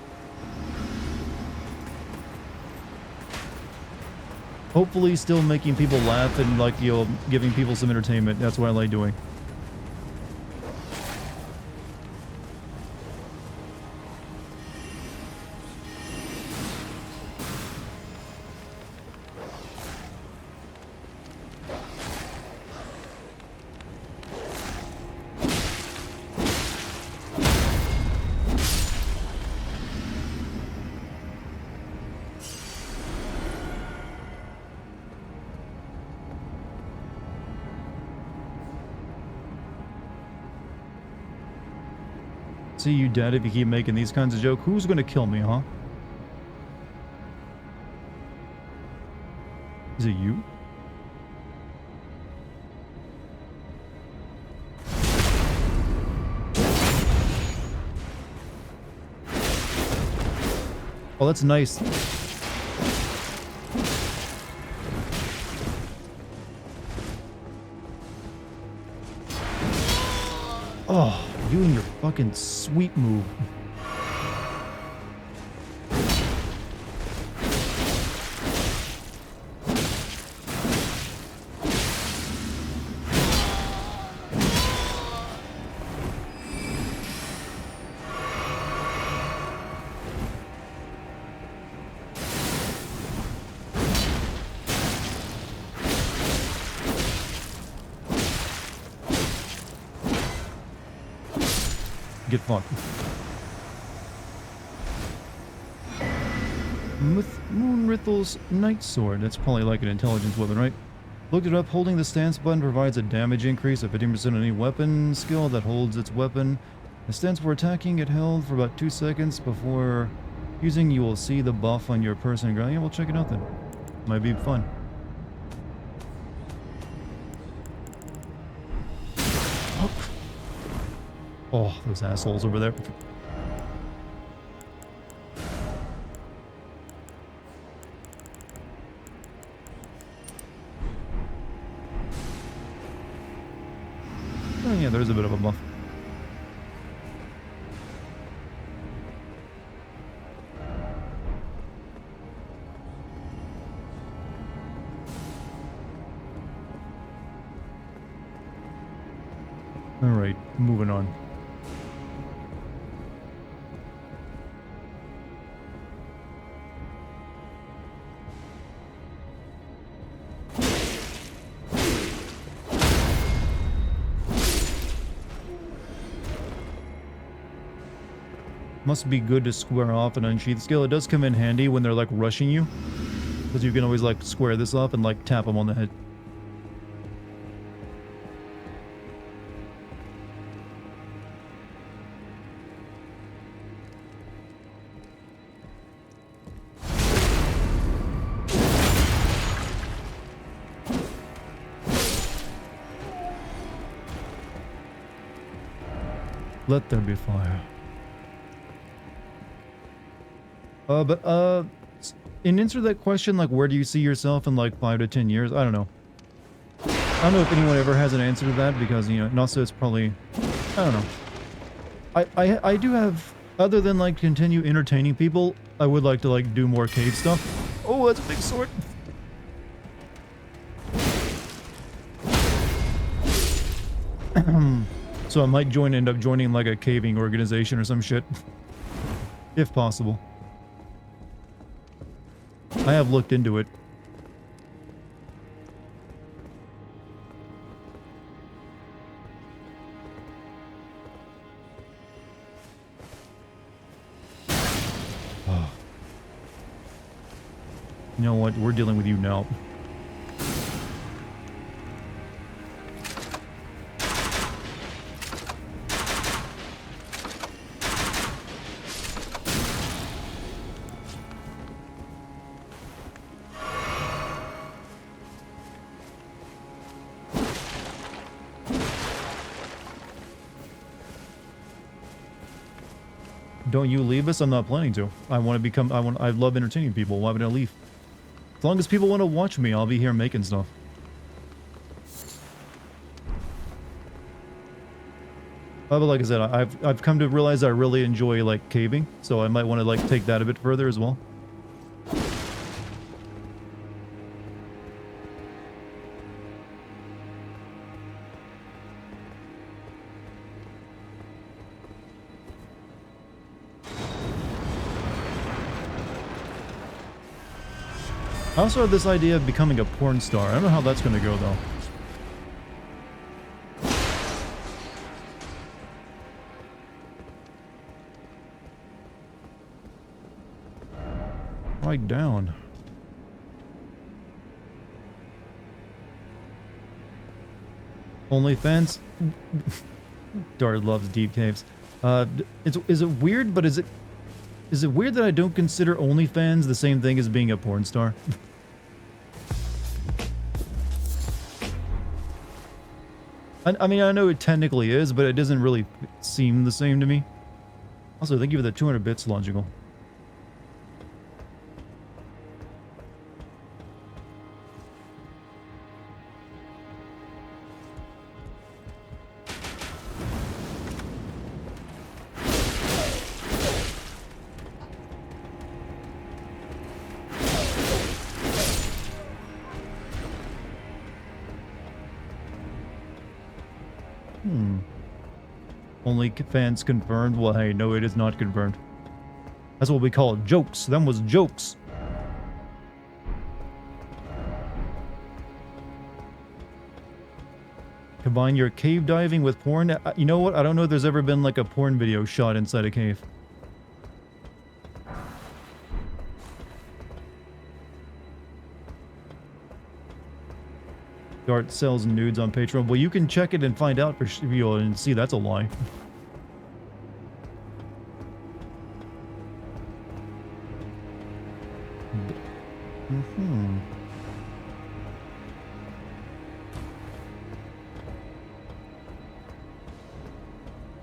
Hopefully still making people laugh and, like, you know, giving people some entertainment. That's what I like doing. See you dead if you keep making these kinds of jokes. Who's gonna kill me, huh? Is it you? Oh, that's nice. Oh, you and your fucking sweep move. Get fucked. Moonrithel's Night Sword. That's probably like an intelligence weapon, right? Looked it up. Holding the stance button provides a damage increase of 15% on any weapon skill that holds its weapon. The stance for attacking it held for about 2 seconds before using. You will see the buff on your person. Yeah, we'll check it out then. Might be fun. Oh, those assholes over there. Oh yeah, there's a bit of a buff. Alright, moving on. Must be good to square off an unsheathed skill. It does come in handy when they're like rushing you, because you can always like square this off and like tap them on the head. Let there be fire. In answer to that question, like, where do you see yourself in, like, 5 to 10 years? I don't know. I don't know if anyone ever has an answer to that, because, you know, and also it's probably, I don't know. I do have, other than, like, continue entertaining people, I would like to, like, do more cave stuff. Oh, that's a big sword. So I might end up joining, like, a caving organization or some shit. If possible. I have looked into it. You know what? We're dealing with you now. Don't you leave us? I'm not planning to. I love entertaining people. Why would I leave? As long as people want to watch me, I'll be here making stuff. But like I said, I've come to realize I really enjoy like caving, so I might want to like take that a bit further as well. I also have this idea of becoming a porn star. I don't know how that's going to go, though. Right down. OnlyFans? Dart loves deep caves. Is it weird, but is it weird that I don't consider OnlyFans the same thing as being a porn star? I mean, I know it technically is, but it doesn't really seem the same to me. Also, thank you for the 200 bits, Logical. OnlyFans confirmed. Well, hey, no, it is not confirmed. That's what we call jokes. Them was jokes. Combine your cave diving with porn. You know what? I don't know if there's ever been like a porn video shot inside a cave. Dart sells nudes on Patreon. Well, you can check it and find out for real and see that's a lie.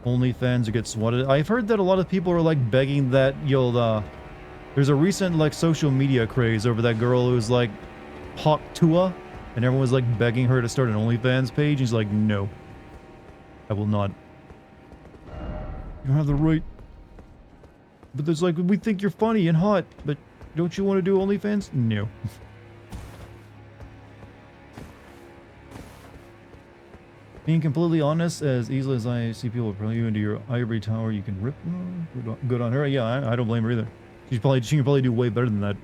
OnlyFans get swatted. I've heard that a lot of people are like begging that there's a recent like social media craze over that girl who's like Hawk Tua. And everyone was like begging her to start an OnlyFans page. He's like, no, I will not. You don't have the right. But there's like, we think you're funny and hot, but don't you want to do OnlyFans? No. Being completely honest, as easily as I see people put you into your ivory tower, you can rip. Good on her. Yeah, I don't blame her either. She can probably do way better than that.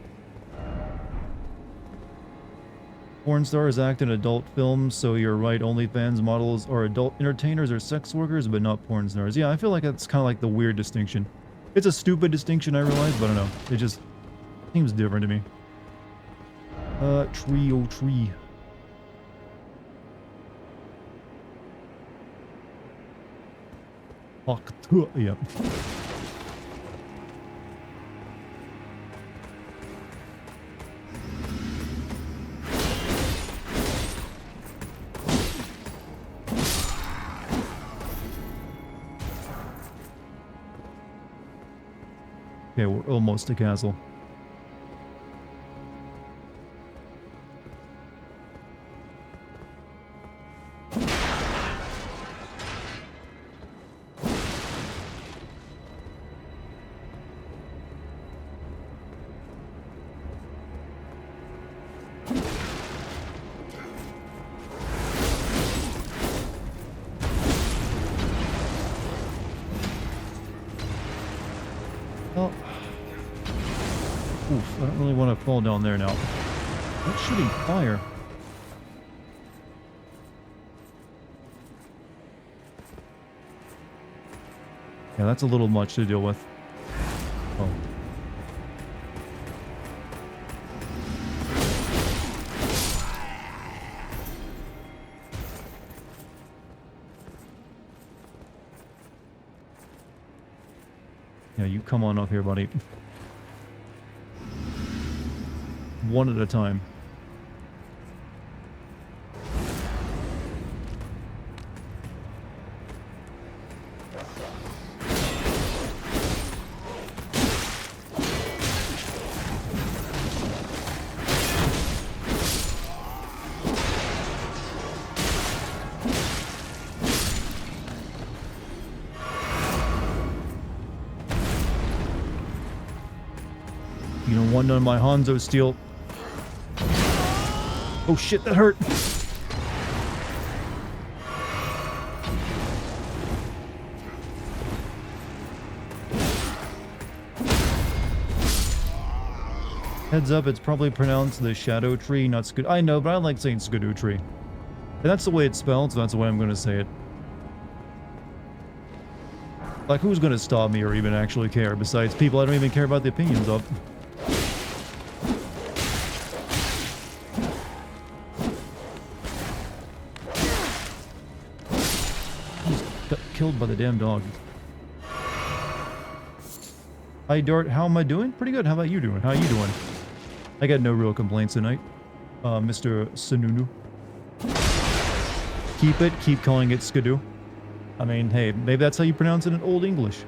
Porn stars act in adult films, so you're right, OnlyFans models are adult entertainers or sex workers, but not porn stars. Yeah, I feel like that's kind of like the weird distinction. It's a stupid distinction, I realize, but I don't know. It just seems different to me. Tree. Yeah. Okay, we're almost to castle. I don't really want to fall down there now. What's shooting fire? Yeah, that's a little much to deal with. Oh. come on up here, buddy. One at a time. You know, one on my Hanzo steel. Oh shit, that hurt. Heads up, it's probably pronounced the Shadow Tree, not Skidoo. I know, but I like saying Skidoo Tree. And that's the way it's spelled, so that's the way I'm going to say it. Like, who's going to stop me or even actually care, besides people I don't even care about the opinions of? Got killed by the damn dog. Hi Dart, how am I doing? Pretty good. How about you doing? How are you doing? I got no real complaints tonight. Mr. Sununu. Keep calling it Skidoo. I mean, hey, maybe that's how you pronounce it in Old English.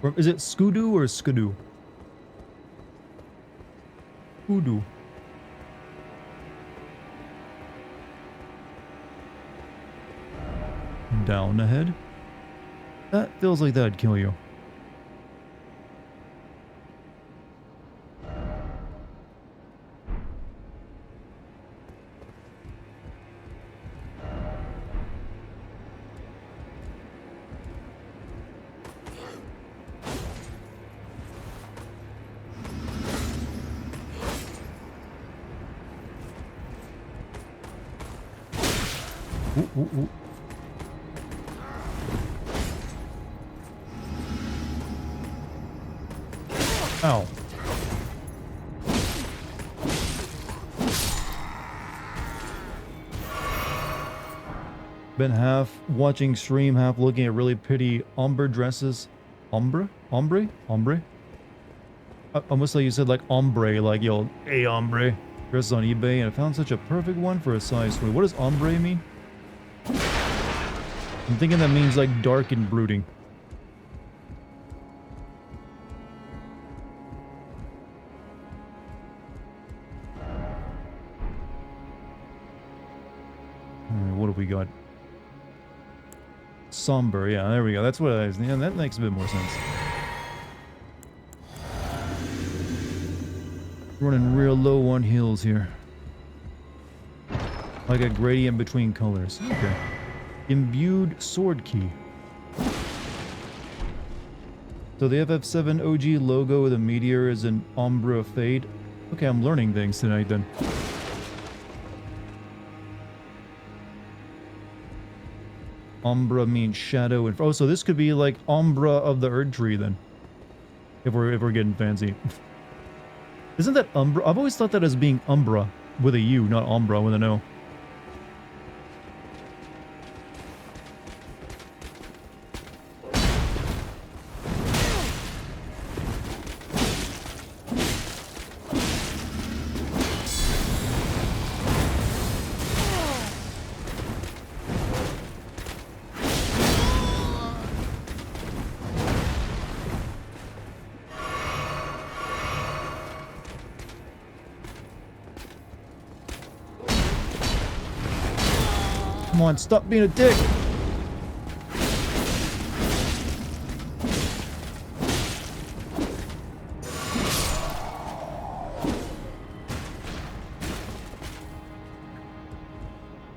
Or is it Skudoo or Skidoo? Skudoo. Down ahead. That feels like that'd kill you. Ooh, ooh, ooh. Ow. Been half watching stream, half looking at really pretty ombre dresses. Ombre? Ombre? Ombre? Almost like you said like ombre, like yo, hey ombre. Dresses on eBay, and I found such a perfect one for a size 20. What does ombre mean? I'm thinking that means like dark and brooding. Alright, what have we got? Somber, yeah, there we go. That's what I was. Yeah, that makes a bit more sense. Running real low on heals here. Like a gradient between colors. Okay. Imbued sword key. So the FF7 OG logo with a meteor is an ombre fade. Okay, I'm learning things tonight then. Umbra means shadow, and oh, so this could be like Umbra of the Erydtree then, if we're getting fancy. Isn't that Umbra? I've always thought that as being Umbra with a U, not Umbra with an O. Come on, stop being a dick!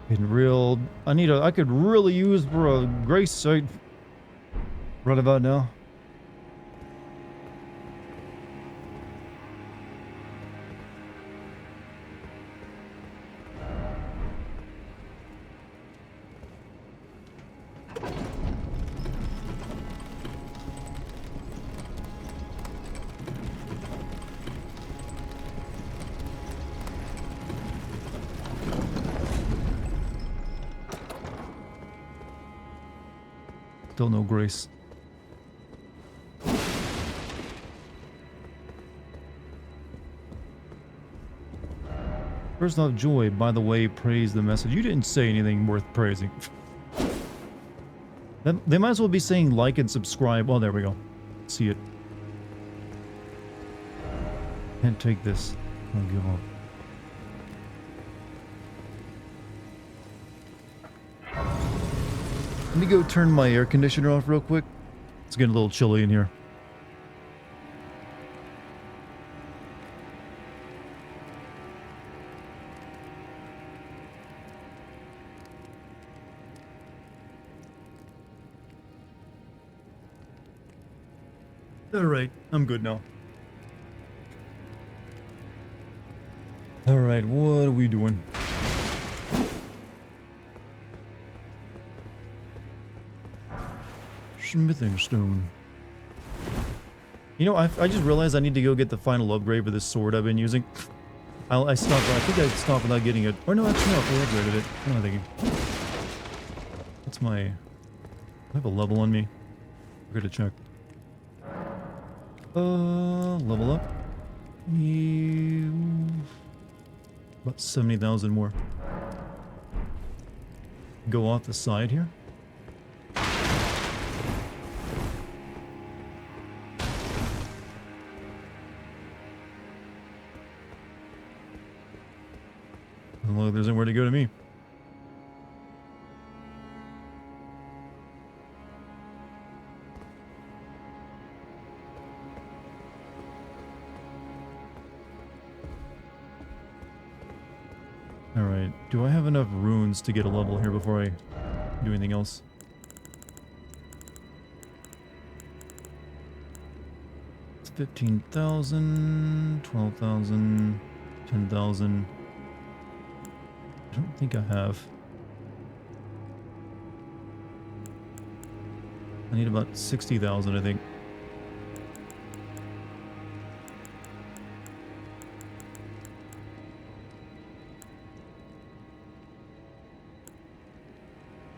In real... I could really use for a grace site right about now. Still no grace. First off, Joy, by the way, praise the message. You didn't say anything worth praising. They might as well be saying like and subscribe. Oh, there we go. See it. Can't take this. I'll give up. Let me go turn my air conditioner off real quick. It's getting a little chilly in here. Alright, I'm good now. Alright, what are we doing? Smithing stone. You know, I just realized I need to go get the final upgrade for this sword I've been using. I stopped. I think I stopped without getting it. Or no, actually no, I upgraded it. What am I thinking? What's my... I have a level on me. We're gonna check. Level up. About 70,000 more. Go off the side here. Well, there's nowhere to go to me. Alright, do I have enough runes to get a level here before I do anything else? It's 15,000, 12,000, 10,000. I don't think I have. I need about 60,000, I think.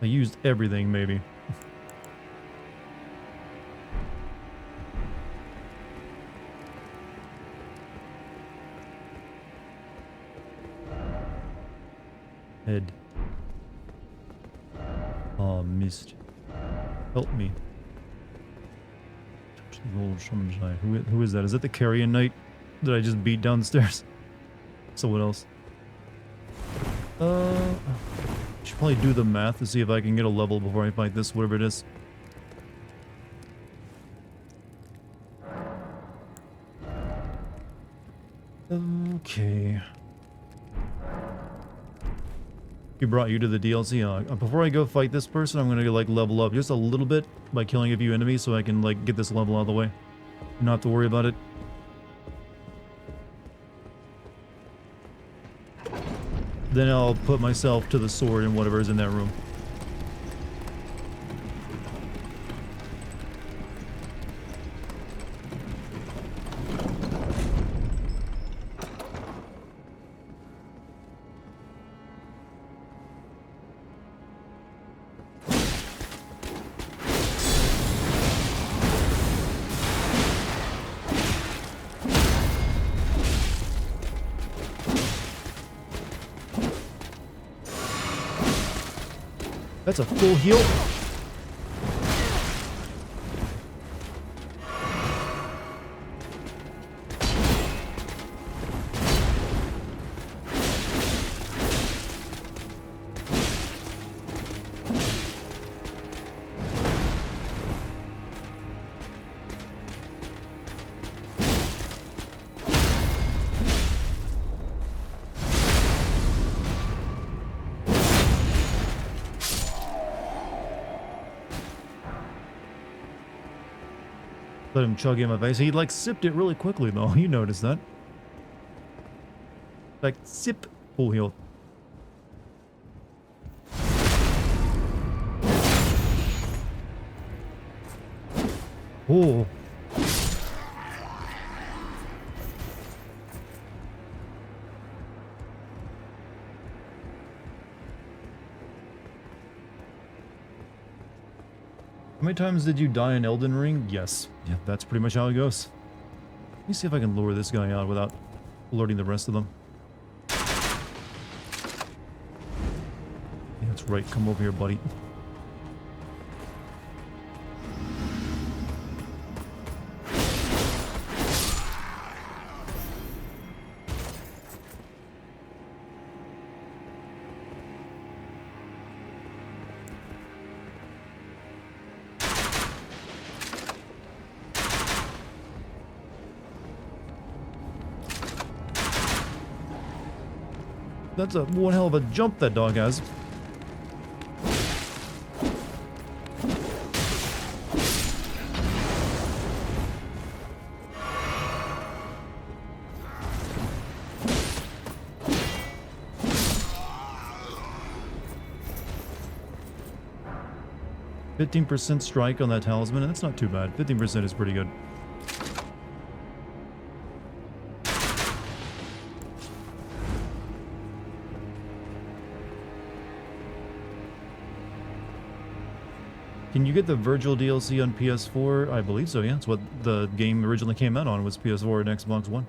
I used everything, maybe. Head. Ah, missed. Help me. Touch the gold Shumjai. Who is that? Is that the Carrion Knight that I just beat downstairs? So what else? Should probably do the math to see if I can get a level before I fight this, whatever it is. Okay. He brought you to the DLC. Before I go fight this person, I'm gonna like level up just a little bit by killing a few enemies so I can like get this level out of the way. Not have to worry about it. Then I'll put myself to the sword and whatever is in that room. That's a full heal. Let him chug in my face. He like sipped it really quickly though. You noticed that. Like sip, full heal. Oh. How many times did you die in Elden Ring? Yes. Yeah, that's pretty much how it goes. Let me see if I can lure this guy out without alerting the rest of them. Yeah, that's right. Come over here, buddy. That's a one hell of a jump that dog has. %15 strike on that talisman, and that's not too bad. 15% is pretty good. Can you get the Virgil DLC on PS4? I believe so, yeah. That's what the game originally came out on, was PS4 and Xbox One.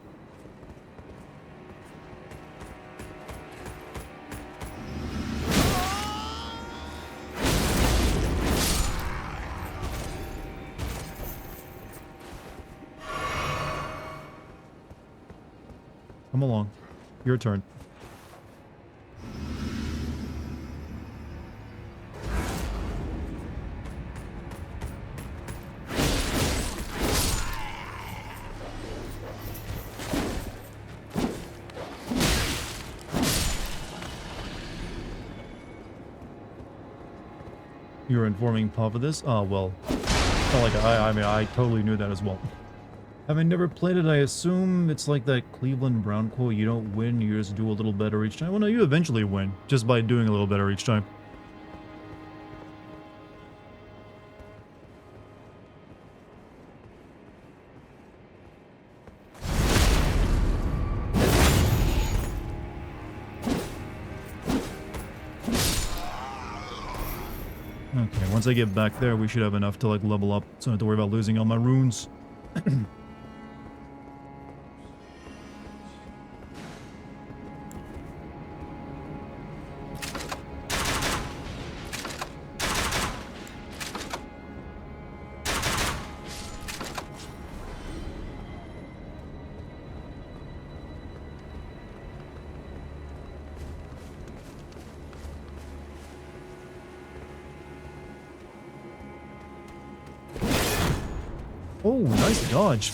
Come along. Your turn. You were informing Pop of this? Oh, well. It's not like I mean, I totally knew that as well. Having never played it, I assume it's like that Cleveland Brown quote, you don't win, you just do a little better each time. Well, no, you eventually win, just by doing a little better each time. Okay, once I get back there, we should have enough to, like, level up, so I don't have to worry about losing all my runes. Oh, nice dodge.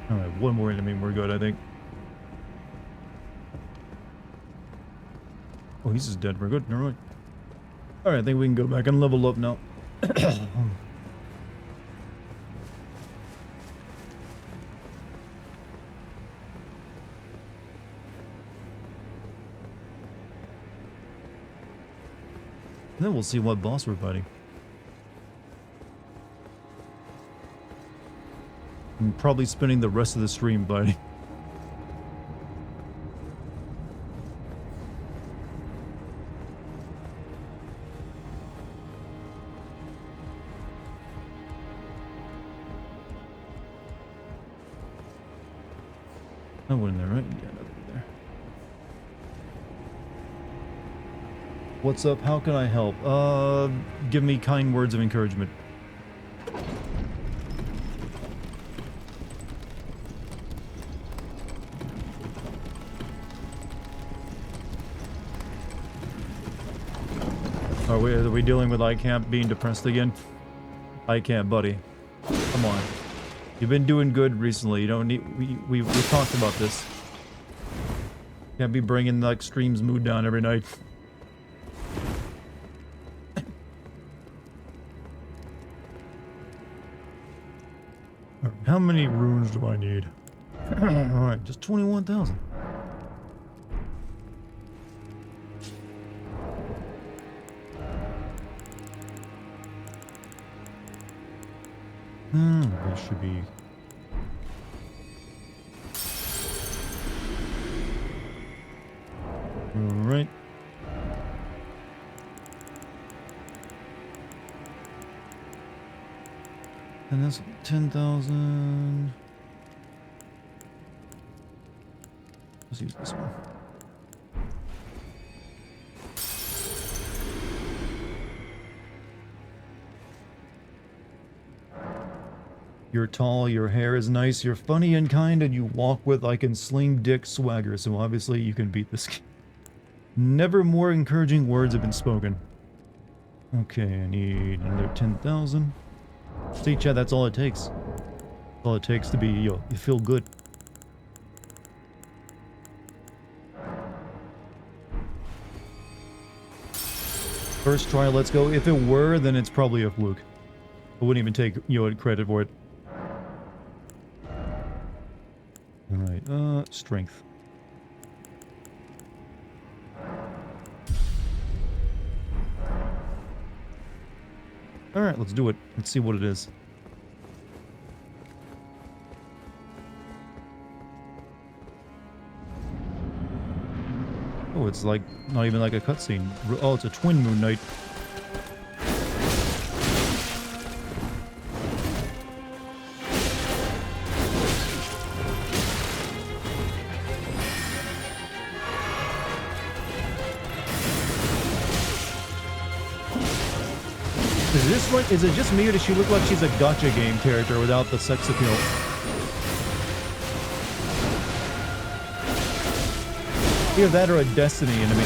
All right, one more enemy, we're good, I think. Oh, he's just dead. We're good. Never mind. Alright, I think we can go back and level up now. Then we'll see what boss we're fighting. I'm probably spending the rest of the stream fighting. I went in there, right? Yeah, nothing there. What's up? How can I help? Give me kind words of encouragement. Are we dealing with iCamp being depressed again? iCamp, buddy. Come on. You've been doing good recently. You don't need... We talked about this. Can't be bringing, like, streams mood down every night. How many runes do I need? Alright, just 21,000. That should be... Alright. And that's 10,000. Let's use this one. You're tall, your hair is nice, you're funny and kind, and you walk with I can sling dick swagger, so obviously you can beat this. Never more encouraging words have been spoken. Okay, I need another 10,000. See, Chad, that's all it takes. That's all it takes to be, you feel good. First try, let's go. If it were, then it's probably a fluke. I wouldn't even take, credit for it. Alright, strength. Alright, let's do it. Let's see what it is. Oh, it's like, not even like a cutscene. Oh, it's a twin moon knight. Is it just me, or does she look like she's a gacha game character without the sex appeal? Either that or a Destiny enemy.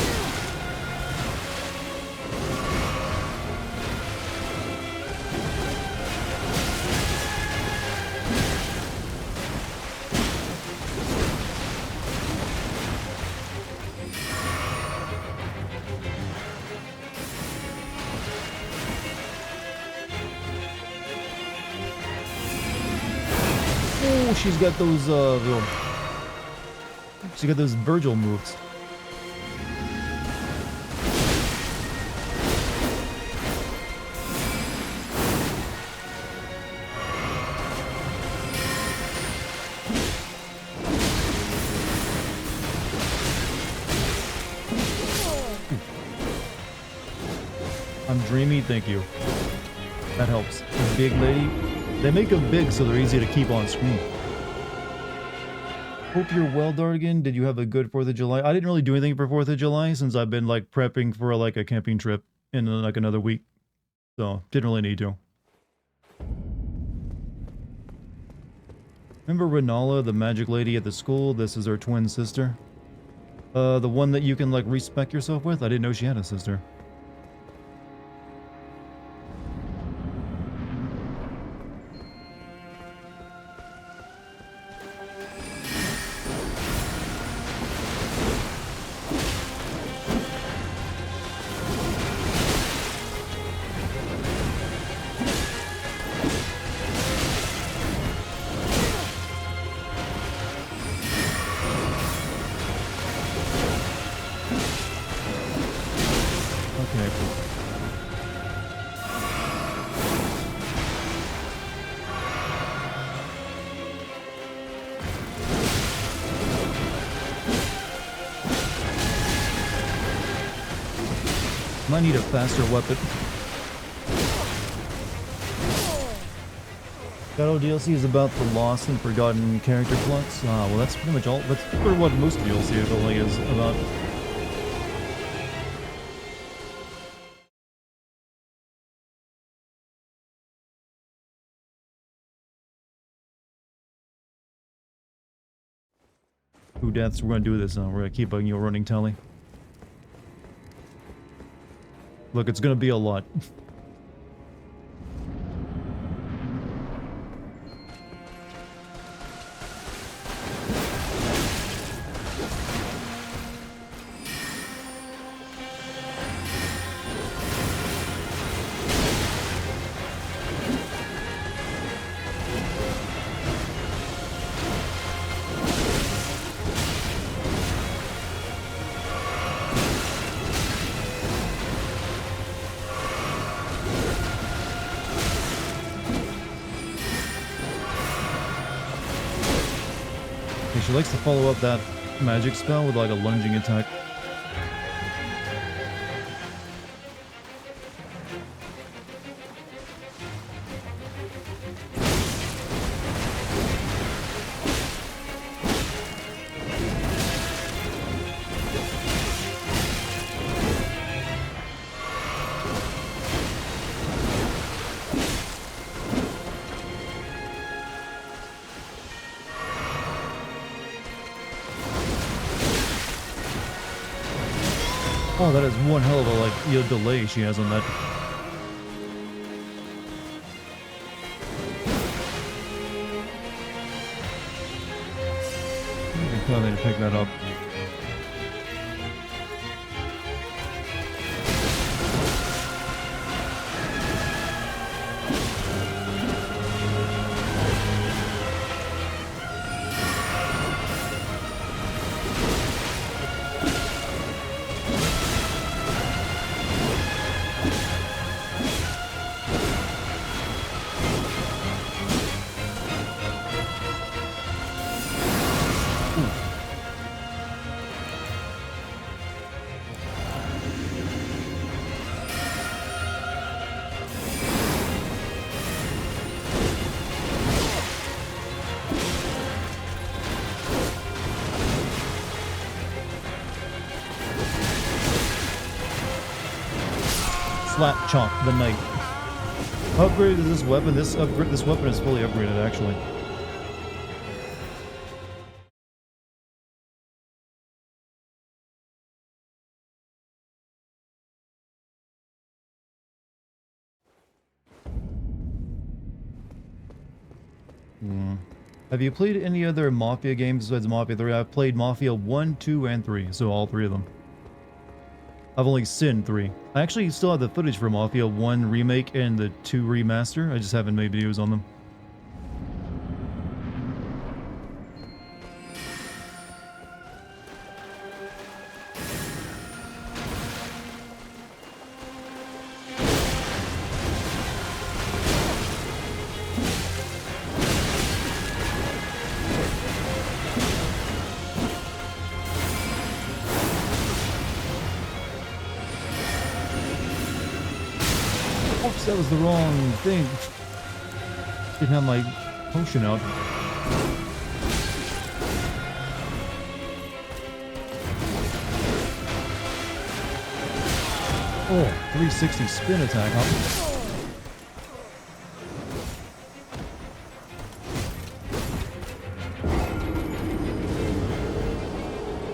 She's got those, she got those Virgil moves. I'm dreamy, thank you. That helps. Big lady. They make them big so they're easy to keep on screen. Hope you're well, Dartigan. Did you have a good 4th of July? I didn't really do anything for 4th of July since I've been like prepping for like a camping trip in like another week. So, didn't really need to. Remember Renala, the magic lady at the school? This is her twin sister. The one that you can like respec yourself with? I didn't know she had a sister. I need a faster weapon. Shadow DLC is about the lost and forgotten character plots. Well, that's pretty much all. That's pretty what most DLC really is about. Two deaths. We're gonna do this now. We're gonna keep a running tally. Look, it's gonna be a lot. she likes to follow up that magic spell with like a lunging attack. Oh, that is one hell of a, like, delay she has on that. I can tell me to pick that up. Slap chomp the knight. Upgraded this weapon. This weapon is fully upgraded actually. Have you played any other Mafia games besides Mafia 3? I've played Mafia 1, 2, and 3, so all three of them. I've only seen 3. I actually still have the footage for Mafia 1 Remake and the 2 Remaster. I just haven't made videos on them. Oops, that was the wrong thing. Didn't have my potion out. Oh, 360 spin attack, huh?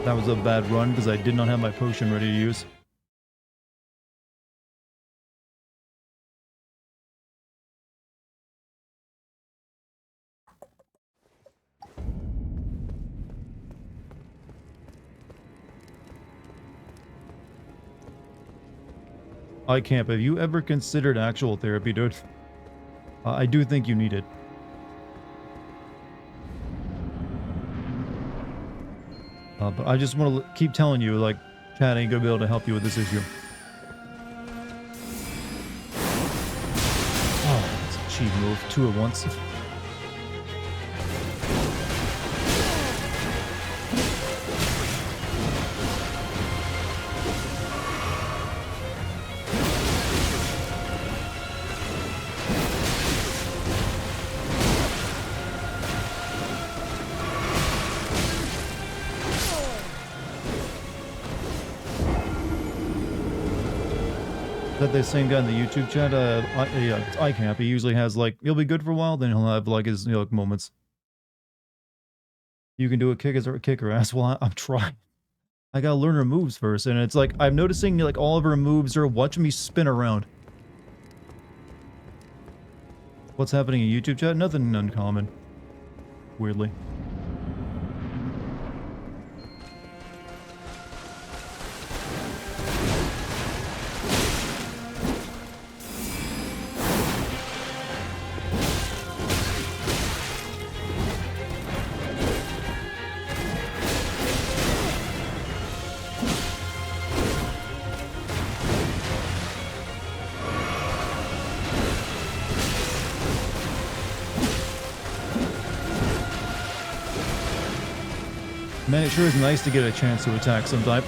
That was a bad run because I did not have my potion ready to use. I camp. Have you ever considered actual therapy, dude? I do think you need it. But I just want to keep telling you, like, chat ain't gonna be able to help you with this issue. Oh, that's a cheap move. 2 at once. That the same guy in the YouTube chat, iCamp, he usually has like, he'll be good for a while, then he'll have like his, moments. You can do a kick her ass. Well, I'm trying. I gotta learn her moves first, and it's like, I'm noticing like all of her moves are watching me spin around. What's happening in YouTube chat? Nothing uncommon. Weirdly. Man, it sure is nice to get a chance to attack sometime.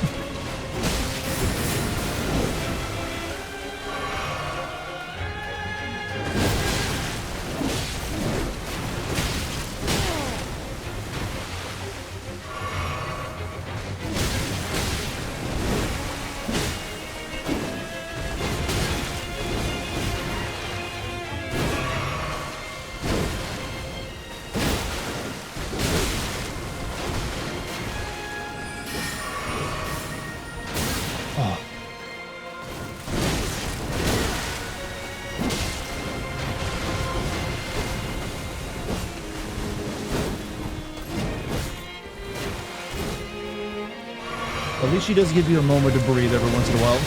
At least she does give you a moment to breathe every once in a while.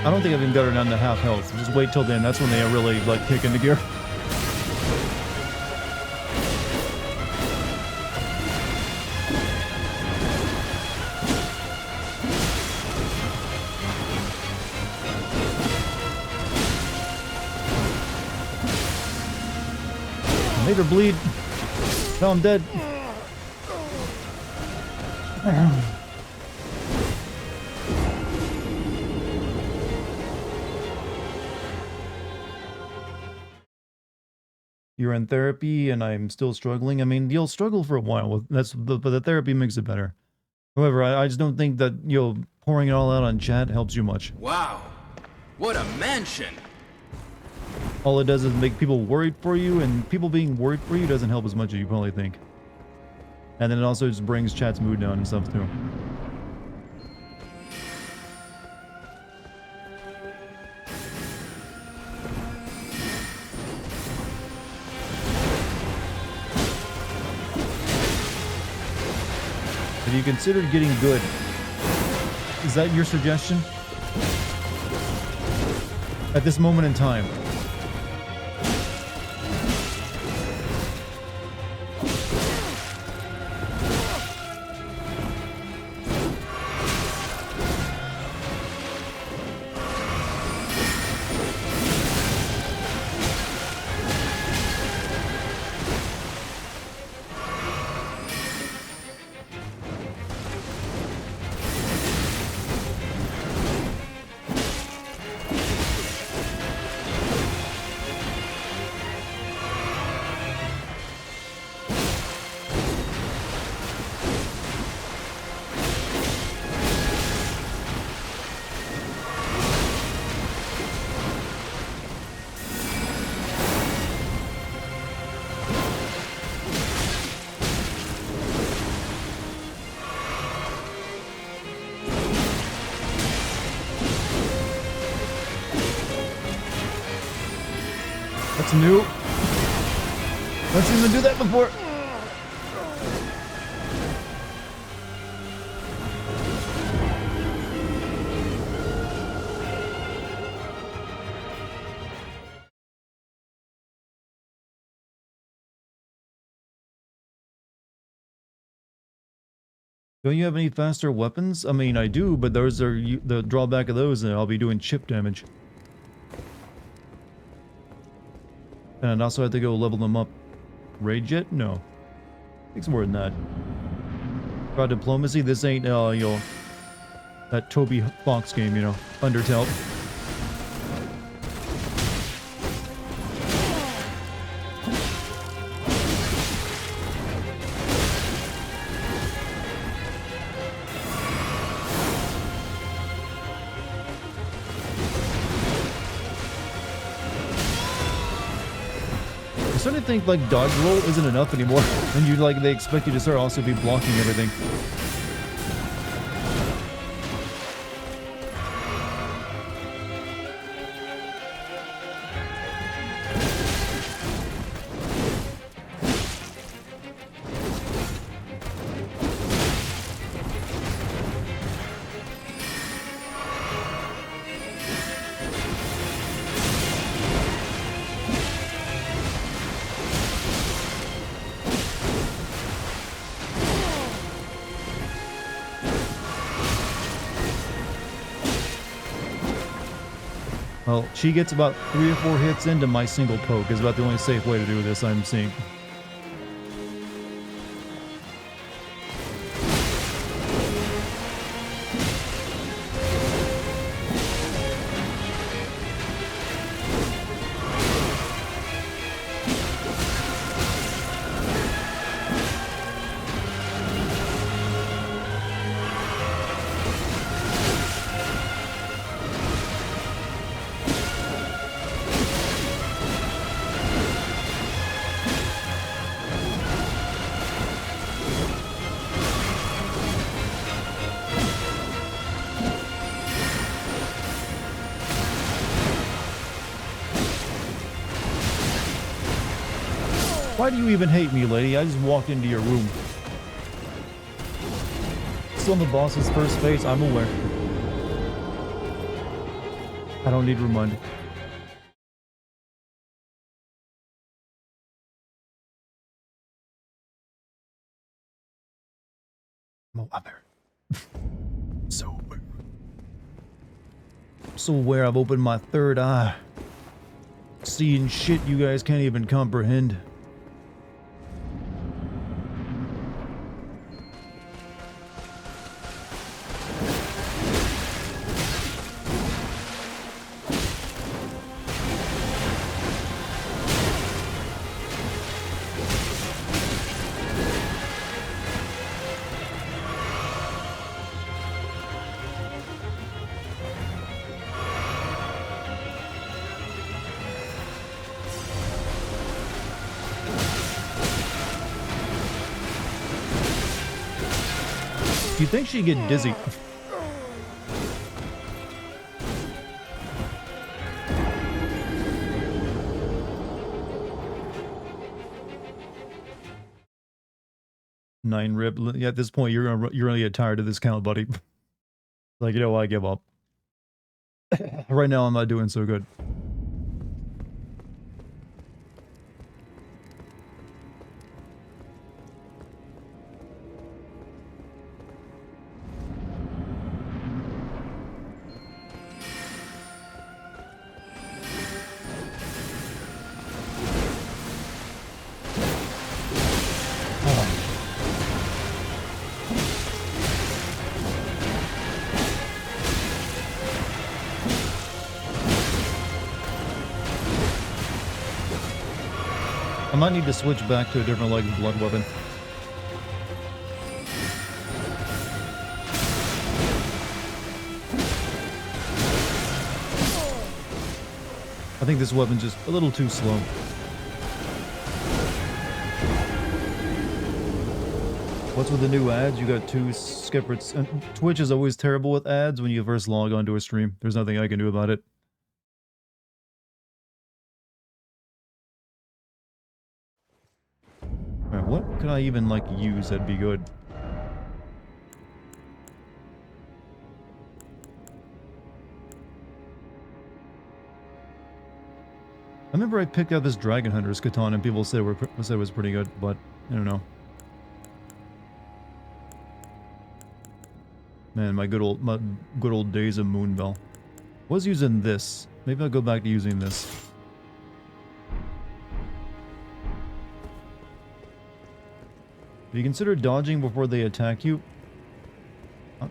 I don't think I've even got her down to half health. Just wait till then. That's when they really like kick into gear. Made her bleed. Now I'm dead. You're in therapy and I'm still struggling. I mean, you'll struggle for a while. But the therapy makes it better. However, I just don't think that, pouring it all out on chat helps you much. Wow. What a mansion. All it does is make people worried for you, and people being worried for you doesn't help as much as you probably think. And then it also just brings chat's mood down and stuff too. Have you considered getting good? Is that your suggestion? At this moment in time. That's new. Don't you even do that before? Don't you have any faster weapons? I mean, I do, but those are the drawback of those, and I'll be doing chip damage. And I also have to go level them up. Rage yet? No. Takes more than that. About diplomacy, this ain't, that Toby Fox game, Undertale. I'm starting to think like dodge roll isn't enough anymore, and they expect you to start also be blocking everything. Well, she gets about 3 or 4 hits into my single poke is about the only safe way to do this I'm seeing. Why do you even hate me, lady? I just walked into your room. Still in the boss's first phase, I'm aware. I don't need reminding. I'm aware. So aware. I'm so aware I've opened my third eye. Seeing shit you guys can't even comprehend. You think she'd get dizzy? Nine rip. At this point, you're gonna get tired of this count, buddy. Like, you know what? I give up. Right now, I'm not doing so good. I might need to switch back to a different like blood weapon. I think this weapon's just a little too slow. What's with the new ads? You got 2 skippers. Twitch is always terrible with ads when you first log onto a stream. There's nothing I can do about it. Alright, what could I even, like, use that'd be good? I remember I picked out this Dragon Hunter's katana and people said it was pretty good, but I don't know. Man, my good old days of Moonbell. Was using this. Maybe I'll go back to using this. If you consider dodging before they attack you,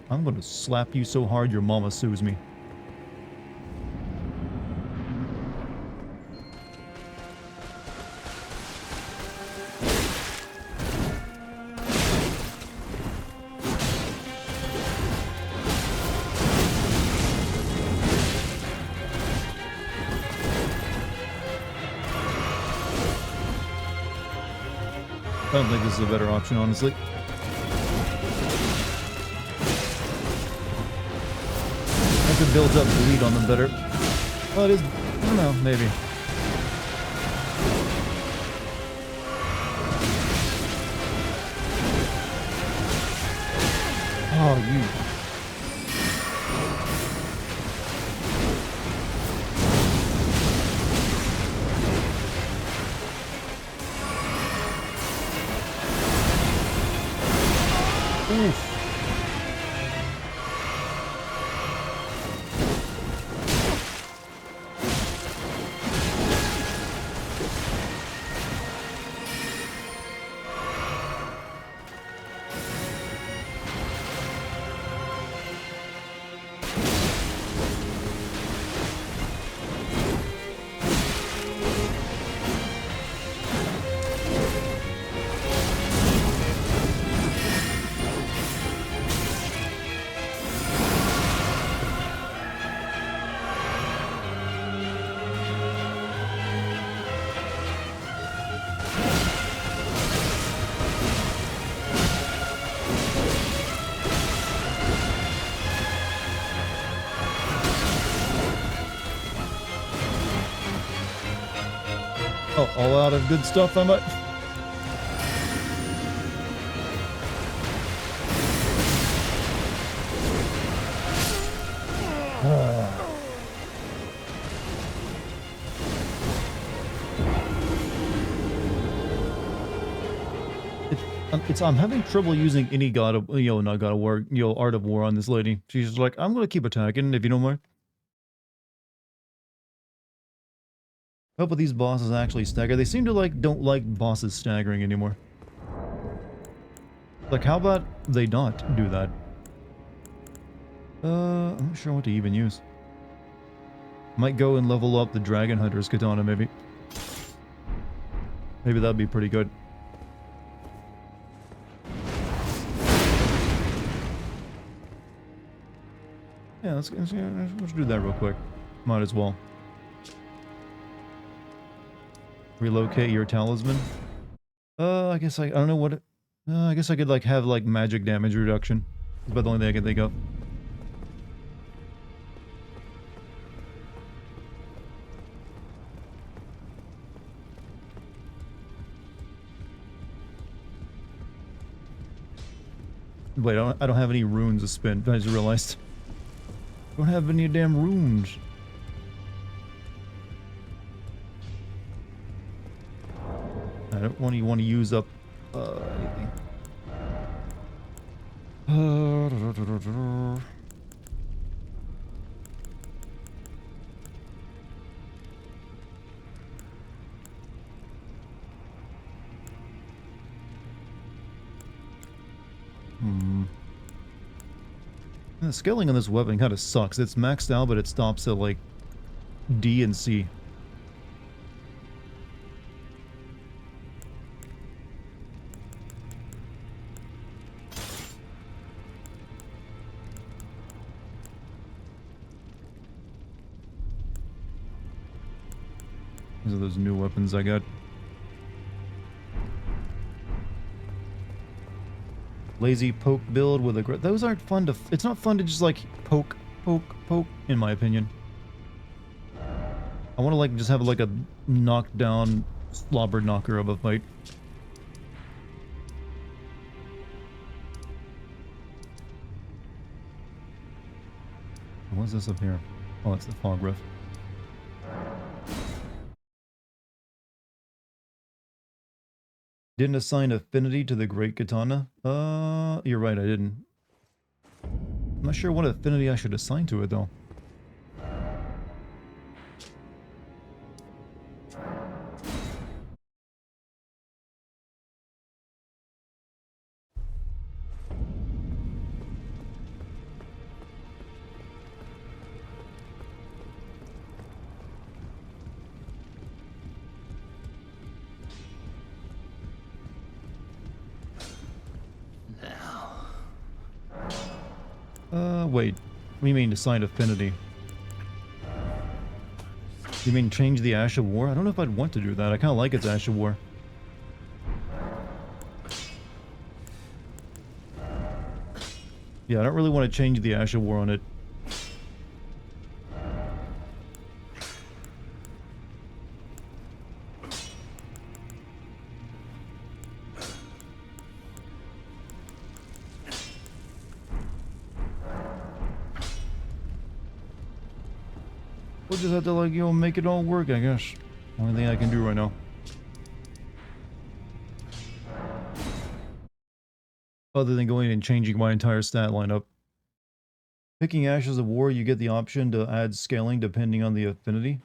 I'm gonna slap you so hard your mama sues me. I don't think this is a better option, honestly. I could build up bleed on them better. Well, it is... I don't know, maybe. Oh, you... Oof. Oh, all out of good stuff, I might. I'm having trouble using any God of, not God of War, Art of War on this lady. She's just like, I'm gonna keep attacking if you don't mind. Hope these bosses actually stagger. They seem to don't like bosses staggering anymore. Like, how about they not do that? I'm not sure what to even use. Might go and level up the Dragon Hunter's katana, maybe. Maybe that'd be pretty good. Yeah, let's do that real quick. Might as well. Relocate your talisman. I guess I don't know what. I guess I could have magic damage reduction. That's about the only thing I can think of. Wait, I don't have any runes to spend. I just realized. I don't have any damn runes. I don't want to use up anything. The scaling on this weapon kind of sucks. It's maxed out, but it stops at like D and C. These are those new weapons I got. Lazy poke build with a those aren't fun to. It's not fun to just like poke, in my opinion. I want to just have like a knockdown slobber knocker of a fight. What's this up here? Oh, it's the fog rift. Didn't assign affinity to the Great Katana? You're right, I didn't. I'm not sure what affinity I should assign to it, though. Wait. What do you mean assign affinity? You mean change the Ash of War? I don't know if I'd want to do that. I kind of like its Ash of War. Yeah, I don't really want to change the Ash of War on it. We'll just have to make it all work, I guess. Only thing I can do right now. Other than going and changing my entire stat lineup. Picking Ashes of War, you get the option to add scaling depending on the affinity.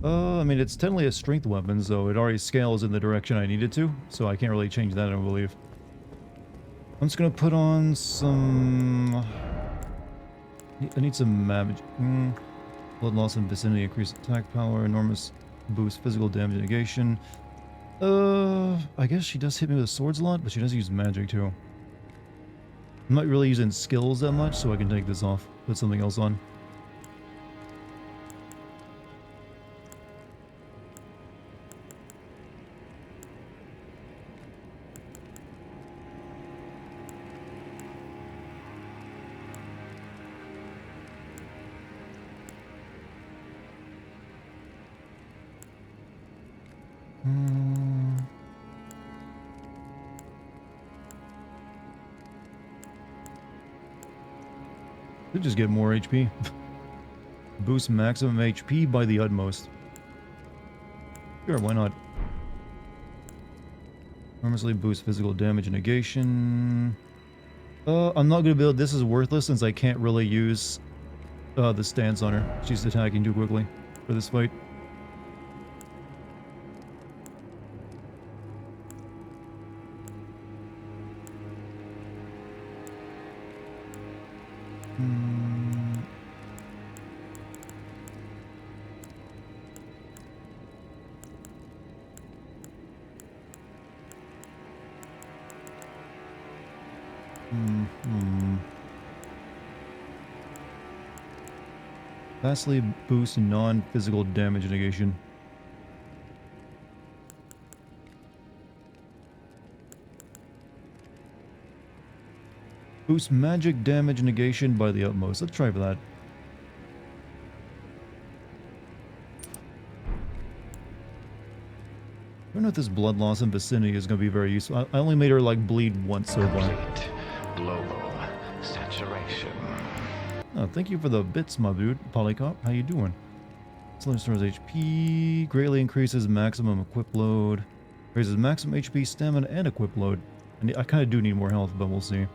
I mean, it's technically a strength weapon, so it already scales in the direction I need it to, so I can't really change that, I don't believe. I'm just gonna put on some... I need some magic. Blood loss and vicinity, increased attack power, enormous boost physical damage negation. I guess she does hit me with swords a lot, but she does use magic too. I'm not really using skills that much, so I can take this off, put something else on. Hmm. Could just get more HP. Boost maximum HP by the utmost. Sure, why not? Enormously boost physical damage and negation. I'm not gonna build. This is worthless since I can't really use the stance on her. She's attacking too quickly for this fight. Vastly boost non-physical damage negation. Boost magic damage negation by the utmost. Let's try for that. I don't know if this blood loss in vicinity is going to be very useful. I only made her like bleed once so far. Global saturation. Oh, thank you for the bits, my dude. Polycop, how you doing? Slowly restores HP, greatly increases maximum equip load, raises maximum HP, stamina, and equip load. And I kind of do need more health, but we'll see.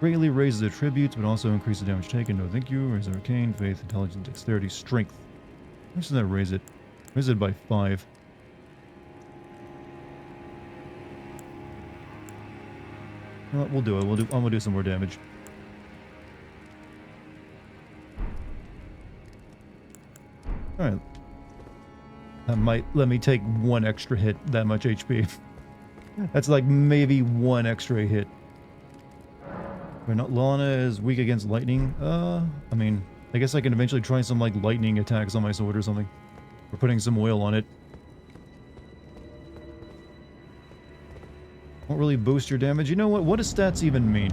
Greatly raises attributes, but also increases damage taken. No, thank you. Raises arcane, faith, intelligence, dexterity, strength. How much does that raise it? Raise it by 5. You know what, we'll do it. I'm gonna do some more damage. Alright. That might let me take 1 extra hit, that much HP. That's like maybe 1 extra hit. Wait, not Lana is weak against lightning. I mean, I guess I can eventually try some like lightning attacks on my sword or something. Or putting some oil on it. Won't really boost your damage. You know what? What does stats even mean?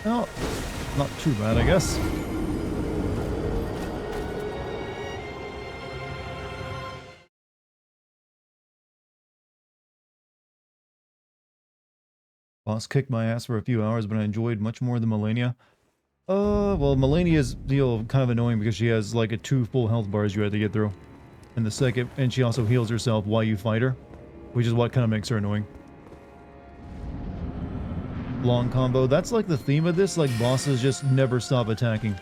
Well, not too bad, I guess. Boss kicked my ass for a few hours, but I enjoyed much more than Melania. Well, Melania is, kind of annoying because she has like 2 full health bars you had to get through. And the second, and she also heals herself while you fight her, which is what kind of makes her annoying. Long combo. That's like the theme of this, like bosses just never stop attacking.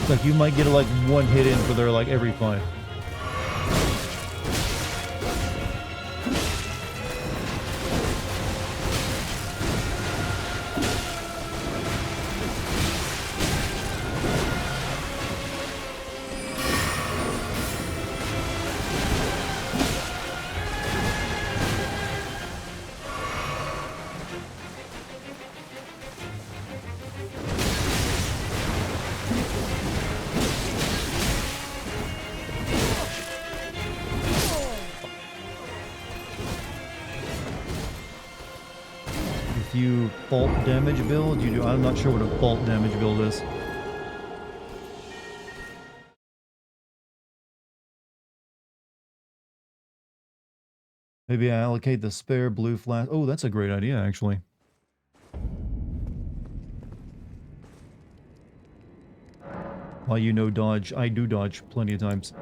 Like you might get like 1 hit in for their like every 5. If you fault damage build, you do. I'm not sure what a fault damage build is. Maybe I allocate the spare blue flask. Oh, that's a great idea, actually. Why you know dodge? I do dodge plenty of times.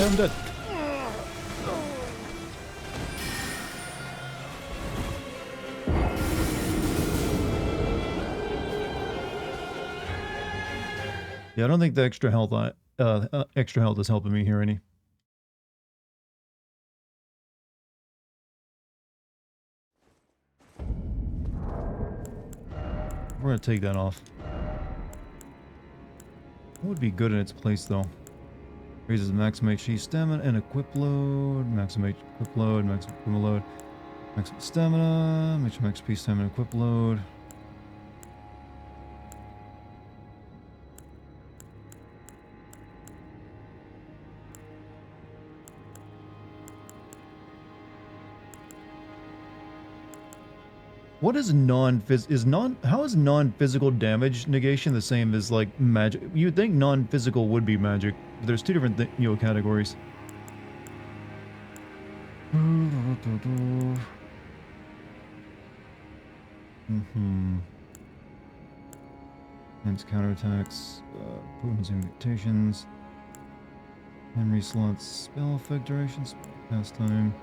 I'm dead. Yeah, I don't think the extra health is helping me here any. We're gonna take that off. What would be good in its place though? Raises maximum HP stamina and equip load, maximum equip load, maximum equipment load, maximum stamina, maximum XP stamina equip load. What is how is non-physical damage negation the same as like magic? You'd think non-physical would be magic, but there's two different categories. Hence counterattacks, potency mutations, memory slots, spell effect duration, spell pastime.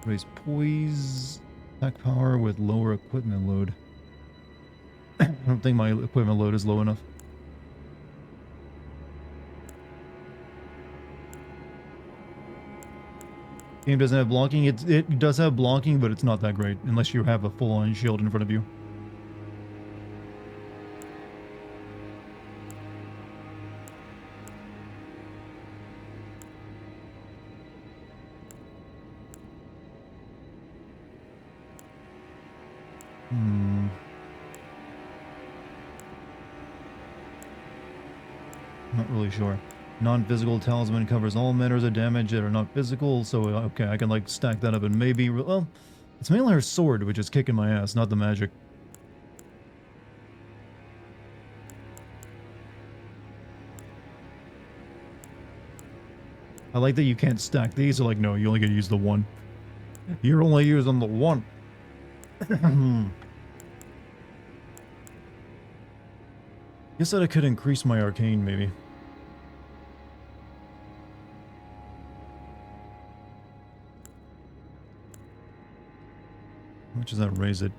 Raise poise, attack power with lower equipment load. I don't think my equipment load is low enough. Game doesn't have blocking. It does have blocking, but it's not that great unless you have a full-on shield in front of you. Not really sure. Non-physical talisman covers all manners of damage that are not physical, so okay, I can like stack that up and maybe, well, it's mainly her sword which is kicking my ass, not the magic. I like that you can't stack these, or like, no, you only get to use the one. You're only using the one. Guess that I could increase my arcane, maybe. How much does that raise it?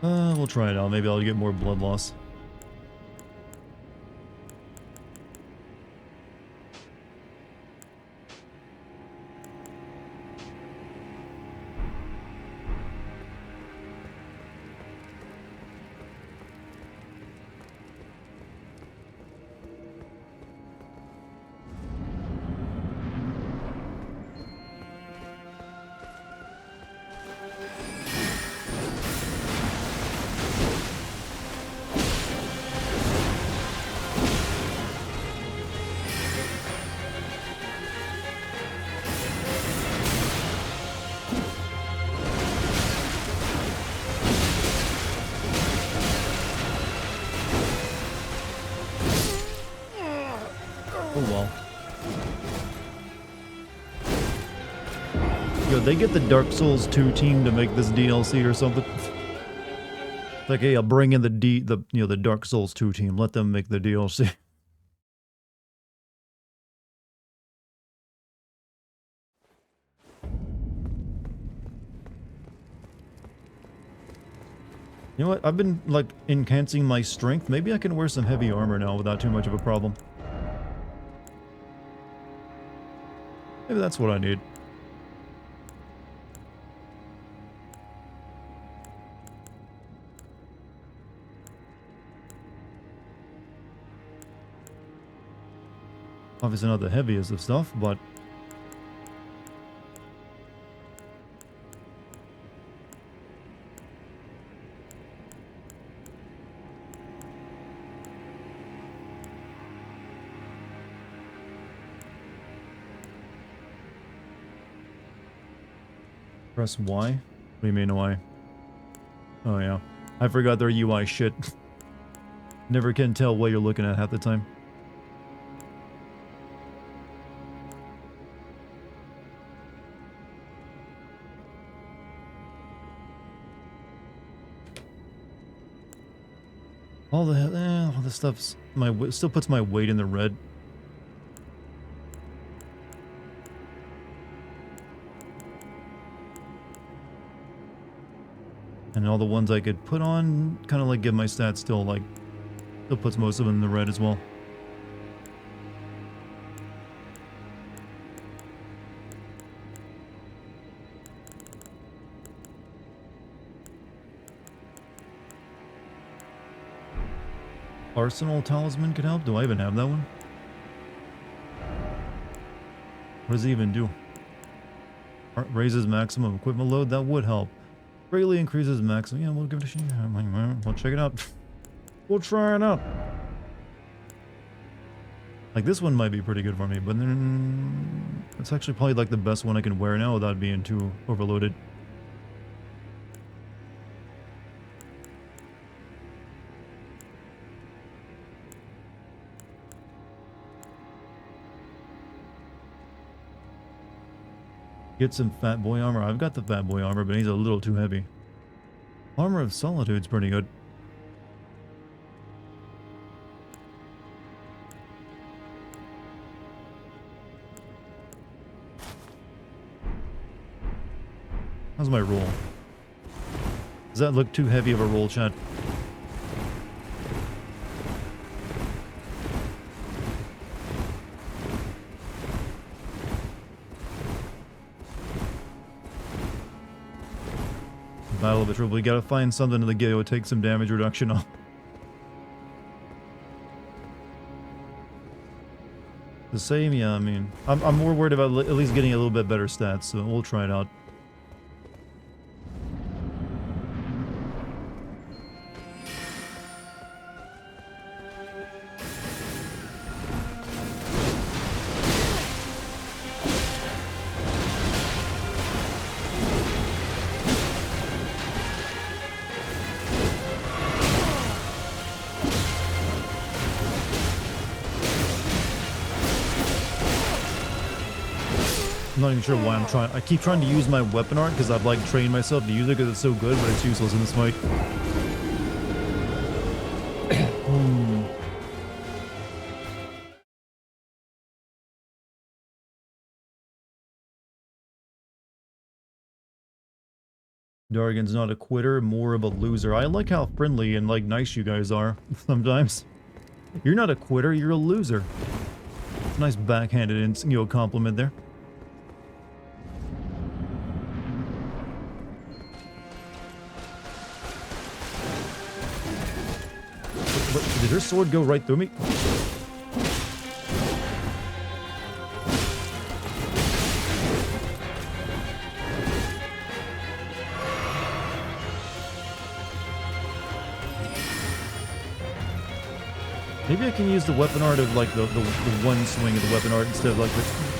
We'll try it out. Maybe I'll get more blood loss. Oh well. Yo, they get the Dark Souls 2 team to make this DLC or something. Like, hey, I'll bring in the Dark Souls 2 team. Let them make the DLC. You know what? I've been, like, enhancing my strength. Maybe I can wear some heavy armor now without too much of a problem. Maybe that's what I need. Obviously not the heaviest of stuff, but... Press Y? What do you mean Y? Oh yeah. I forgot their UI shit. Never can tell what you're looking at half the time. All the stuff's still puts my weight in the red. And all the ones I could put on, kind of like give my stats still puts most of them in the red as well. Arsenal Talisman could help? Do I even have that one? What does it even do? Raises maximum equipment load? That would help. Greatly increases maximum. Yeah, we'll give it a shot. We'll check it out. We'll try it out. Like, this one might be pretty good for me, but then it's actually probably like the best one I can wear now without being too overloaded. Get some fat boy armor. I've got the fat boy armor, but he's a little too heavy. Armor of Solitude's pretty good. How's my roll? Does that look too heavy of a roll, chat? Battle of the Triple. We gotta find something to get it would take some damage reduction off. The same, yeah, I mean, I'm more worried about at least getting a little bit better stats, so we'll try it out. I'm not even sure why I keep trying to use my weapon art because I've like trained myself to use it because it's so good, but it's useless in this fight. Dartigan's not a quitter, more of a loser. I like how friendly and like nice you guys are sometimes. You're not a quitter, you're a loser. Nice backhanded and compliment there. Did her sword go right through me? Maybe I can use the weapon art of like the one swing of the weapon art instead of like the...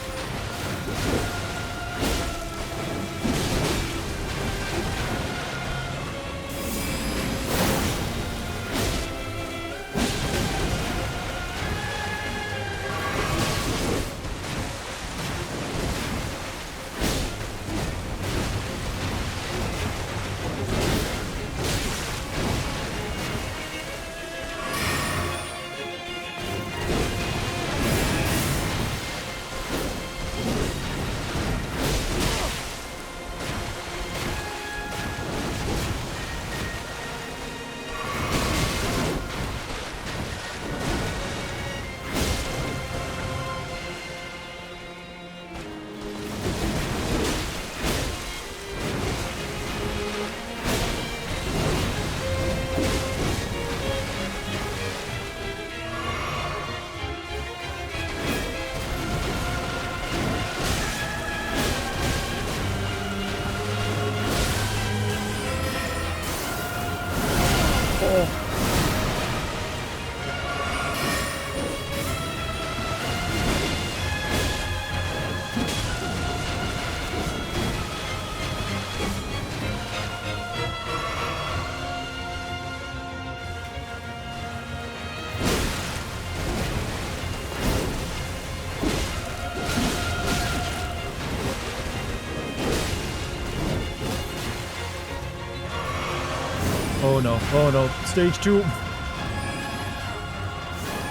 Oh no, oh no. Stage 2.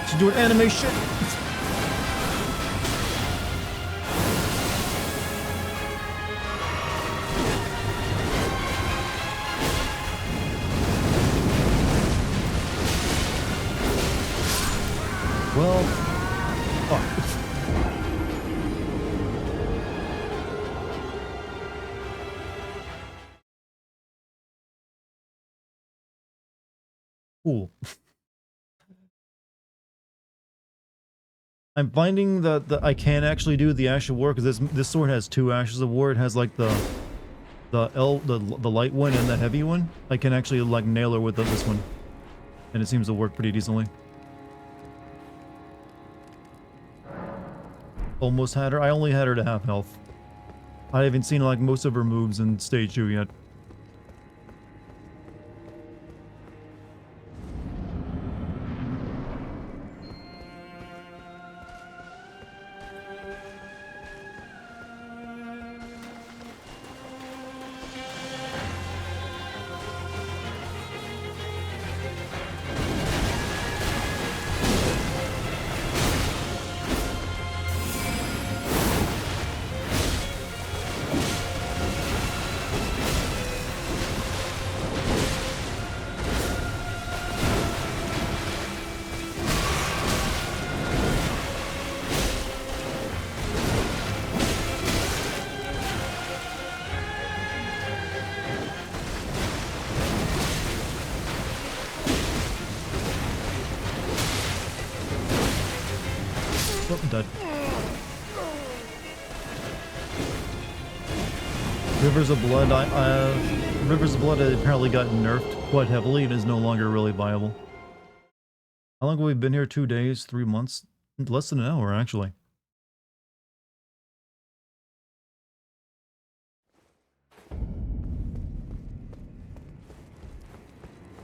She's doing anime shit. Well, fuck. Cool. I'm finding that I can actually do the Ash of War because this sword has 2 Ashes of War. It has like the light one and the heavy one. I can actually like nail her with this one, and it seems to work pretty decently. Almost had her. I only had her to half health. I haven't seen like most of her moves in stage 2 yet. Oh, I'm dead. Rivers of Blood. Rivers of Blood apparently got nerfed quite heavily and is no longer really viable. How long have we been here? 2 days? 3 months? Less than an hour, actually.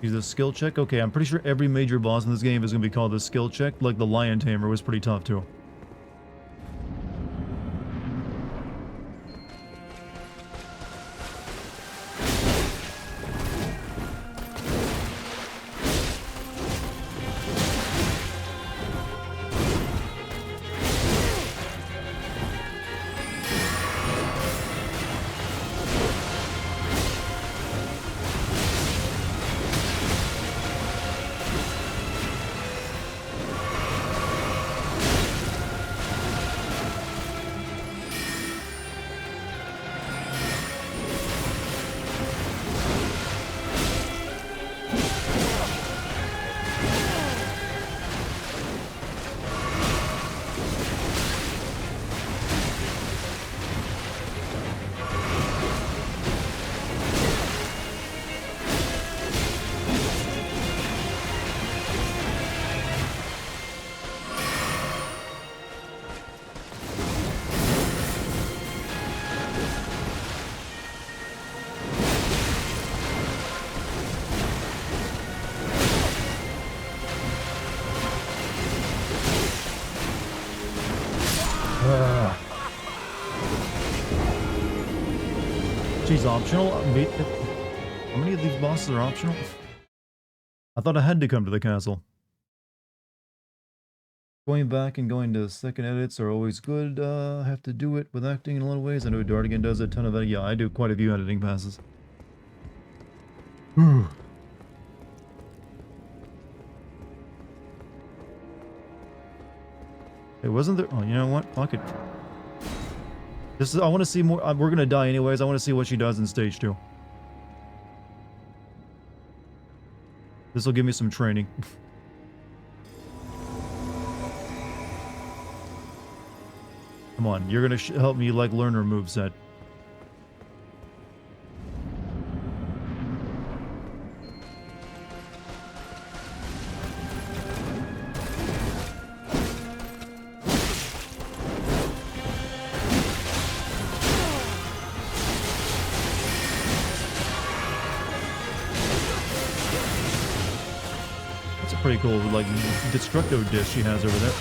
Use a skill check? Okay, I'm pretty sure every major boss in this game is going to be called a skill check. Like the Lion Tamer was pretty tough too. She's optional? How many of these bosses are optional? I thought I had to come to the castle. Going back and going to second edits are always good. I have to do it with acting in a lot of ways. I know Dartigan does a ton of it. Yeah, I do quite a few editing passes. Hey, wasn't there? Oh, you know what? Fuck it. I want to see more. We're gonna die anyways. I want to see what she does in stage 2. This will give me some training. Come on, you're gonna help me like learn her moveset. Pretty cool, like, destructo disc she has over there.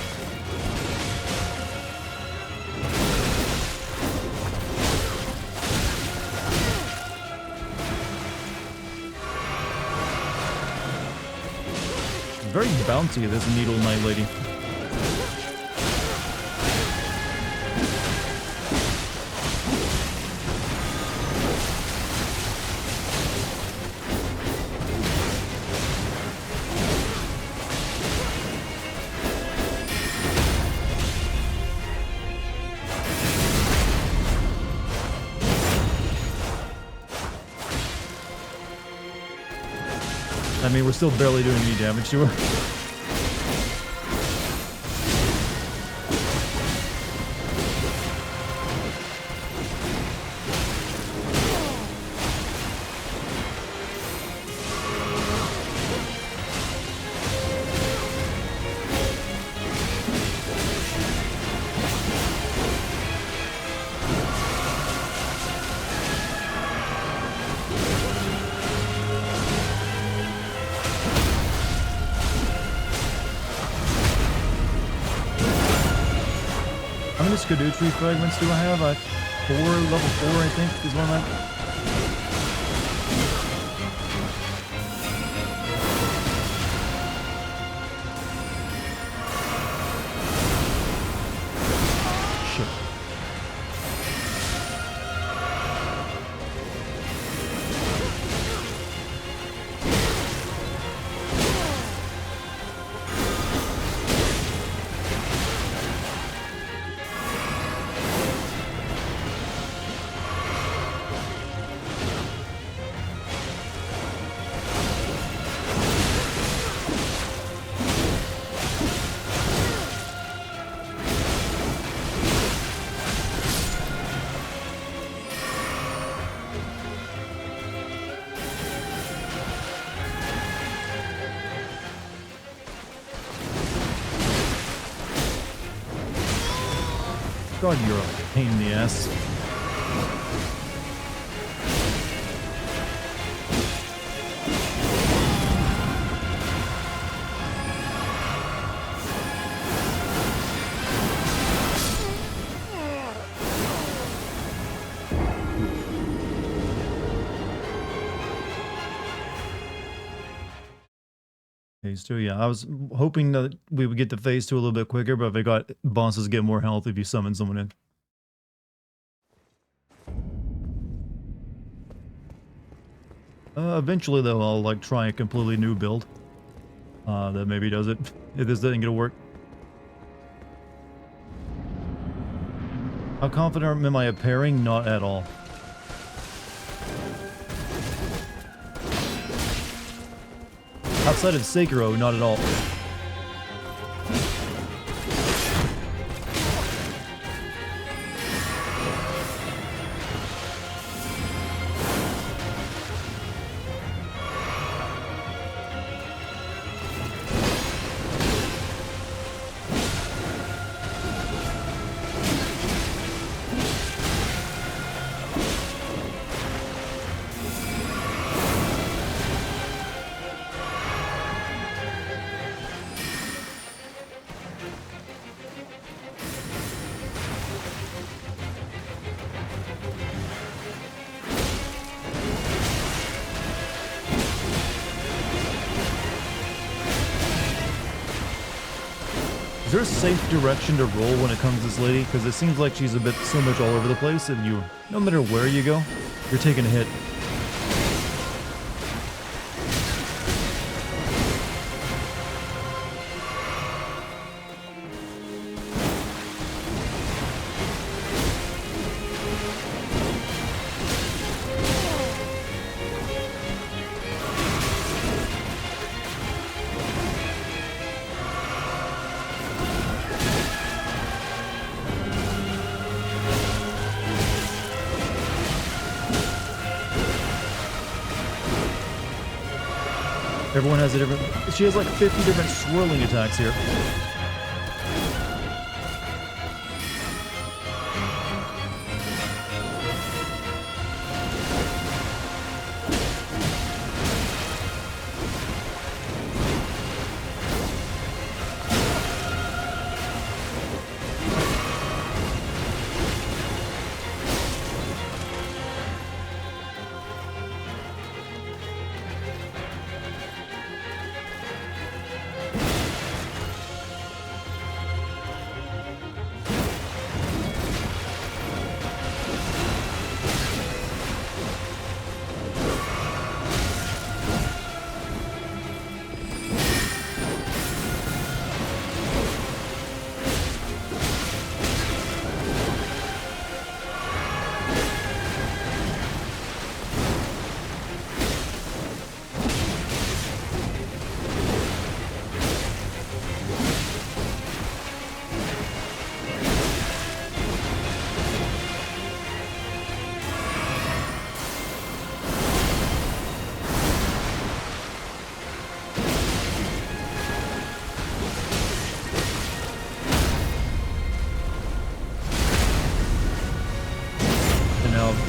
Very bouncy, this Needle Knight lady. I mean, we're still barely doing any damage to her. How many Erydtree fragments do I have? Level 4, I think, is one of my... Shit. God, you're a pain in the ass. Phase 2, yeah. I was hoping that we would get to phase 2 a little bit quicker, but if I got bosses get more health if you summon someone in. Eventually, though, I'll like try a completely new build. That maybe does it if this doesn't get to work. How confident am I at pairing? Not at all. Outside of Sekiro, not at all. Is there a safe direction to roll when it comes to this lady? Because it seems like she's a bit so much all over the place, and you, no matter where you go, you're taking a hit. Everyone has a different... She has like 50 different swirling attacks here.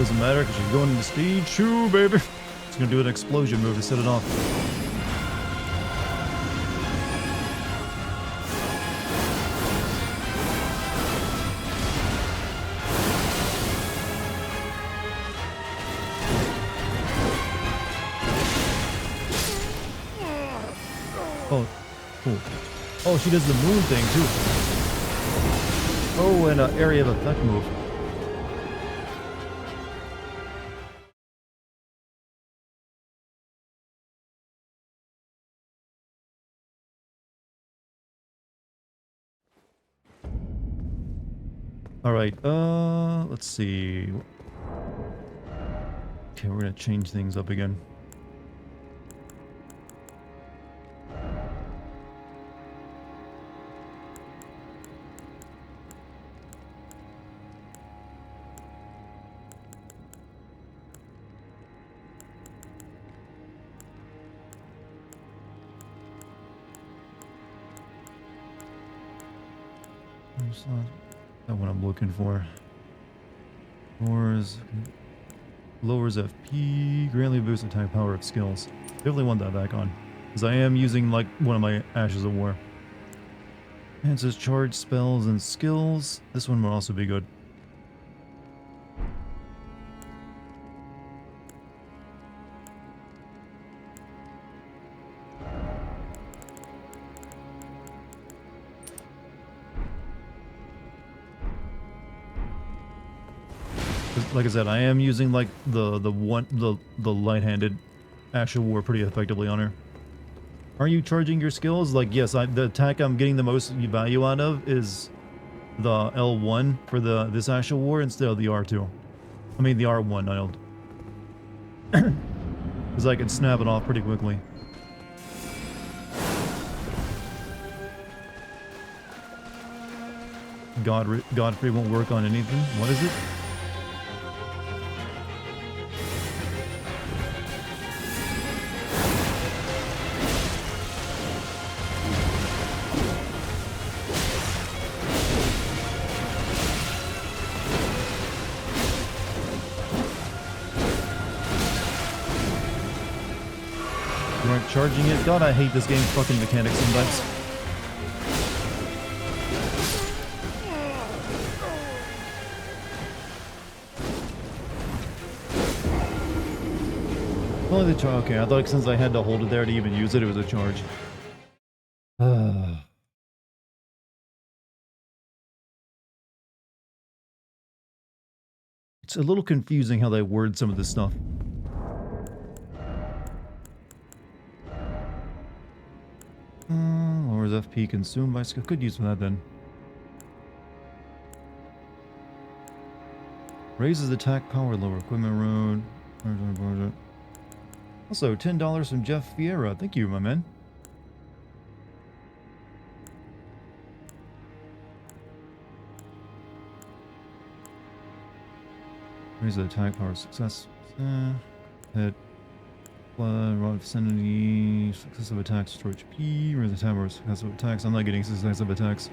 Doesn't matter because she's going into speed. Shoo, baby. It's gonna do an explosion move to set it off. Oh, cool. Oh, she does the moon thing too. Oh, and an area of effect move. Alright, let's see. Okay, we're gonna change things up again. That's not what I'm looking for. Lowers FP, greatly boosts attack power of skills. Definitely want that back on. Because I am using like one of my Ashes of War. Enhances charge spells and skills. This one will also be good. Like I said, I am using like the light-handed Ash of War pretty effectively on her. Are you charging your skills? Like, yes, the attack I'm getting the most value out of is the L1 for this Ash of War instead of the R2. I mean the R1, not L2. Because I can snap it off pretty quickly. Godfrey won't work on anything. What is it? Charging it. God, I hate this game's fucking mechanics sometimes. Only the charge. Okay, I thought since I had to hold it there to even use it, it was a charge. It's a little confusing how they word some of this stuff. Lowers FP consumed by skill. Could use that then. Raises attack power, lower equipment road. Also, $10 from Jeff Vieira. Thank you, my man. Raise the attack power success. Hit. Blood, rod vicinity, successive attacks, restore HP, raise the attack power successive attacks. I'm not getting successive attacks.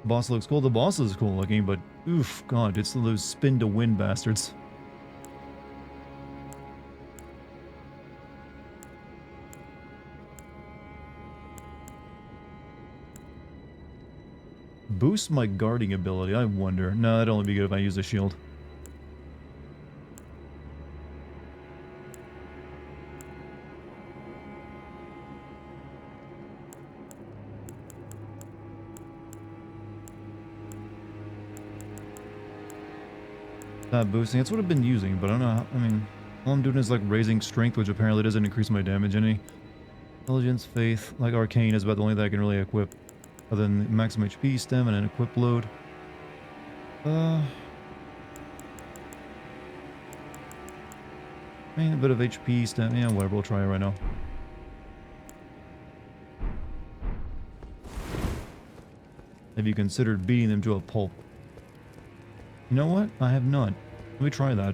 Boss looks cool. The boss is cool looking, but oof, god, it's those spin to win bastards. Boost my guarding ability, I wonder. No, that'd only be good if I use a shield. That boosting, that's what I've been using, but I don't know how, I mean, all I'm doing is like raising strength, which apparently doesn't increase my damage any. Intelligence, faith, like arcane is about the only thing I can really equip. Other than maximum HP, stem, and an equip load. I mean, a bit of HP, stem, yeah, whatever, we'll try it right now. Have you considered beating them to a pulp? You know what? I have not. Let me try that.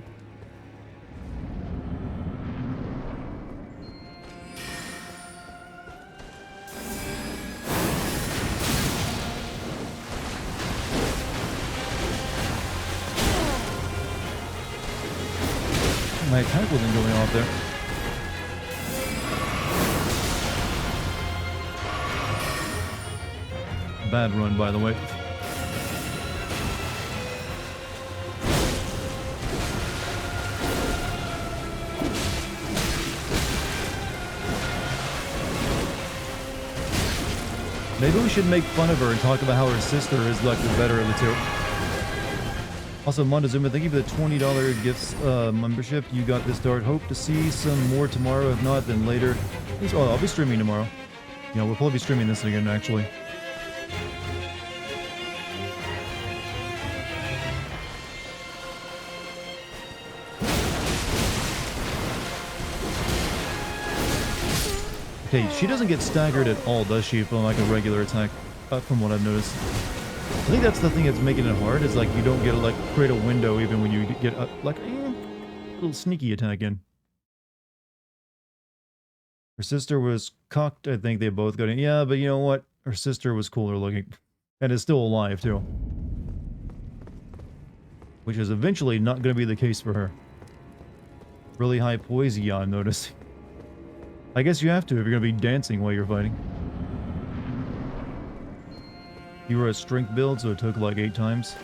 My attack wasn't going off there. Bad run, by the way. Maybe we should make fun of her and talk about how her sister is like the better of the two. Also, Montezuma, thank you for the $20 gifts membership. You got this, Dart. Hope to see some more tomorrow. If not, then later. Oh, I'll be streaming tomorrow. You know, we'll probably be streaming this again, actually. Okay, she doesn't get staggered at all, does she, from like a regular attack, from what I've noticed. I think that's the thing that's making it hard, is like you don't get to like create a window even when you get like a little sneaky attack in. Her sister was cocked, I think they both got in. Yeah, but you know what? Her sister was cooler looking. And is still alive, too. Which is eventually not going to be the case for her. Really high poison, I'm noticing. I guess you have to if you're going to be dancing while you're fighting. You were a strength build, so it took like 8 times.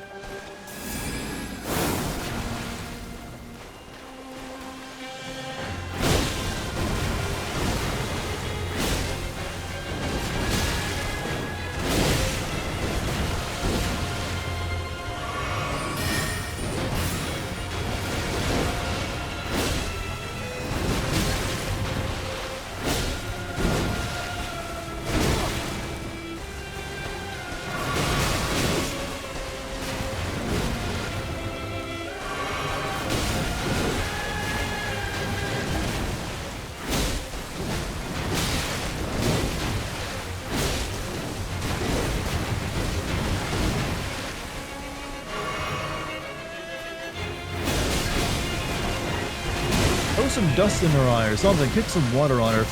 Some dust in her eye or something. Kick some water on her.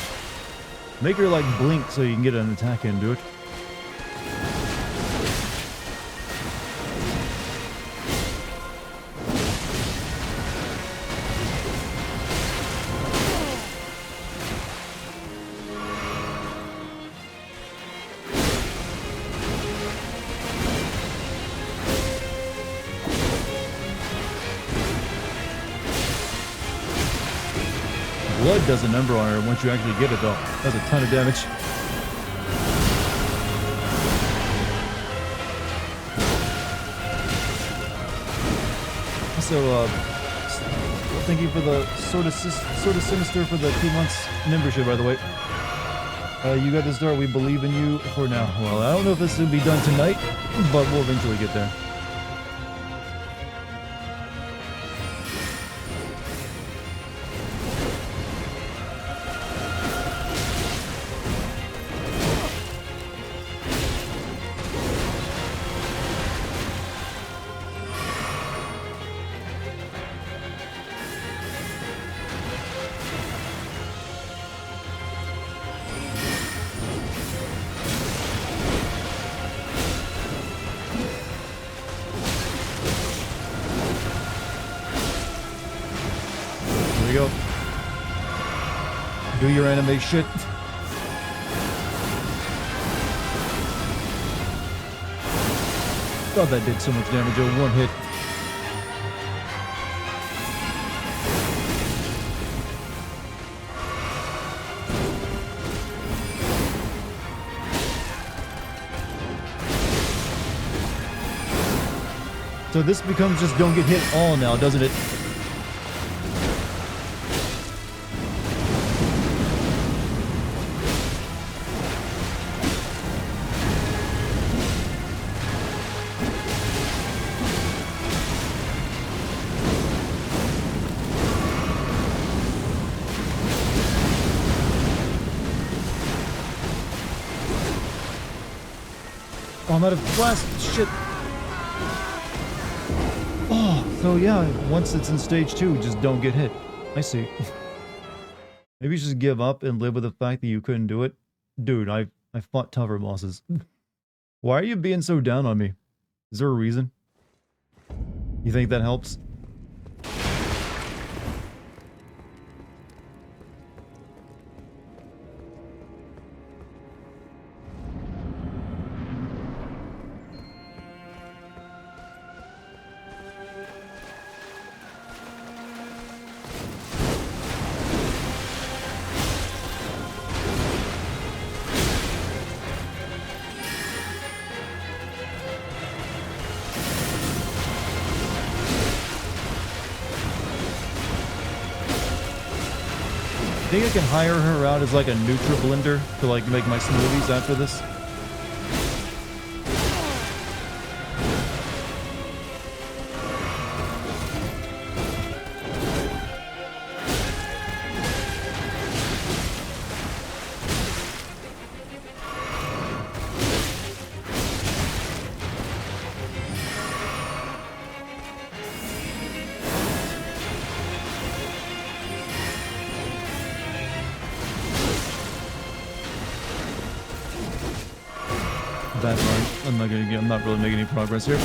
Make her like blink so you can get an attack into it. Blood does a number on her once you actually get it, though. That's a ton of damage. Also, thank you for the sort of sinister for the 2 months membership, by the way. You got this, Dart. We believe in you for now. Well, I don't know if this will be done tonight, but we'll eventually get there. Do your anime shit. Thought that did so much damage in one hit. So this becomes just don't get hit all now, doesn't it? Oh, I'm out of blast. Shit. Oh, so yeah, once it's in stage 2, just don't get hit. I see. Maybe you should just give up and live with the fact that you couldn't do it. Dude, I fought tougher bosses. Why are you being so down on me? Is there a reason? You think that helps? think I can hire her out as like a Nutra blender to like make my smoothies after this. Bad run. I'm not really making any progress here.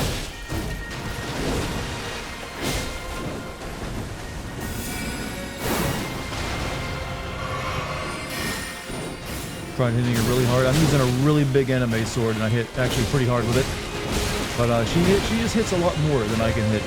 Tried hitting it really hard. I'm using a really big anime sword, and I hit actually pretty hard with it. But she just hits a lot more than I can hit.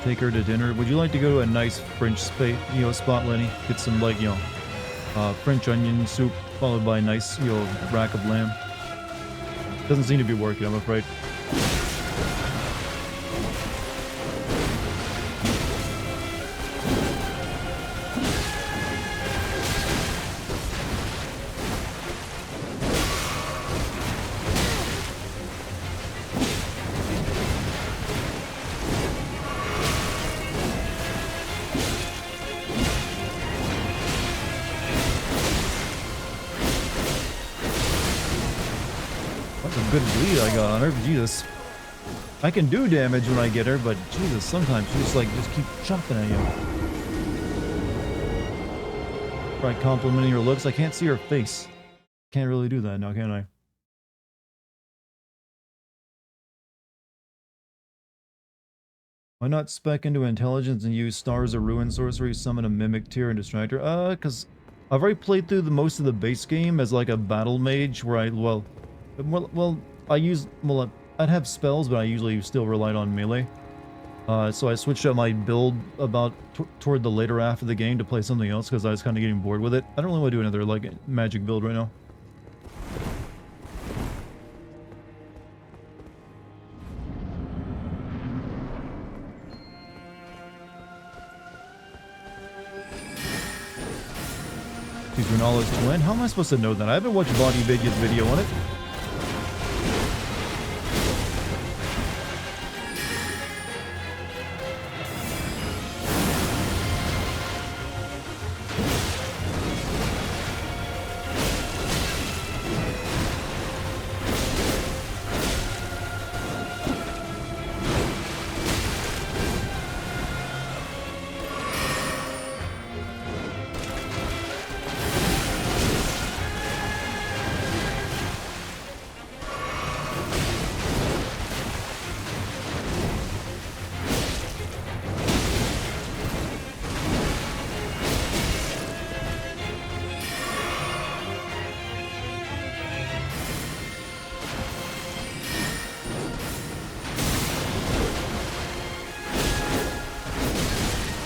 Take her to dinner. Would you like to go to a nice French spot, Lenny? Get some like, French onion soup followed by a nice, rack of lamb. Doesn't seem to be working, I'm afraid. Good bleed I got on her. Jesus. I can do damage when I get her, but Jesus, sometimes she just keep jumping at you. Try complimenting her looks. I can't see her face. Can't really do that now, can I? Why not spec into intelligence and use Stars of Ruin sorcery, summon a mimic tier and distract her? Because I've already played through most of the base game as like a battle mage where I'd have spells, but I usually still relied on melee. So I switched up my build about toward the later half of the game to play something else because I was kind of getting bored with it. I don't really want to do another like magic build right now. She's Renala's twin? How am I supposed to know that? I haven't watched Body Big's video on it.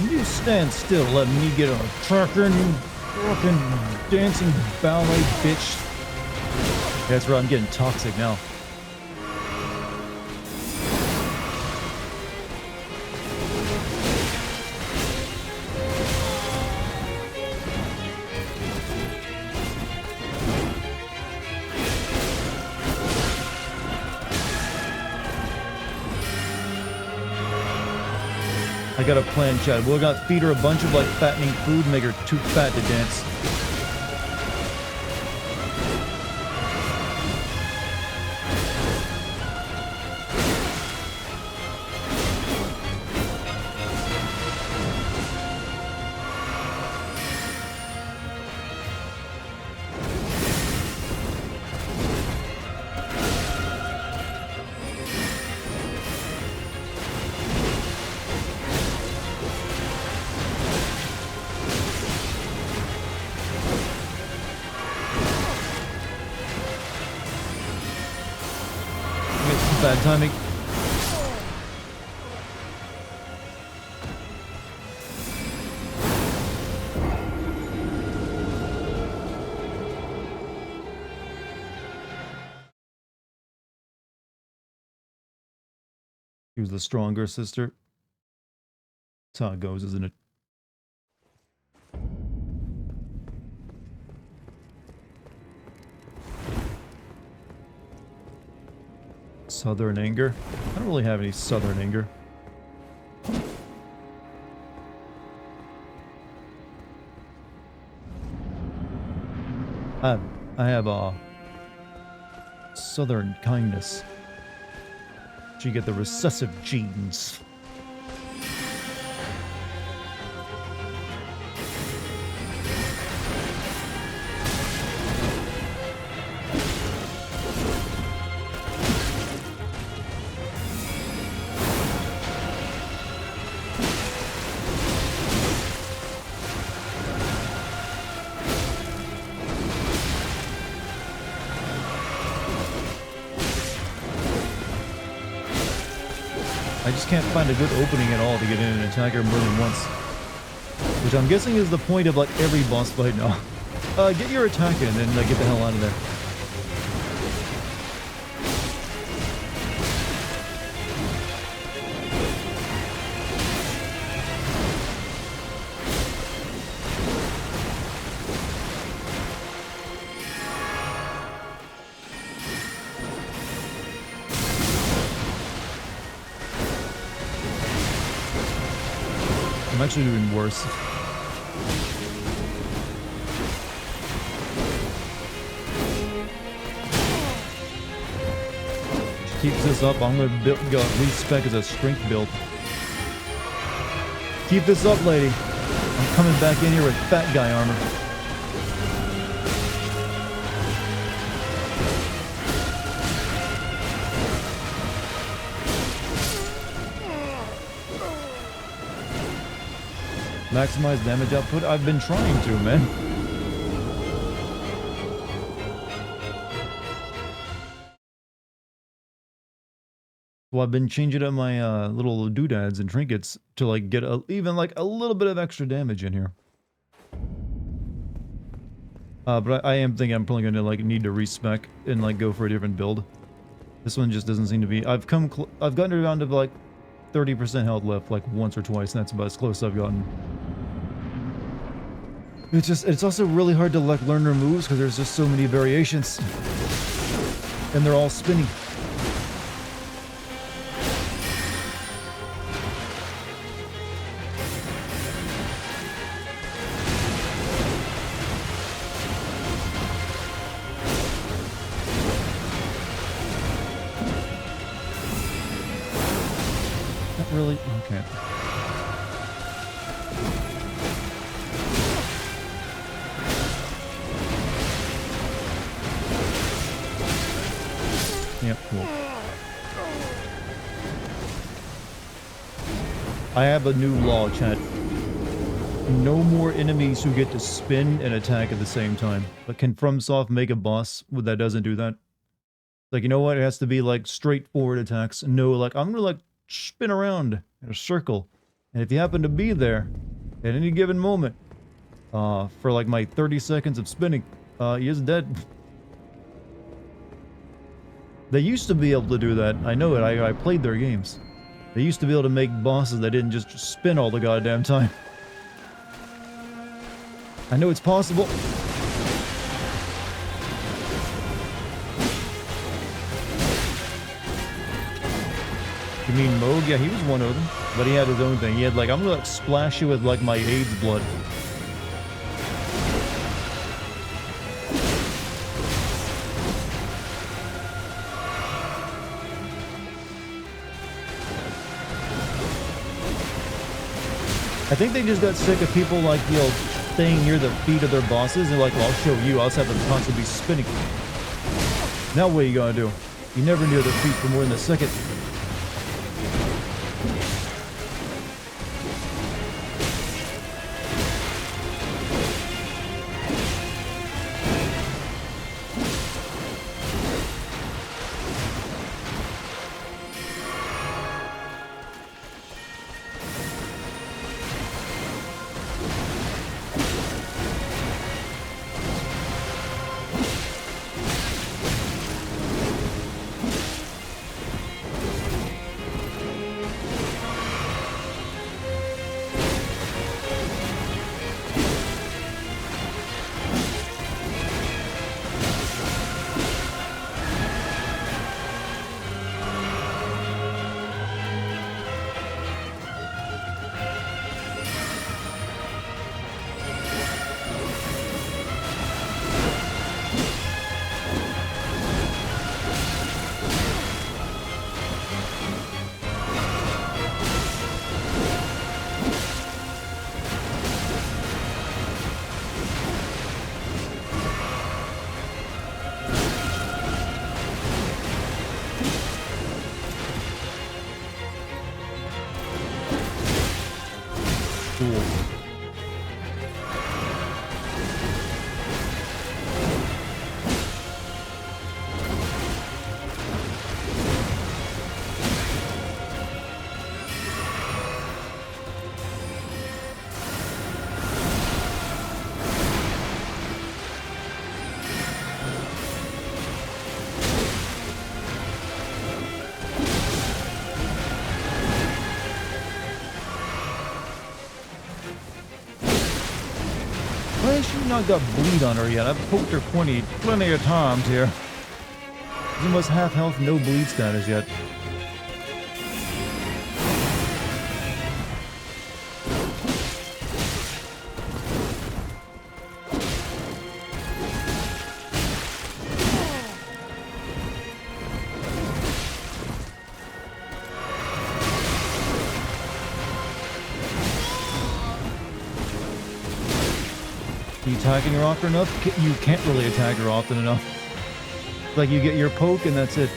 You stand still, let me get a truckin' fucking dancing ballet bitch. That's right, I'm getting toxic now. I got a plan, Chad. We're gonna feed her a bunch of like fattening food, make her too fat to dance. bad timing. He was the stronger sister. That's how it goes, isn't it? Southern anger? I don't really have any southern anger. I have southern kindness. You get the recessive genes. I just can't find a good opening at all to get in an attacker more than once. Which I'm guessing is the point of like every boss fight now. Get your attack in and get the hell out of there. I'm actually doing worse. Keeps this up, I'm gonna go respec as a strength build. Keep this up, lady. I'm coming back in here with fat guy armor. Maximize damage output? I've been trying to, man. Well, I've been changing up my little doodads and trinkets to like get even like a little bit of extra damage in here. But I am thinking I'm probably gonna like need to respec and like go for a different build. This one just doesn't seem to be. I've gotten around to like 30% health left like once or twice, and that's about as close as I've gotten. It's also really hard to like learn their moves because there's just so many variations. And they're all spinny. Not really, okay. Yep, cool. I have a new law, chat. No more enemies who get to spin and attack at the same time. But can FromSoft make a boss that doesn't do that? Like, you know what? It has to be like straightforward attacks. No, like, I'm gonna like spin around in a circle. And if you happen to be there at any given moment, for like my 30 seconds of spinning, he is dead. They used to be able to do that. I know it. I played their games. They used to be able to make bosses that didn't just spin all the goddamn time. I know it's possible. You mean Moog? Yeah, he was one of them. But he had his own thing. He had like, I'm gonna like splash you with like my AIDS blood. I think they just got sick of people like, you know, staying near the feet of their bosses and like, well, I'll show you. I'll just have them constantly spinning. Now what are you gonna do? You never near their feet for more than a second. Cool. Why has she not got bleed on her yet? I've poked her plenty of times here. She's almost half health, no bleed status yet. You attacking her often enough? You can't really attack her often enough. Like, you get your poke and that's it.